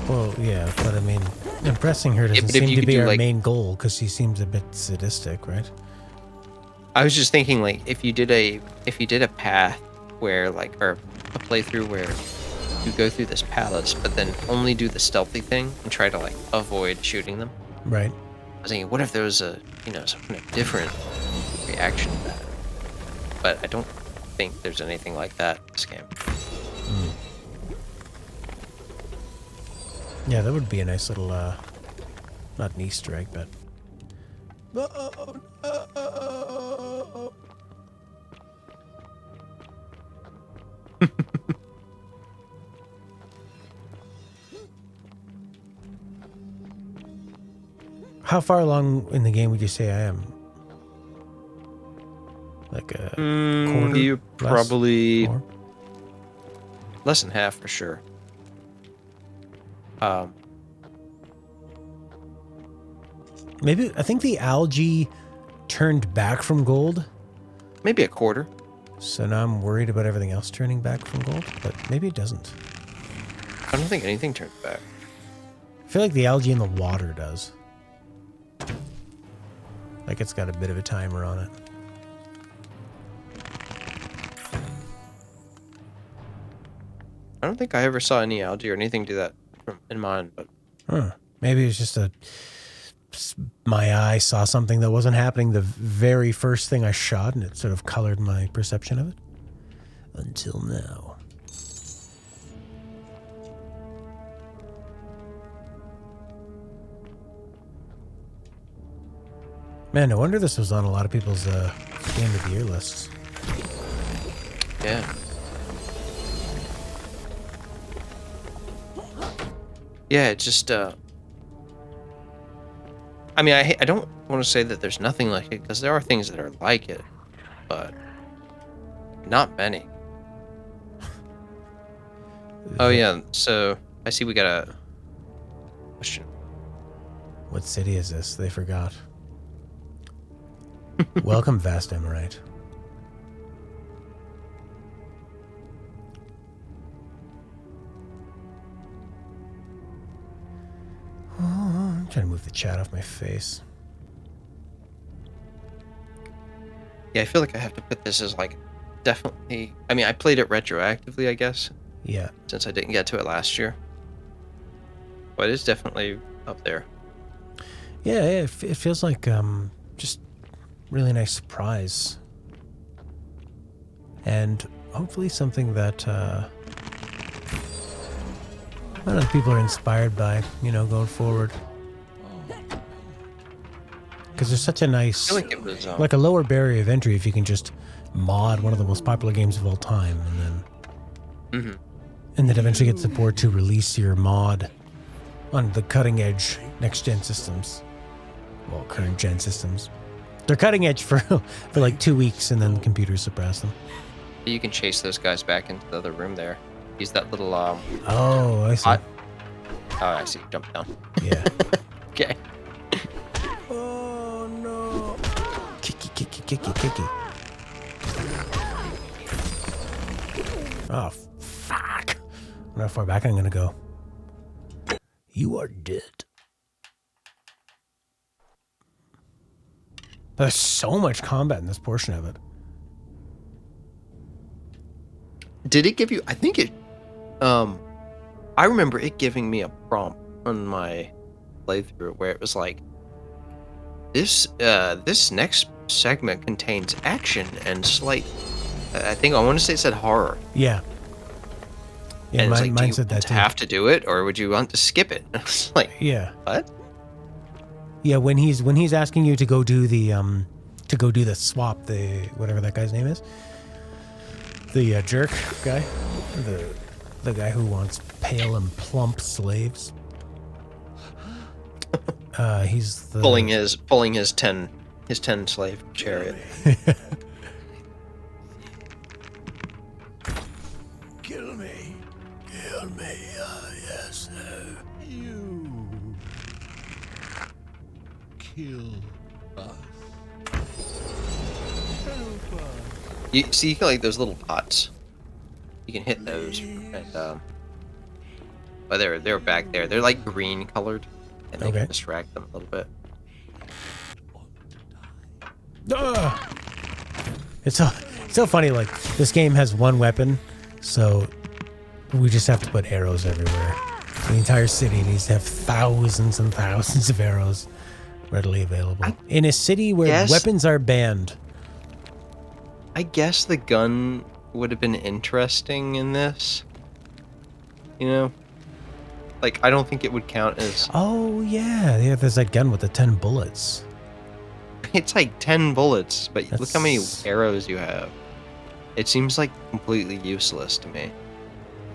Well, yeah, but I mean, impressing her doesn't But if seem you to could be do, our like- main goal because she seems a bit sadistic, right? I was just thinking, like, if you did a path where, like, or a playthrough where you go through this palace, but then only do the stealthy thing and try to like avoid shooting them. Right. I was thinking, what if there was a some kind of different reaction to that? But I don't think there's anything like that in this game. Yeah, that would be a nice little, not an Easter egg, but... How far along in the game would you say I am? Like a quarter? You Less? probably More? less than half for sure. Maybe, I think the algae turned back from gold. Maybe a quarter. So now I'm worried about everything else turning back from gold, but maybe it doesn't. I don't think anything turns back. I feel like the algae in the water does. Like it's got a bit of a timer on it. I don't think I ever saw any algae or anything do that in mine, but Huh. Maybe it's just my eye saw something that wasn't happening the very first thing I shot, and it sort of colored my perception of it. Until now. Man, no wonder this was on a lot of people's game of the year lists. yeah. Yeah, it just, I mean, I don't want to say that there's nothing like it, because there are things that are like it, but not many. Oh, yeah, so I see we got a question. What city is this? They forgot. Welcome, Vast Emerite. Oh, I'm trying to move the chat off my face. Yeah, I feel like I have to put this as, like, definitely... I mean, I played it retroactively, I guess. Yeah. Since I didn't get to it last year. But it's definitely up there. Yeah, it feels like just really nice surprise, and hopefully something that a lot of people are inspired by, going forward. Because there's such a nice, I feel like it was, like a lower barrier of entry if you can just mod one of the most popular games of all time, and then eventually get support to release your mod on the cutting edge next gen systems. Well, current gen systems. They're cutting edge for like 2 weeks, and then computers suppress them. You can chase those guys back into the other room there. Use that little Oh, I see. Oh, I see. Jump down. Yeah. Okay. Oh no! Kicky. Oh fuck! I don't know how far back I'm gonna go. You are dead. There's so much combat in this portion of it. Did it give you? I think it. I remember it giving me a prompt on my playthrough where it was like, this next segment contains action and slight. I think I want to say it said horror. Yeah. Yeah, and it's mine like, do you said that too. have to do it, or would you want to skip it? It's like, Yeah. what? Yeah, when he's asking you to go do the swap, the whatever that guy's name is, the jerk guy, the guy who wants pale and plump slaves. He's the pulling his 10 slave chariot. Kill me. Yes, sir. You kill us. Help us. You see, you can like those little pots. You can hit those, and oh, they're back there. They're like green colored, and they can distract them a little bit. It's so funny. Like, this game has one weapon, so we just have to put arrows everywhere. The entire city needs to have thousands and thousands of arrows readily available. In a city where weapons are banned. I guess the gun would have been interesting in this. Like, I don't think it would count as... Oh, yeah, there's that gun with the 10 bullets. It's like 10 bullets, but look how many arrows you have. It seems like completely useless to me.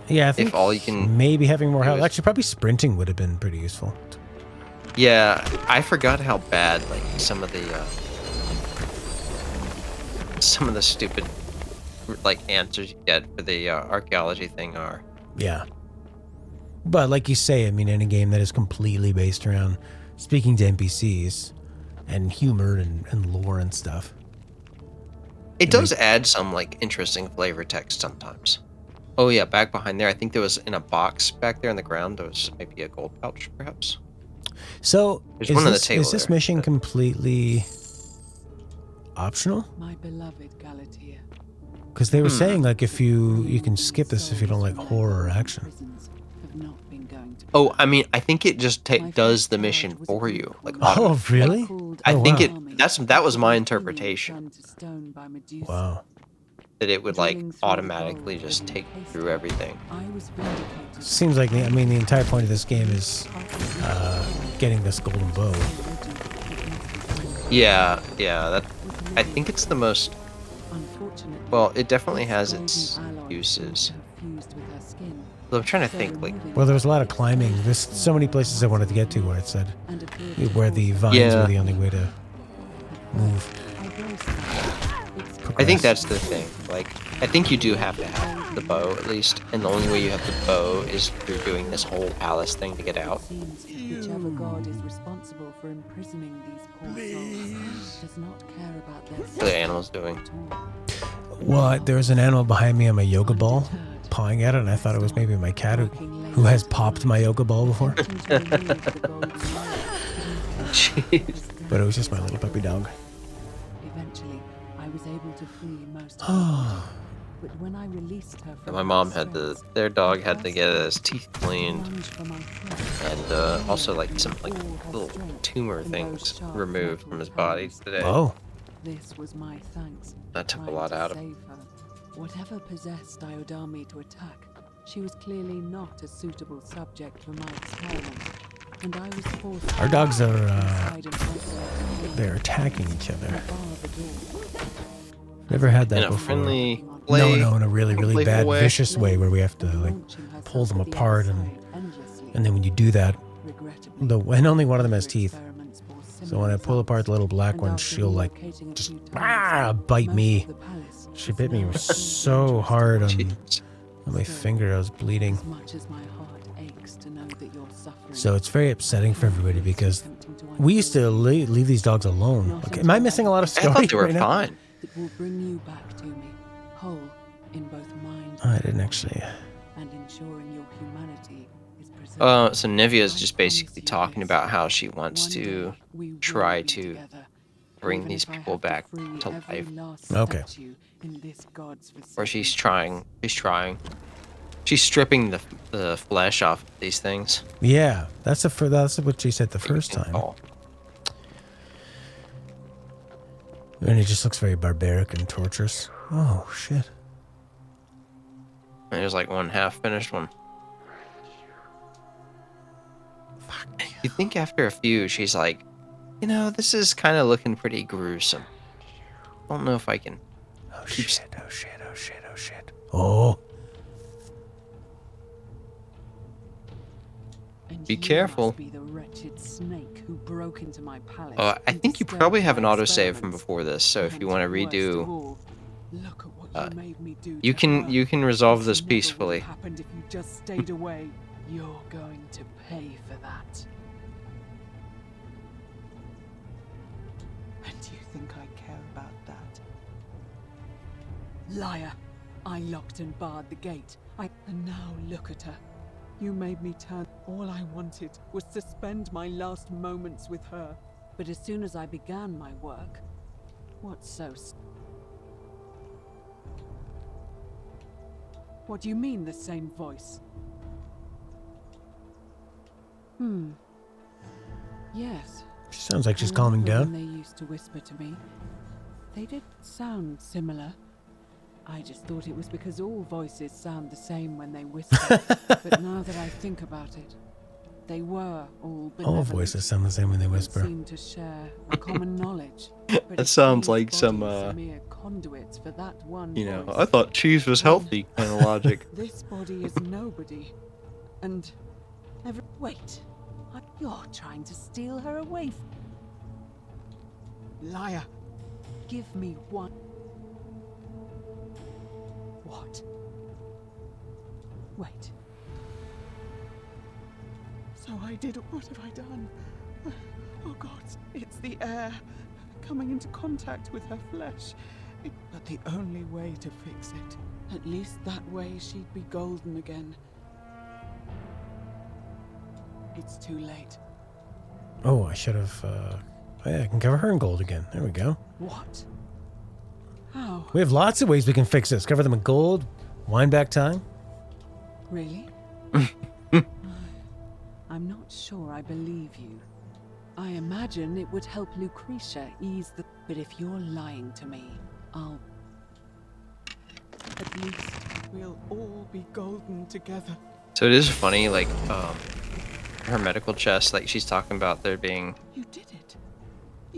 Yeah, I think if all you can maybe having more health. Actually, probably sprinting would have been pretty useful. Yeah, I forgot how bad like some of the stupid like answers you get for the archaeology thing are. Yeah. But like you say, I mean, in a game that is completely based around speaking to NPCs and humor and lore and stuff. It does add some like interesting flavor text sometimes. Oh yeah, back behind there, I think there was in a box back there on the ground, there was maybe a gold pouch perhaps. So there's one on the table is this there, mission completely optional? My beloved Galatea. Because they were saying like if you can skip this if you don't like horror or action. Oh, I mean, I think it just does the mission for you. Like, oh, really? I think that was my interpretation. Wow. That it would like automatically just take you through everything. Seems like the entire point of this game is getting this golden bow. Yeah, that I think it's the most. Well, it definitely has its uses. I'm trying to think, like... Well, there was a lot of climbing. There's so many places I wanted to get to where it said... where the vines were the only way to move. I think that's the thing. Like, I think you do have to have the bow, at least. And the only way you have the bow is through doing this whole palace thing to get out. Whichever god is responsible for imprisoning these poor souls does not care about their... What are the animals doing? Well, there was an animal behind me on my yoga ball, pawing at it, and I thought it was maybe my cat who has popped my yoga ball before. Jeez. But it was just my little puppy dog. Eventually, I was able to free most. But when I released her from My mom had their dog had to get his teeth cleaned, and also like some like little tumor things removed from his body today. Oh. This was my thanks. That took a lot out of him. Whatever possessed Iodami to attack, she was clearly not a suitable subject for my experiment, and I was forced. Our dogs are they're attacking each other. Never had that In a before. friendly No, in a really, really bad, way. vicious way where we have to like pull them apart, and then when you do that, and only one of them has teeth. So when I pull apart the little black one, she'll like just bite me. She bit me so hard on my finger, I was bleeding. So it's very upsetting for everybody because we used to leave these dogs alone. Okay, am I missing a lot of story? I thought they were right now? fine. That will bring you back to me, whole in both mind I didn't actually. and ensuring your humanity is preserved. So Nivea's just basically talking about how she wants to try to bring these people back to life. Okay. Or she's trying. She's stripping the flesh off of these things. Yeah, that's what she said the first time. And it just looks very barbaric and torturous. Oh shit! And there's like one half finished one. You think after a few, she's like, this is kind of looking pretty gruesome. I don't know if I can. Oh shit! Oh shit! Oh shit! Oh shit! Oh. Be careful. Be the wretched snake who broke into my palace. I think you probably have an autosave from before this, so if you want to redo, you can resolve this peacefully. Happened if you just stayed away. You're going to pay for that. And do you think I care about that? Liar! I locked and barred the gate. And now look at her. You made me turn. All I wanted was to spend my last moments with her. But as soon as I began my work, what's so... What do you mean, the same voice? Yes. She sounds like she's calming down. When they used to whisper to me, they did sound similar. I just thought it was because all voices sound the same when they whisper. But now that I think about it, they were all benevolent. All voices sound the same when they whisper. Seem to share a common knowledge. That sounds like some mere conduits for that one voice. I thought cheese was healthy kind of logic. This body is nobody, and wait, you're trying to steal her away. Liar! Give me one. What? Wait. So I did. What have I done? Oh God! It's the air coming into contact with her flesh. But the only way to fix it, at least that way she'd be golden again. It's too late. Oh, I should have. Yeah, I can cover her in gold again. There we go. What? How? We have lots of ways we can fix this. Cover them in gold. Wind back time. Really? I'm not sure I believe you. I imagine it would help Lucretia ease the... But if you're lying to me, I'll... At least we'll all be golden together. So it is funny, like, her medical chest, like she's talking about there being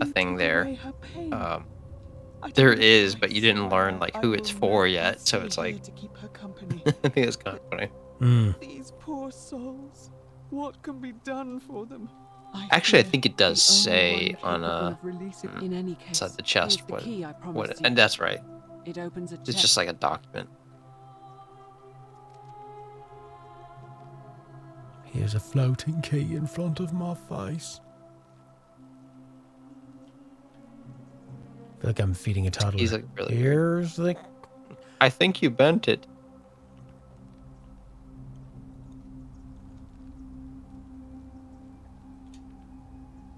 a thing there. There is, but you didn't learn like who it's for yet, so it's like I think it's kind of funny. These poor souls. What can be done for them? Actually, I think it does say on in any case, inside the chest the key I promised you. and that's right. It opens a It's just like a document. Here's a floating key in front of my face. I feel like I'm feeding a toddler. He's like really. Here's the. I think you bent it.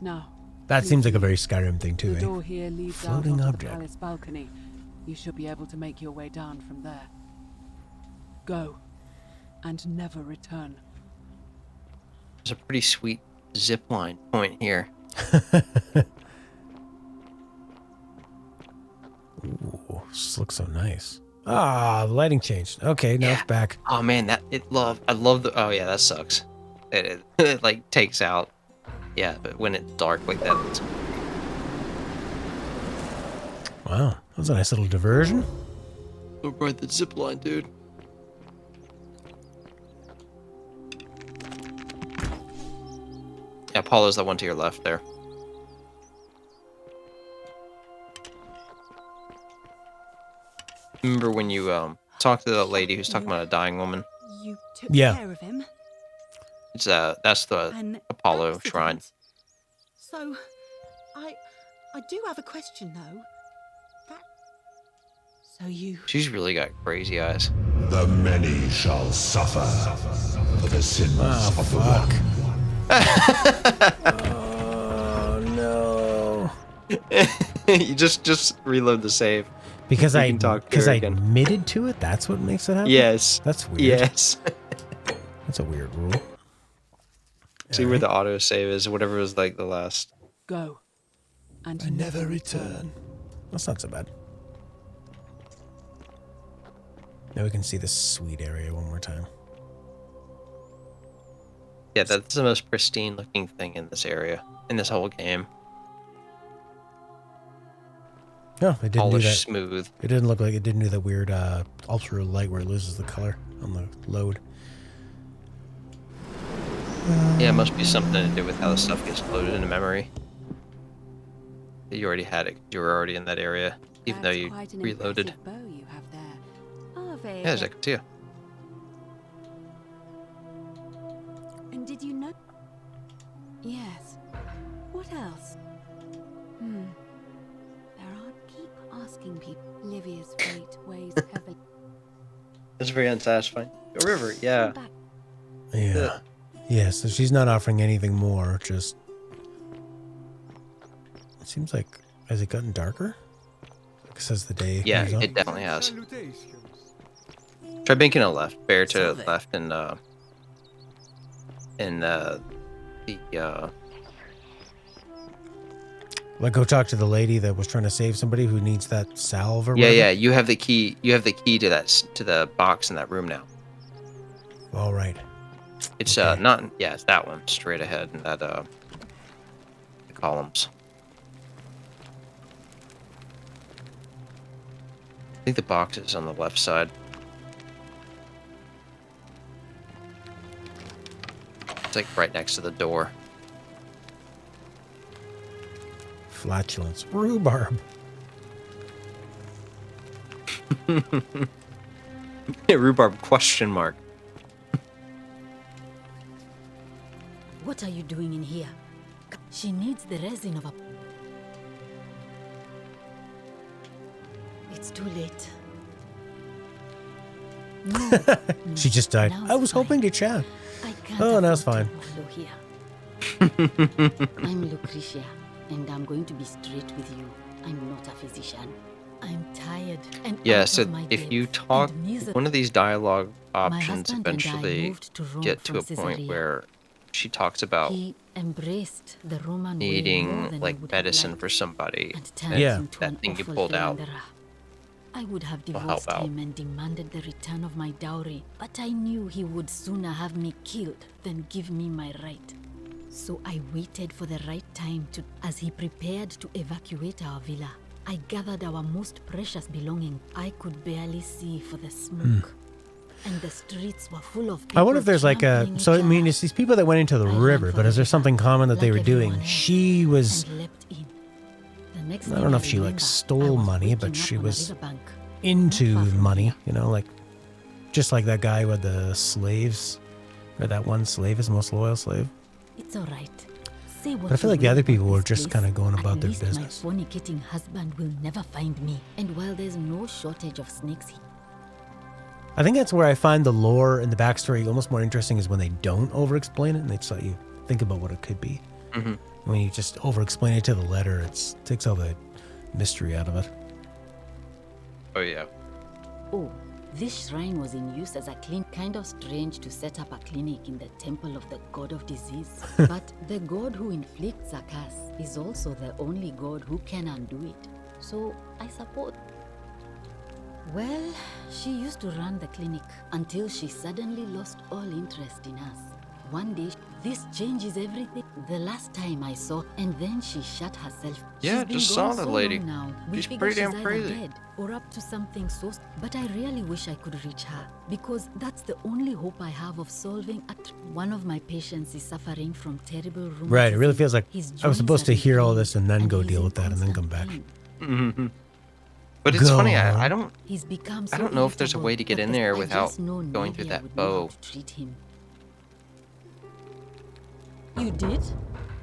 Now. That seems like a very Skyrim thing too, The eh? door here leads Floating out onto object. the palace balcony. You should be able to make your way down from there. Go, and never return. There's a pretty sweet zip line point here. Ooh, this looks so nice. Ah, the lighting changed. Okay, now it's back. Oh man, I love the. Oh yeah, that sucks. It like takes out. Yeah, but when it's dark like that. It's... Wow, that was a nice little diversion. Oh, right, the zip line, dude. Yeah, Apollo's the one to your left there. Remember when you talked to the lady who's talking about a dying woman? You took Yeah. care of him. It's that's the An Apollo shrine. So, I do have a question though. So you... She's really got crazy eyes. The many shall suffer for the sins of the one. Oh no! You just reload the save. Because You I can talk to her again. admitted to it. That's what makes it happen. Yes. That's weird. Yes. That's a weird rule. See where the auto save is. Whatever was like the last. Go, and I never return. That's not so bad. Now we can see this sweet area one more time. Yeah, that's the most pristine looking thing in this area, in this whole game. No, it didn't do Polished, that. smooth. It didn't look like it didn't do that weird ultra light where it loses the color on the load. Yeah, it must be something to do with how the stuff gets loaded into memory. You already had it. You were already in that area, even though you Quite an reloaded. impressive bow you have there. Ave. Yeah, as I can see. And did you know? Yes. What else? Keep asking people. Livia's fate weighs heavily. It's very unsatisfying. A river, yeah. Yeah. Yeah, so she's not offering anything more, just... It seems like... Has it gotten darker? Like it says the day Yeah, goes on? it definitely has. Try banking a left. Bear to left and Like, go talk to the lady that was trying to save somebody who needs that salve or yeah, whatever? yeah. You have the key. You have the key to the box in that room now. All right. It's not. Yeah, it's that one straight ahead in that the columns. I think the box is on the left side. It's like right next to the door. Flatulence. Rhubarb. Rhubarb question mark. What are you doing in here? She needs the resin of a... It's too late. No, She just died. Now I it's was hoping to chat. I can't Oh, now it's afford fine. to wallow here. I'm Lucretia, and I'm going to be straight with you. I'm not a physician. I'm tired and Yeah, out so of my if depth you talk, and miserable. one of these dialogue options husband and I eventually moved to Rome get to from a point Caesarea. where she talks about He embraced the Roman way more needing than I like would have medicine liked, for somebody. and turned and into that an thing you awful pulled out. philanderer. I would have will help divorced out. him and demanded the return of my dowry, but I knew he would sooner have me killed than give me my right. So I waited for the right time to, as he prepared to evacuate our villa. I gathered our most precious belongings. I could barely see for the smoke. And the streets were full of people. I wonder if there's like a... trampling So, I each mean, it's these people that went into the river, but is there something common that they were like doing? everyone else, She was... and leapt in. The next I thing don't know if she, like, remember, stole money, but waking she up on a was riverbank. into money, you know, like... Just like that guy with the slaves. Or that one slave, his most loyal slave. It's all right. Say what But I feel you like the will other about people were this just place, kind of going about at their least business. My fornicating husband will never find me. And while there's no shortage of snakes here, I think that's where I find the lore and the backstory almost more interesting is when they don't over-explain it and they just let you think about what it could be. Mhm. When you just over-explain it to the letter, it takes all the mystery out of it. Oh yeah. oh, This shrine was in use as a clinic. Kind of strange to set up a clinic in the temple of the god of disease. But the god who inflicts a curse is also the only god who can undo it. So I support. Well, she used to run the clinic until she suddenly lost all interest in us. One day, this changes everything. The last time I saw, and then she shut herself. Yeah, She's been just gone saw the so lady. long now. We She's figure pretty damn she's either crazy. dead or up to something so. But I really wish I could reach her because that's the only hope I have of solving. One of my patients is suffering from terrible rheumatism. Right. It really feels like His I was joints supposed to are in hear all pain, this and then go he's deal in with that and then come back. Mm-hmm. But it's Go funny. on. I don't. He's become I so don't know if there's a irritable way to get that in there I without just know going through Nadia that would know how bow. to treat him. You did?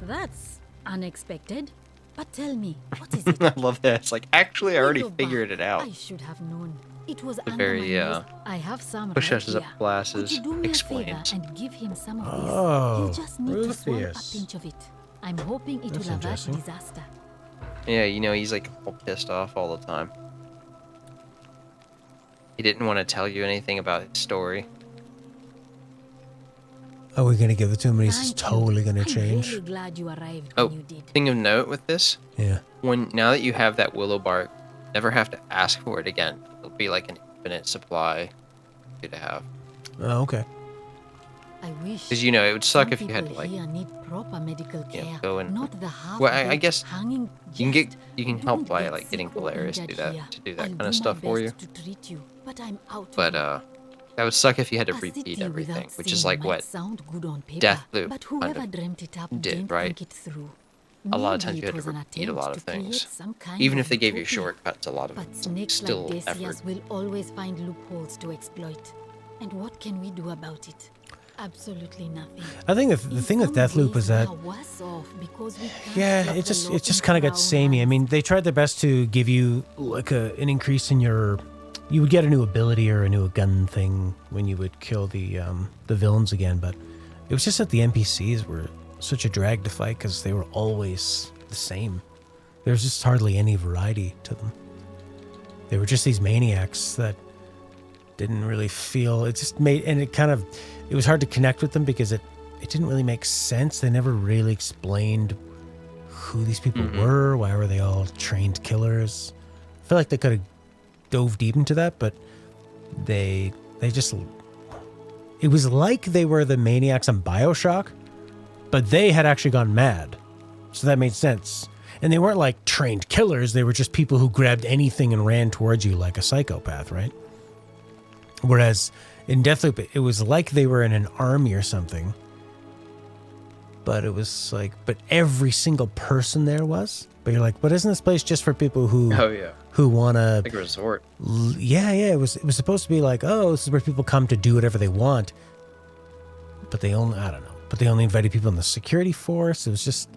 That's unexpected. But tell me, what is it? I love that. It's like actually I already Window figured bar. it out. I should have known. It was The under very my nose. I have some push right us up here. Could glasses you do me a favor explains. and give him some of this? Oh, He'll just need to swallow a Rufus. pinch of it. I'm hoping it That's will avert interesting. disaster. Yeah, you know he's like all pissed off all the time. He didn't want to tell you anything about his story. Are we gonna give it to him and he's just Thank you. totally gonna I'm change? really glad you arrived Oh, when you did. thing of note with this. Yeah. Now that you have that willow bark, never have to ask for it again. It'll be like an infinite supply for you to have. Oh, okay. I wish. Because you know it would suck some if you had to people like here need proper medical care, go and not the half well, I guess hanging. you can Just help don't by get like getting sick or Polaris to injured do that here. to do that I'll kind do of my stuff for you. best to treat you, but I'm out. But that would suck if you had to A repeat city everything, without which is sin like might what sound good on paper, Deathloop but kind whoever of dreamt it up did, didn't right? think it through. A lot of Maybe times you it had to was an repeat a lot of attempt to create things. some kind Even of if they gave you utopia. shortcuts, a lot of But it's snakes like still Decius effort. will always find loopholes to exploit. And what can we do about it? Absolutely nothing. I think the thing with Deathloop was that, We are worse off because we can't yeah, stop it the just law it just in kind of got Crown samey. I mean, they tried their best to give you like an increase in your. You would get a new ability or a new gun thing when you would kill the villains again, but it was just that the NPCs were such a drag to fight because they were always the same. There was just hardly any variety to them. They were just these maniacs that didn't really feel. It just made, and it was hard to connect with them because it didn't really make sense. They never really explained who these people were. Why were they all trained killers? I feel like they could have dove deep into that, but they just. It was like they were the maniacs on BioShock, but they had actually gone mad, so that made sense. And they weren't like trained killers. They were just people who grabbed anything and ran towards you like a psychopath, right? Whereas in Deathloop, it was like they were in an army or something. But it was like, but every single person there was. But you're like, but isn't this place just for people who who want to... Like a resort. Yeah. It was supposed to be like, oh, this is where people come to do whatever they want. But they only, I don't know. But they only invited people in the security force. It was just,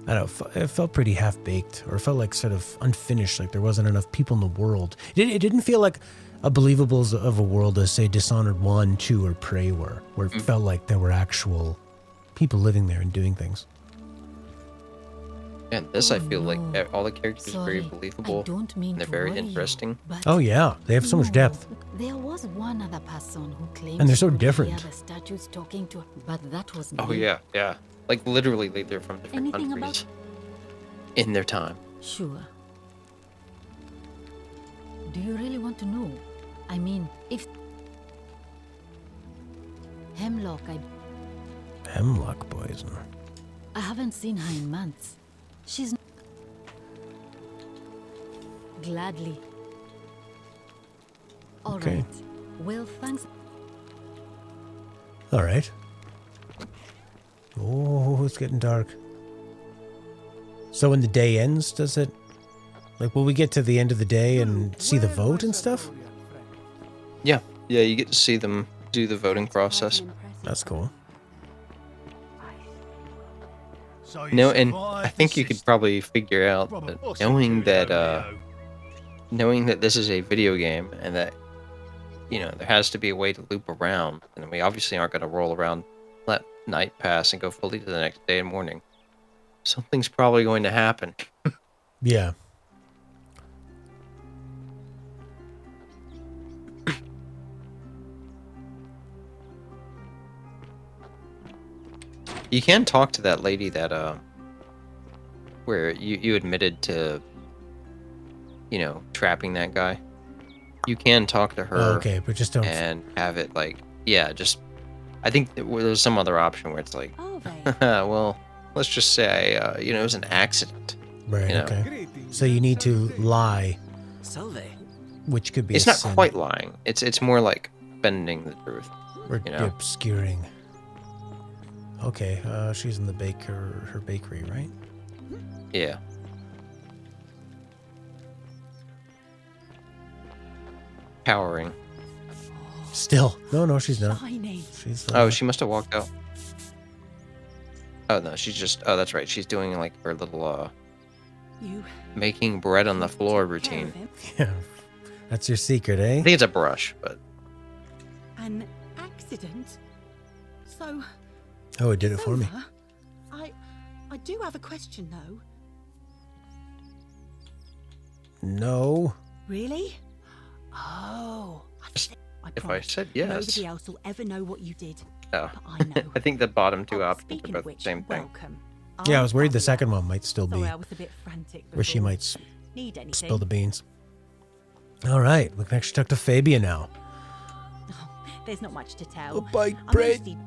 I don't know, it felt pretty half-baked. Or it felt like sort of unfinished, like there wasn't enough people in the world. It didn't feel like a believable of a world as, say, Dishonored 1, 2, or Prey were, where it felt like there were actual people living there and doing things. And this, I feel like all the characters are very believable. And they're very interesting. Oh yeah, they have so much depth. There was one other person who claimed And they're so she could different. hear the statues talking to her, but that was Oh me. yeah. Like literally, they're from different Anything countries in their time. Sure. Do you really want to know? I mean, if Hemlock, Hemlock poison. I haven't seen her in months. She's gladly. All right. Okay. Well, thanks. All right. Oh, it's getting dark. So when the day ends, does it... Like, will we get to the end of the day and see the vote and stuff? Yeah, you get to see them do the voting process. That's cool. No, and I think you could probably figure out that knowing that this is a video game and that there has to be a way to loop around, and we obviously aren't going to roll around, let night pass, and go fully to the next day and morning. Something's probably going to happen. Yeah. You can talk to that lady that where you admitted to, you know, trapping that guy. You can talk to her. Oh, okay, but just don't. And have it like, yeah, just. I think there's some other option where it's like, well, let's just say, you know, it was an accident. Right. You know? Okay. So you need to lie. Salve. Which could be. It's a not sin. quite lying. It's more like bending the truth. Or you know? obscuring. Okay. She's in the her bakery, right? Yeah. Powering. Still. No, she's not. Shiny. She's. Oh, she must have walked out. Oh no, she's just. Oh, that's right. She's doing like her little You making bread on the floor routine. Yeah. That's your secret, eh? I think it's a brush, but. An accident? So, Oh, it did it for me. Silver, I do have a question though. No. Really? Oh, If I said yes. nobody else will ever know what you did. Oh. But I know. I think the bottom two options are Speaking both of which, the same thing. welcome. Yeah, I was worried the second one might still be Sorry, I was a bit frantic where she before. might Need anything? spill the beans. All right, we can actually talk to Fabia now. There's not much to tell. bite I'm bread. mostly-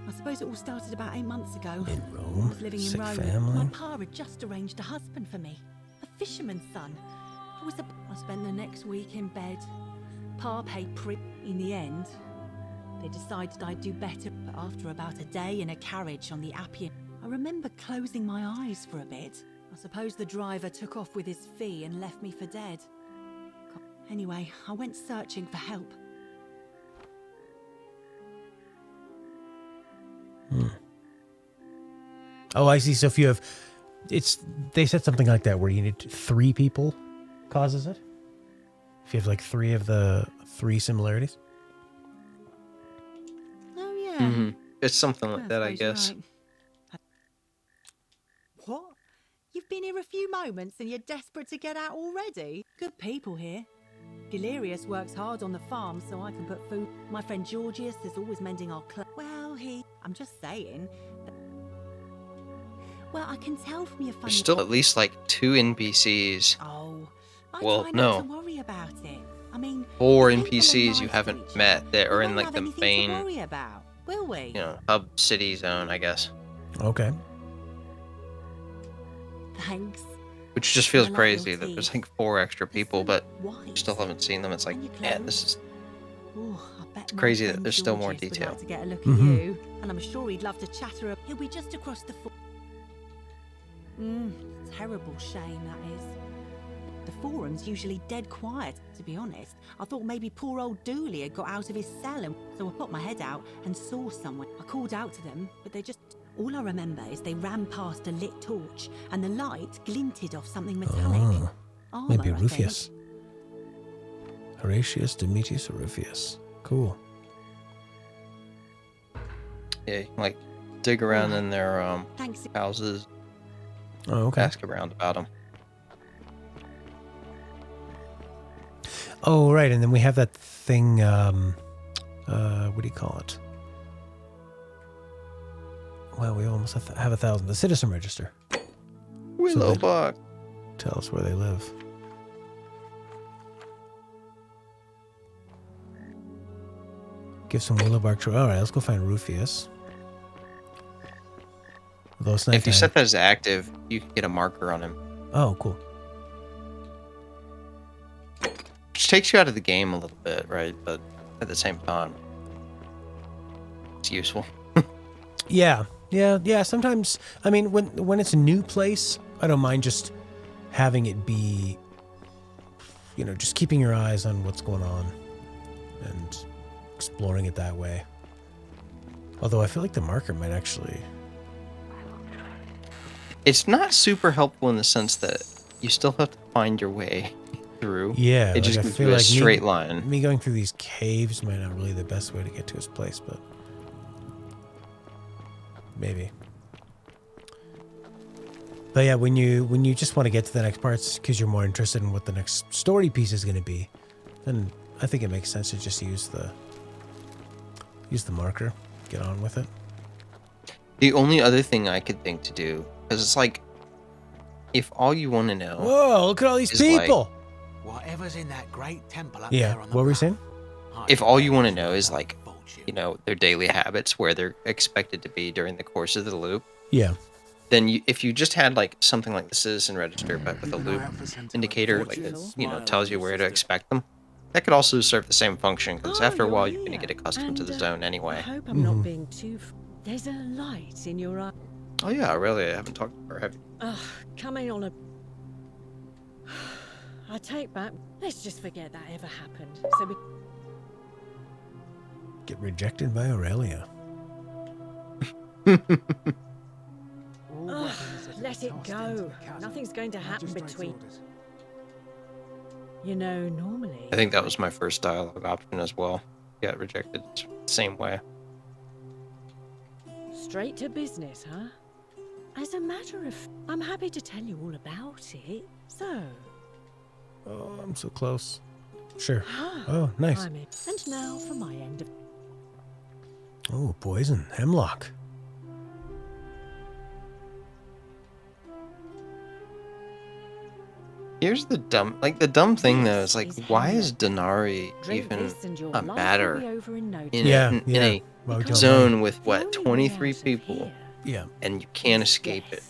I suppose it all started about 8 months ago. In I Rome, was living sick in Rome. family. My pa had just arranged a husband for me, a fisherman's son. I spent the next week in bed. Pa paid in the end. They decided I'd do better, but after about a day in a carriage on the Appian, I remember closing my eyes for a bit. I suppose the driver took off with his fee and left me for dead. Anyway, I went searching for help. Oh, I see. So if you have, they said something like that where you need 3 people causes it. If you have like 3 of the 3 similarities. Oh yeah. Mm-hmm. It's something like that, I suppose you're guess. right. What? You've been here a few moments and you're desperate to get out already? Good people here. Delirious works hard on the farm so I can put food. My friend Georgius is always mending our clothes. Well, I'm just saying. Well, I can tell from your funny... There's still at least like 2 NPCs. Oh, I Well, try no. not to worry about it. I mean... 4 we ain't gonna NPCs lie you to haven't each met that are We in won't like have the anything main, to worry about, will we? you know, hub city zone, I guess. Okay. Thanks. Which just feels I like crazy your that there's teeth. like 4 extra people, but white. still haven't seen them. It's like, yeah, this is Ooh, I bet my crazy that friend there's still more Georgius would detail. like to get a look Mhm. at you, and I'm sure he'd love to chatter. He'll be just across the. Terrible shame that is. The forum's usually dead quiet. To be honest, I thought maybe poor old Dooley had got out of his cell, and so I put my head out and saw someone. I called out to them, but they just. All I remember is they ran past a lit torch, and the light glinted off something metallic. Oh, Armor, maybe I think. Rufius. Horatius Demetrius Rufius. Cool. Yeah, you can, like dig around in their Thanks. houses, Oh, okay. ask around about them. Oh, right. And then we have that thing, what do you call it? Well, we almost have 1,000. The citizen register. Willowbuck. Tell us where they live. Give some Willowbark. All right, let's go find Rufius. Although it's If you nighttime. set that as active, you can get a marker on him, Oh, cool. which takes you out of the game a little bit, right? But at the same time, it's useful. Yeah. Sometimes, I mean, when it's a new place, I don't mind just having it be, you know, just keeping your eyes on what's going on and exploring it that way. Although I feel like the marker might actually. It's not super helpful in the sense that you still have to find your way through. Yeah, it just like I gives feel you a like straight line. Me going through these caves might not really be the best way to get to his place, but maybe. But yeah, when you just want to get to the next parts because you're more interested in what the next story piece is going to be, then I think it makes sense to just use the marker, get on with it. The only other thing I could think to do, because it's like, if all you want to know. Whoa! Look at all these people. Whatever's in that great temple up Yeah. there on the What were you saying? If all you want to know is like, you know, their daily habits, where they're expected to be during the course of the loop. Yeah. Then if you just had like something like the citizen register, but with a loop indicator, like that, you know, tells you where to expect them, that could also serve the same function. Because after a while, you're going to get accustomed to the zone anyway. I hope I'm not being too... There's a light in your eye. Oh yeah, really? I haven't talked to her, have you? Ugh, coming on a... I take back... Let's just forget that ever happened. So we... Get rejected by Aurelia. Ugh, let it go. Nothing's going to happen between... You know, normally... I think that was my first dialogue option as well. Got rejected same way. Straight to business, huh? As a matter of... I'm happy to tell you all about it. So... Oh, I'm so close. Sure. Oh, nice. I'm in. And now for my end of... Oh, poison. Hemlock. Here's the dumb thing though, is like, why is Denari even a matter in a zone with what, 23 people? Yeah. And you can't escape it.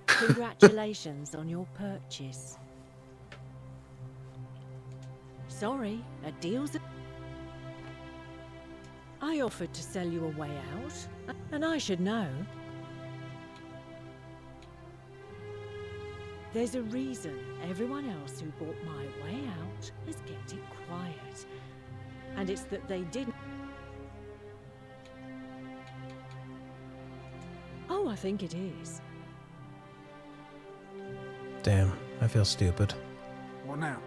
Congratulations on your purchase. Sorry, a deal's... I offered to sell you a way out, and I should know. There's a reason everyone else who bought my way out has kept it quiet. And it's that they didn't... Oh, I think it is. Damn, I feel stupid. What now?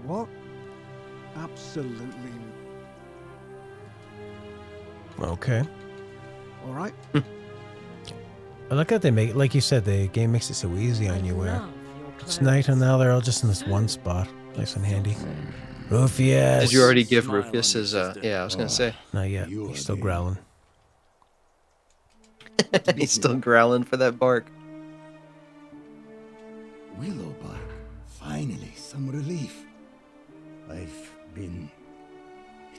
What? Absolutely. Okay. All right. I like how they make, like you said, the game makes it so easy on you where it's night and now they're all just in this one spot. Nice and handy. Rufus! Did you already give Rufus his, yeah, I was going to say. Not yet. He's still growling. He's still growling for that bark. Willow bark. Finally, some relief. It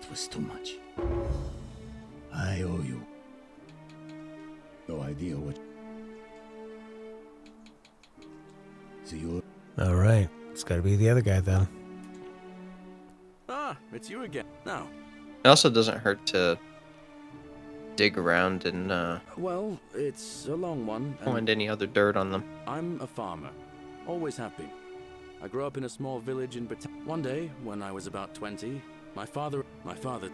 was too much. I owe you. No idea what... So you're... Alright. It's gotta be the other guy then. Ah, it's you again. Now. It also doesn't hurt to dig around and Well, it's a long one. find any other dirt on them. I'm a farmer. Always have been. I grew up in a small village in Britain. One day, when I was about 20, my father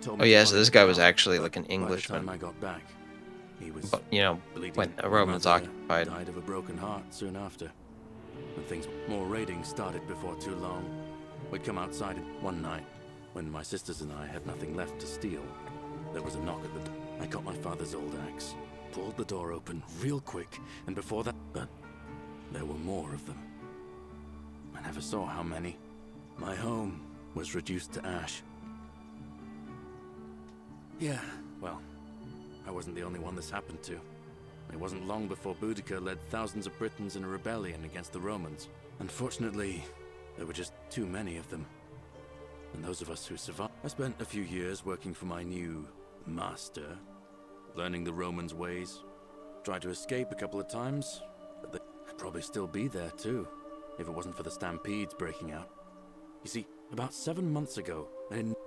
told me... Oh yeah, so this guy was actually like an Englishman. By the time I got back, he was, you know, when the Romans occupied. Died of a broken heart soon after. And more raiding started before too long. We'd come outside one night, when my sisters and I had nothing left to steal. There was a knock at the door. I got my father's old axe, pulled the door open real quick, and before that... But there were more of them. I never saw how many. My home was reduced to ash. Yeah, well, I wasn't the only one this happened to. It wasn't long before Boudica led thousands of Britons in a rebellion against the Romans. Unfortunately, there were just too many of them. And those of us who survived... I spent a few years working for my new master, learning the Romans' ways. Tried to escape a couple of times, but they'd probably still be there too, if it wasn't for the stampedes breaking out. You see, about 7 months ago,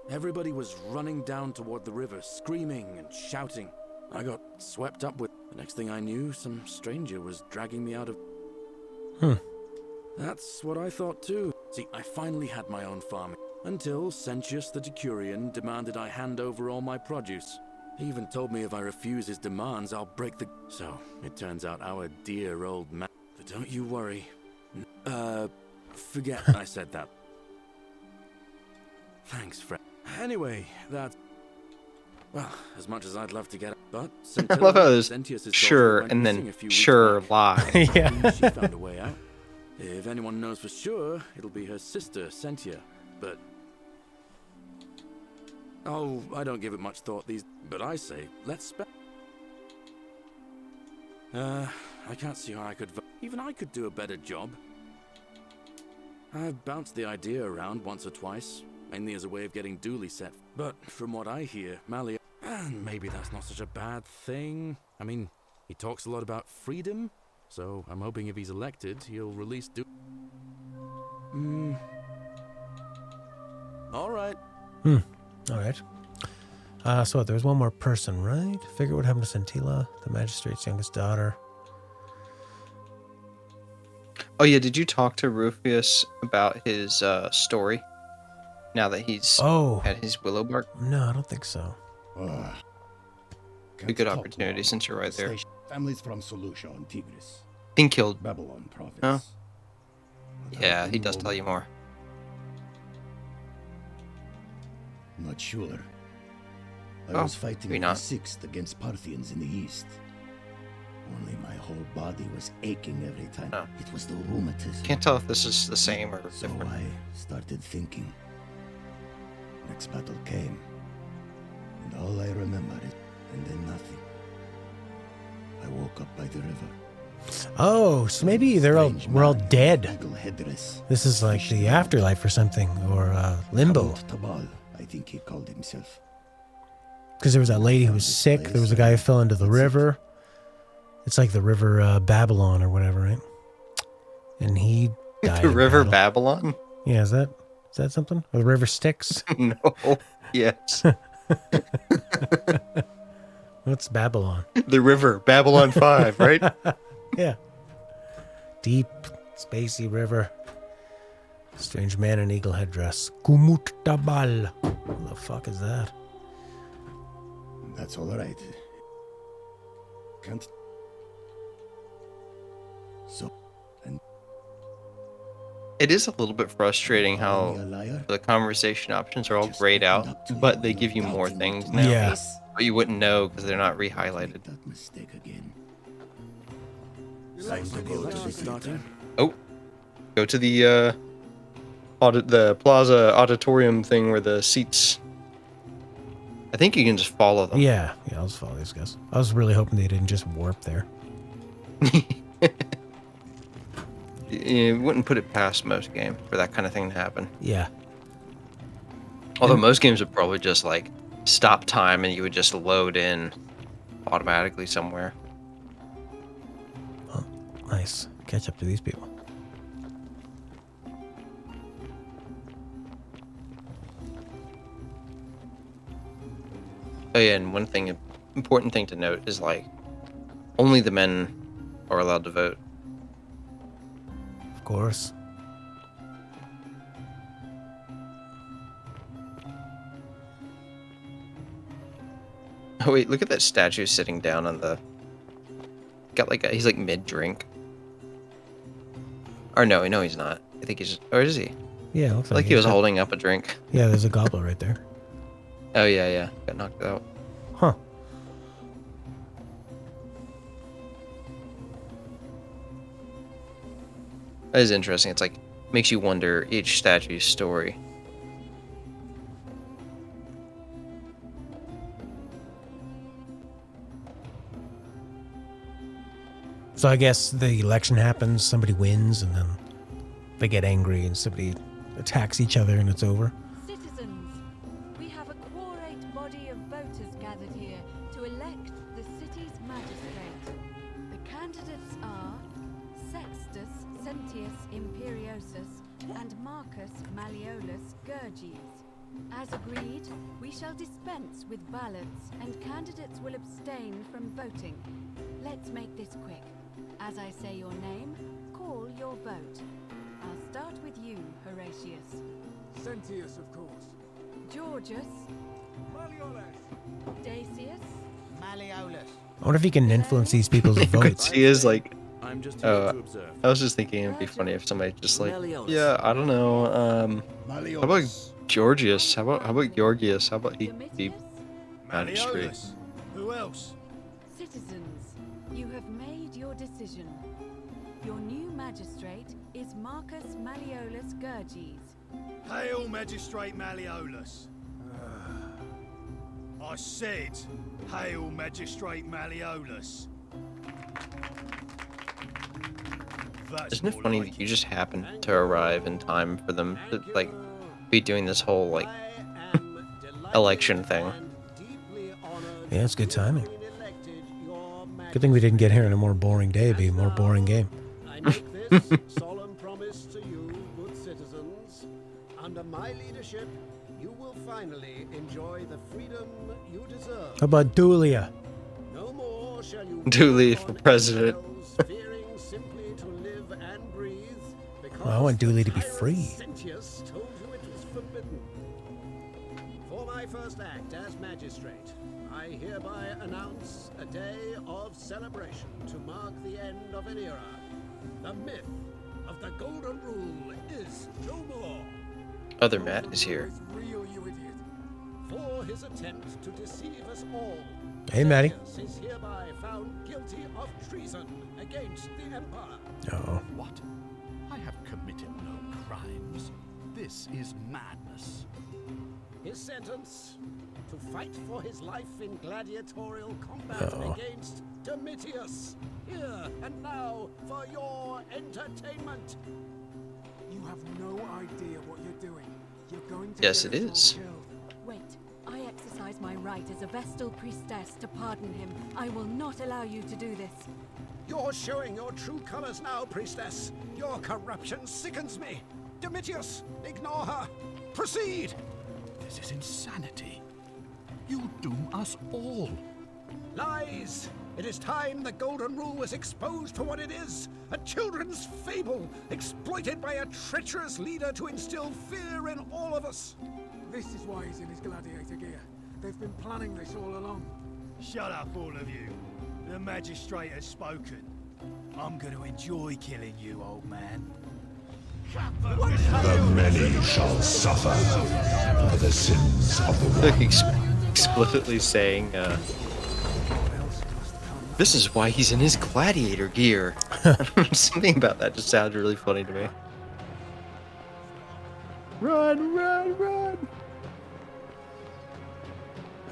everybody was running down toward the river, screaming and shouting. I got swept up with... The next thing I knew, some stranger was dragging me out of... That's what I thought too. See, I finally had my own farm, until Sentius the Decurion demanded I hand over all my produce. He even told me if I refuse his demands, I'll break the... So, it turns out our dear old man... But don't you worry. Forget I said that. Thanks, friend. Anyway, that... Well, as much as I'd love to get... But... I love how there's sure and then sure lie. Yeah. She found a way out. If anyone knows for sure, it'll be her sister, Sentia. But... Oh, I don't give it much thought these... But I say, let's spend... I can't see how I could... Even I could do a better job. I've bounced the idea around once or twice, mainly as a way of getting Dooley set. But from what I hear, Mally... And maybe that's not such a bad thing. I mean, he talks a lot about freedom, so I'm hoping if he's elected, he'll release All right. All right. So there's one more person, right? Figure what happened to Centilla, the magistrate's youngest daughter. Oh yeah, did you talk to Rufius about his story? Now that he's at his willow bark? No, I don't think so. A good opportunity since you're right there. Families from Solution on Tigris. Being killed. Babylon province. Oh. Yeah, he does tell you more. Not sure. I was fighting in the 6th against Parthians in the east. Only my whole body was aching every time. It was the rheumatism. Can't tell if this is the same or so different. I started thinking. Next battle came. And all I remember is, and then nothing. I woke up by the river. Oh, so maybe we're all dead. Eagle headdress. This is like the afterlife or something, or limbo. Tabal, I think he called himself. Because there was that lady who was sick. There was a guy who fell into the river. It's like the river Babylon or whatever, right? And he died. The river Babylon? Yeah, is that something? Or the river Styx? No. Yes. What's Babylon? The river Babylon 5, right? Yeah. Deep, spacey river. Strange man in eagle headdress. Kumut Tabal. What the fuck is that? That's all right. Can't. So, and It is a little bit frustrating how the conversation options are all grayed out, but they give you more things now. Yeah. But you wouldn't know because they're not rehighlighted. Mistake again. Oh, go to the the plaza auditorium thing where the seats. I think you can just follow them. Yeah, I'll just follow these guys. I was really hoping they didn't just warp there. You wouldn't put it past most games for that kind of thing to happen. Yeah. Although most games would probably just like stop time and you would just load in automatically somewhere. Oh, nice. Catch up to these people. Oh yeah, and one thing, important thing to note is like, only the men are allowed to vote. Of course. Oh wait, look at that statue sitting down on the... Got like he's like mid-drink. Or no, he's not. I think he's... Or is he? Yeah, it looks like he was holding up a drink. Yeah, there's a goblet right there. Oh yeah. Got knocked out. Huh. That is interesting. It's like, makes you wonder each statue's story. So I guess the election happens, somebody wins, and then they get angry and somebody attacks each other and it's over. Citizens, we have a quorate body of voters gathered here to elect the city's magistrate. The candidates are Sextus Sentius Imperiosus and Marcus Malleolus Gurges. As agreed, we shall dispense with ballots and candidates will abstain from voting. Let's make this quick. As I say your name, call your vote. I'll start with you, Horatius. Sentius, of course. Georgius. Malleolus. Dacius. Malleolus. I wonder if he can influence these people's votes. He is like... I'm just here to observe. I was just thinking it'd be funny if somebody just like... Yeah, I don't know. How about Georgius? How about Georgius? How about he be magistrate? Malleolus. Who else? Citizens, you have made your decision. Your new magistrate is Marcus Malleolus Gurges. Hail, Magistrate Malleolus. I said, hail, Magistrate Malleolus. Isn't it funny that you just happen to arrive in time for them to, like, be doing this whole, like, election thing? Yeah, it's good timing. Good thing we didn't get here on a more boring day. It'd be a more boring game. I make this solemn promise to you, good citizens. Under my leadership, you will finally enjoy the freedom you deserve. How about Dulia? No more shall you Dooley for president. fearing simply to live and breathe, because Well, I want Dooley to be free. Sentius told you it was forbidden. For my first act as magistrate, I hereby announce a day of celebration to mark the end of an era. The myth of the Golden Rule is no more. Other Matt is here. Real, you idiot. For his attempt to deceive us all. Hey, Maddie. Sentius is hereby found guilty of treason against the Empire. Oh. What? I have committed no crimes. This is madness. His sentence: to fight for his life in gladiatorial combat against Domitius. Here and now for your entertainment. You have no idea what you're doing. You're going to Yes, get it us all is. killed. Wait, I exercise my right as a Vestal priestess to pardon him. I will not allow you to do this. You're showing your true colors now, priestess. Your corruption sickens me. Domitius, ignore her. Proceed. This is insanity. You doom us all. Lies! It is time the Golden Rule was exposed for what it is, a children's fable, exploited by a treacherous leader to instill fear in all of us. This is why he's in his gladiator gear. They've been planning this all along. Shut up, all of you. The magistrate has spoken. I'm going to enjoy killing you, old man. The many shall suffer for the sins of the one. Like explicitly saying, this is why he's in his gladiator gear. Something about that just sounded really funny to me. Run, run, run.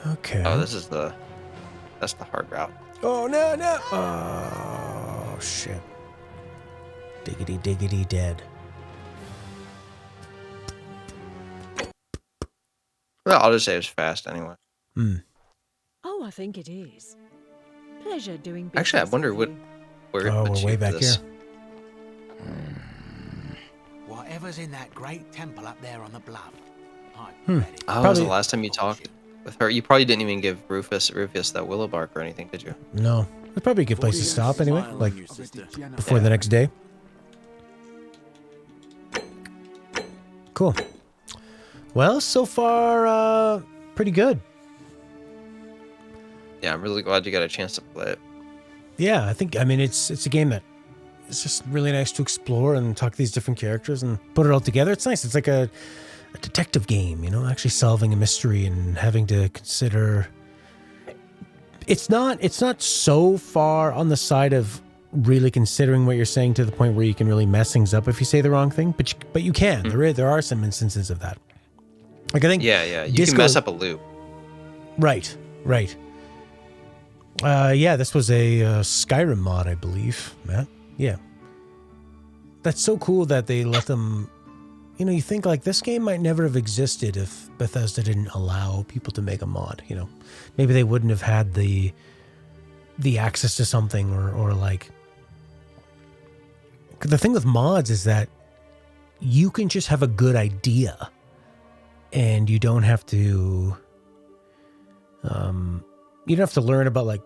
Okay. Oh, that's the hard route. Oh, no, no. Oh, shit. Diggity, diggity, dead. Well, I'll just say it was fast anyway. Oh, I think it is. Pleasure doing business. Actually, I wonder where we're way back here. Whatever's in that great temple up there on the bluff. Oh, that was the last time you talked with her. You probably didn't even give Rufus that willow bark or anything, did you? No. It's probably a good place to stop anyway, like before the next day. Cool. Well, so far, pretty good. Yeah, I'm really glad you got a chance to play it. Yeah, I mean, it's a game that it's just really nice to explore and talk to these different characters and put it all together. It's nice. It's like a detective game, you know, actually solving a mystery and having to consider. It's not so far on the side of really considering what you're saying to the point where you can really mess things up if you say the wrong thing, but you can. There are some instances of that. Like I think you can mess up a loop. Right. Yeah, this was a Skyrim mod, I believe, Matt. Yeah. That's so cool that they let them, you know, you think like this game might never have existed if Bethesda didn't allow people to make a mod, you know. Maybe they wouldn't have had the access to something or like. The thing with mods is that you can just have a good idea and you don't have to learn about, like,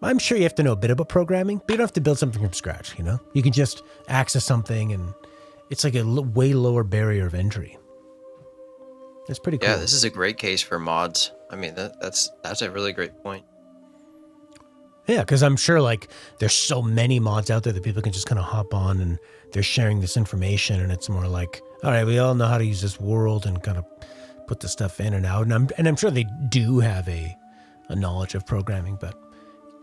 I'm sure you have to know a bit about programming, but you don't have to build something from scratch, you know? You can just access something and it's like a way lower barrier of entry. It's pretty cool. Yeah, this is a great case for mods. I mean, that's a really great point. Yeah, because I'm sure, like, there's so many mods out there that people can just kind of hop on and they're sharing this information and it's more like, all right, we all know how to use this world and kind of put the stuff in and out. And I'm sure they do have a knowledge of programming, but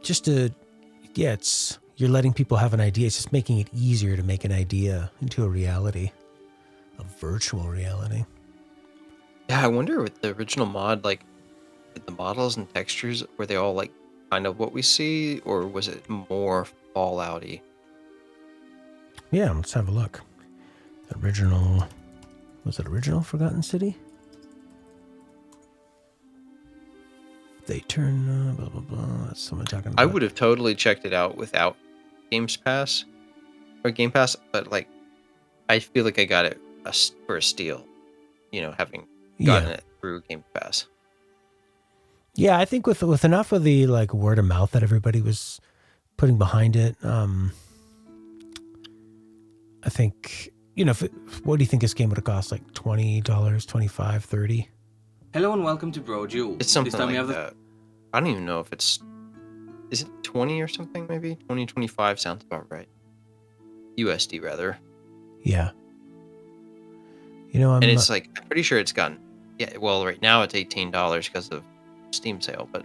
just you're letting people have an idea. It's just making it easier to make an idea into a reality, a virtual reality. Yeah, I wonder with the original mod, like the models and textures, were they all like kind of what we see, or was it more Fallout-y? Yeah, let's have a look. Original, was it original Forgotten City? They turn blah blah blah. That's someone talking about. I would have totally checked it out without Game Pass, but like, I feel like I got it for a steal, having gotten it through Game Pass. Yeah, I think with enough of the like word of mouth that everybody was putting behind it, I think what do you think this game would have cost? Like $20, $25, $30? Hello and welcome to Bro Jewel. It's something like that. I don't even know if is it 20 or something, maybe? 20, 25 sounds about right. USD, rather. Yeah. And it's like, I'm pretty sure it's gotten, well, right now it's $18 because of Steam sale, but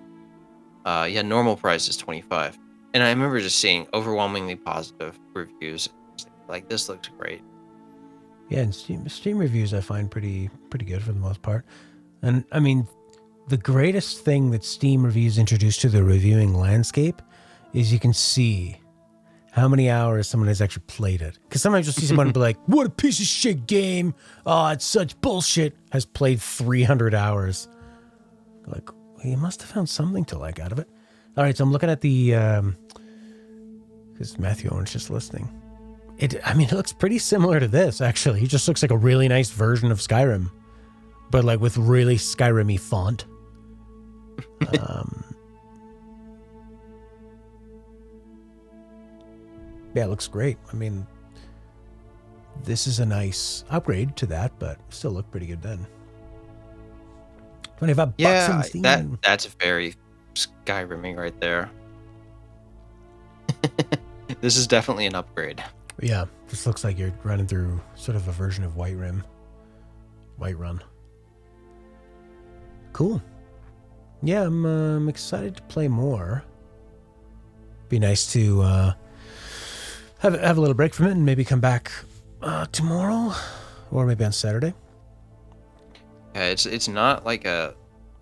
normal price is $25. And I remember just seeing overwhelmingly positive reviews. Like, this looks great. Yeah, and Steam reviews I find pretty good for the most part. And I mean, the greatest thing that Steam reviews introduced to the reviewing landscape is you can see how many hours someone has actually played it. Because sometimes you'll see someone be like, what a piece of shit game. Oh, it's such bullshit. Has played 300 hours. Like, well, you must have found something to like out of it. All right, so I'm looking at the, because Matthew Owen's just listening. It looks pretty similar to this, actually. He just looks like a really nice version of Skyrim, but like with really Skyrim-y font. Yeah, it looks great. I mean, this is a nice upgrade to that, but still look pretty good then. $25 on Steam. That's very Skyrim-y right there. This is definitely an upgrade. Yeah, this looks like you're running through sort of a version of Whiterun. Cool. Yeah, I'm excited to play more. Be nice to have a little break from it and maybe come back tomorrow or maybe on Saturday. Yeah, it's not like a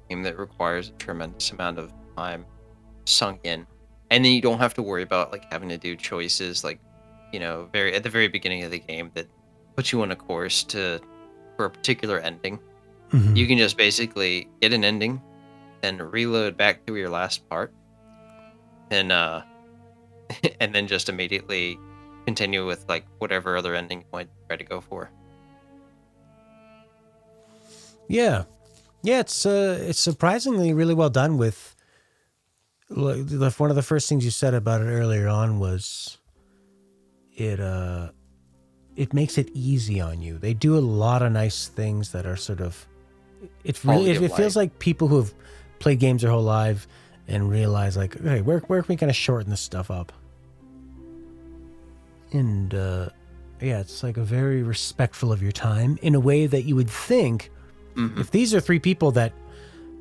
game that requires a tremendous amount of time sunk in, and then you don't have to worry about like having to do choices like at the very beginning of the game that puts you on a course for a particular ending. Mm-hmm. You can just basically get an ending, then reload back to your last part, and then just immediately continue with like whatever other ending you might try to go for. Yeah, it's surprisingly really well done. With one of the first things you said about it earlier on was it makes it easy on you. They do a lot of nice things that are sort of it feels like people who have played games their whole life and realize like, okay, where can we kind of shorten this stuff up? And it's like a very respectful of your time in a way that you would think. Mm-hmm. If these are three people that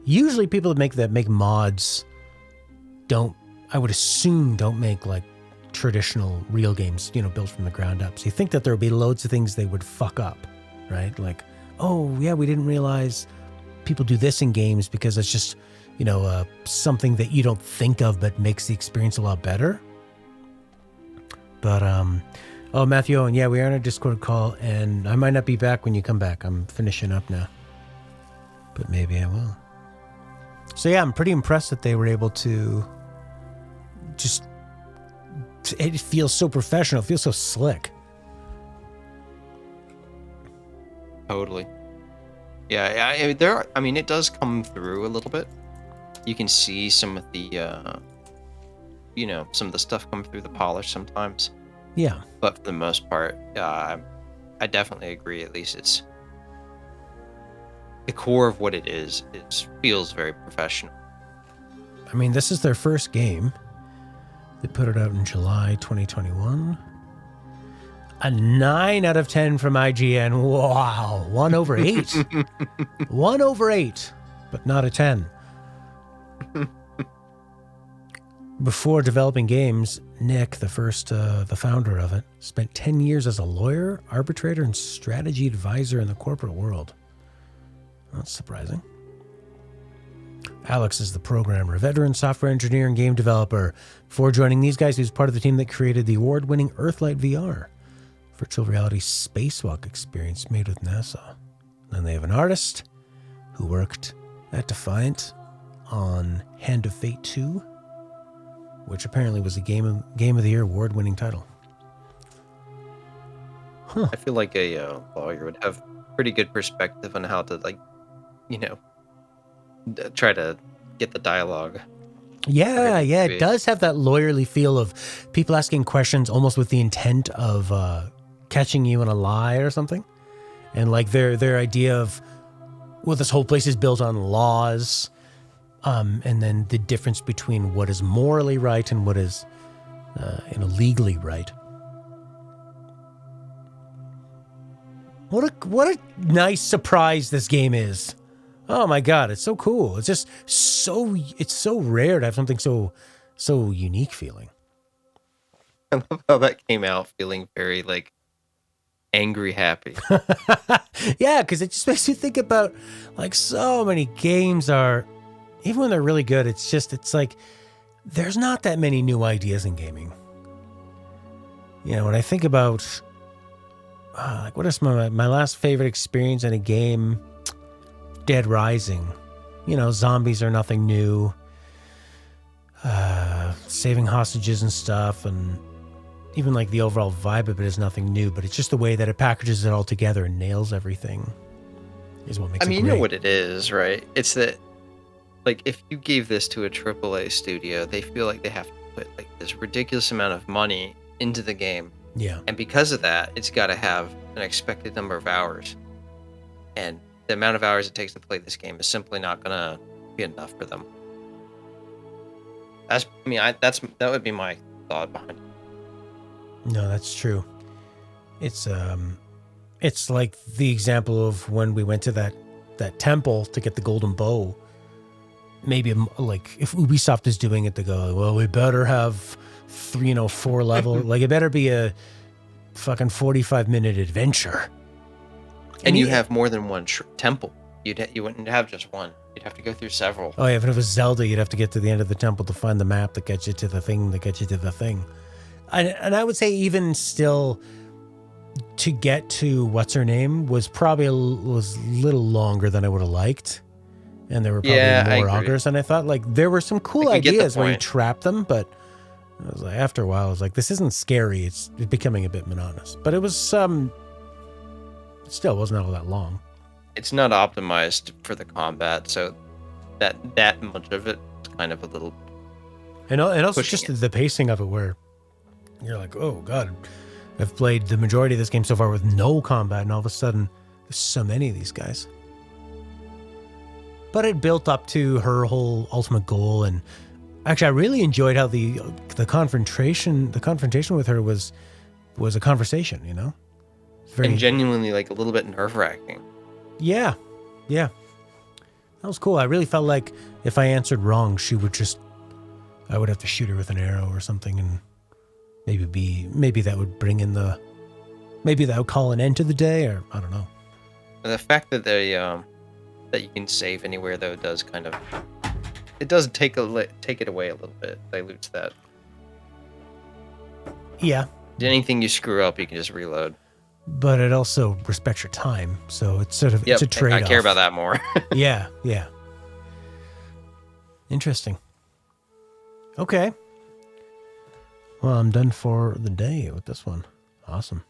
usually people that make mods don't make like traditional real games, built from the ground up. So you think that there would be loads of things they would fuck up, right? Like, oh yeah, we didn't realize people do this in games because it's just, something that you don't think of but makes the experience a lot better. But Matthew Owen, yeah, we are on a Discord call and I might not be back when you come back. I'm finishing up now. But maybe I will. So yeah, I'm pretty impressed that they were able to it feels so professional. It feels so slick. Totally. Yeah, it does come through a little bit. You can see some of the, some of the stuff come through the polish sometimes. Yeah. But for the most part, I definitely agree. At least it's the core of what it is. It feels very professional. I mean, this is their first game. They put it out in July 2021. A 9 out of 10 from IGN. Wow. 1 over 8. 1 over 8, but not a 10. Before developing games, Nick, the founder of it, spent 10 years as a lawyer, arbitrator, and strategy advisor in the corporate world. That's surprising. Alex is the programmer, a veteran software engineer and game developer. Before joining these guys, he was part of the team that created the award-winning Earthlight VR, virtual reality spacewalk experience made with NASA. Then they have an artist who worked at Defiant on Hand of Fate 2, which apparently was a Game of the Year award-winning title. Huh. I feel like a lawyer would have pretty good perspective on how to, like, try to get the dialogue. Yeah, it does have that lawyerly feel of people asking questions almost with the intent of catching you in a lie or something. And like their idea of, well, this whole place is built on laws, and then the difference between what is morally right and what is legally right. What a nice surprise this game is. Oh my God, it's so cool. It's just it's so rare to have something so unique feeling. I love how that came out feeling very like angry happy. Yeah, because it just makes you think about like so many games are, even when they're really good, it's like there's not that many new ideas in gaming. When I think about like what is my last favorite experience in a game, Dead Rising. Zombies are nothing new. Saving hostages and stuff, and even like the overall vibe of it is nothing new, but it's just the way that it packages it all together and nails everything is what makes it great. You know what it is, right? It's that, like, if you gave this to a AAA studio, they feel like they have to put like this ridiculous amount of money into the game. Yeah. And because of that, it's got to have an expected number of hours. And the amount of hours it takes to play this game is simply not going to be enough for them. That would be my thought behind it. No, that's true. It's like the example of when we went to that temple to get the golden bow. Maybe like if Ubisoft is doing it, to go, well, we better have 4 level. Like it better be a fucking 45-minute adventure. And you have more than one temple. You wouldn't have just one. You'd have to go through several. Oh yeah, if it was Zelda, you'd have to get to the end of the temple to find the map that gets you to the thing that gets you to the thing. And I would say even still, to get to what's her name was probably a little longer than I would have liked, and there were probably more augurs than I thought. Like there were some cool ideas where you trap them, but I was like, after a while, I was like, this isn't scary. It's becoming a bit monotonous. But it was still wasn't all that long. It's not optimized for the combat, so that much of it is kind of a little. And also just the pacing of it, where you're like, oh God, I've played the majority of this game so far with no combat, and all of a sudden there's so many of these guys. But it built up to her whole ultimate goal, and actually I really enjoyed how the confrontation with her was a conversation, And genuinely like a little bit nerve-wracking. Yeah. That was cool. I really felt like if I answered wrong, I would have to shoot her with an arrow or something, and maybe that would bring in maybe that would call an end to the day, or I don't know. The fact that that you can save anywhere though does take it away a little bit. Dilutes that. Yeah. Anything you screw up, you can just reload. But it also respects your time, so it's sort of it's a trade-off. I care about that more. Yeah. Interesting. Okay. Well, I'm done for the day with this one. Awesome.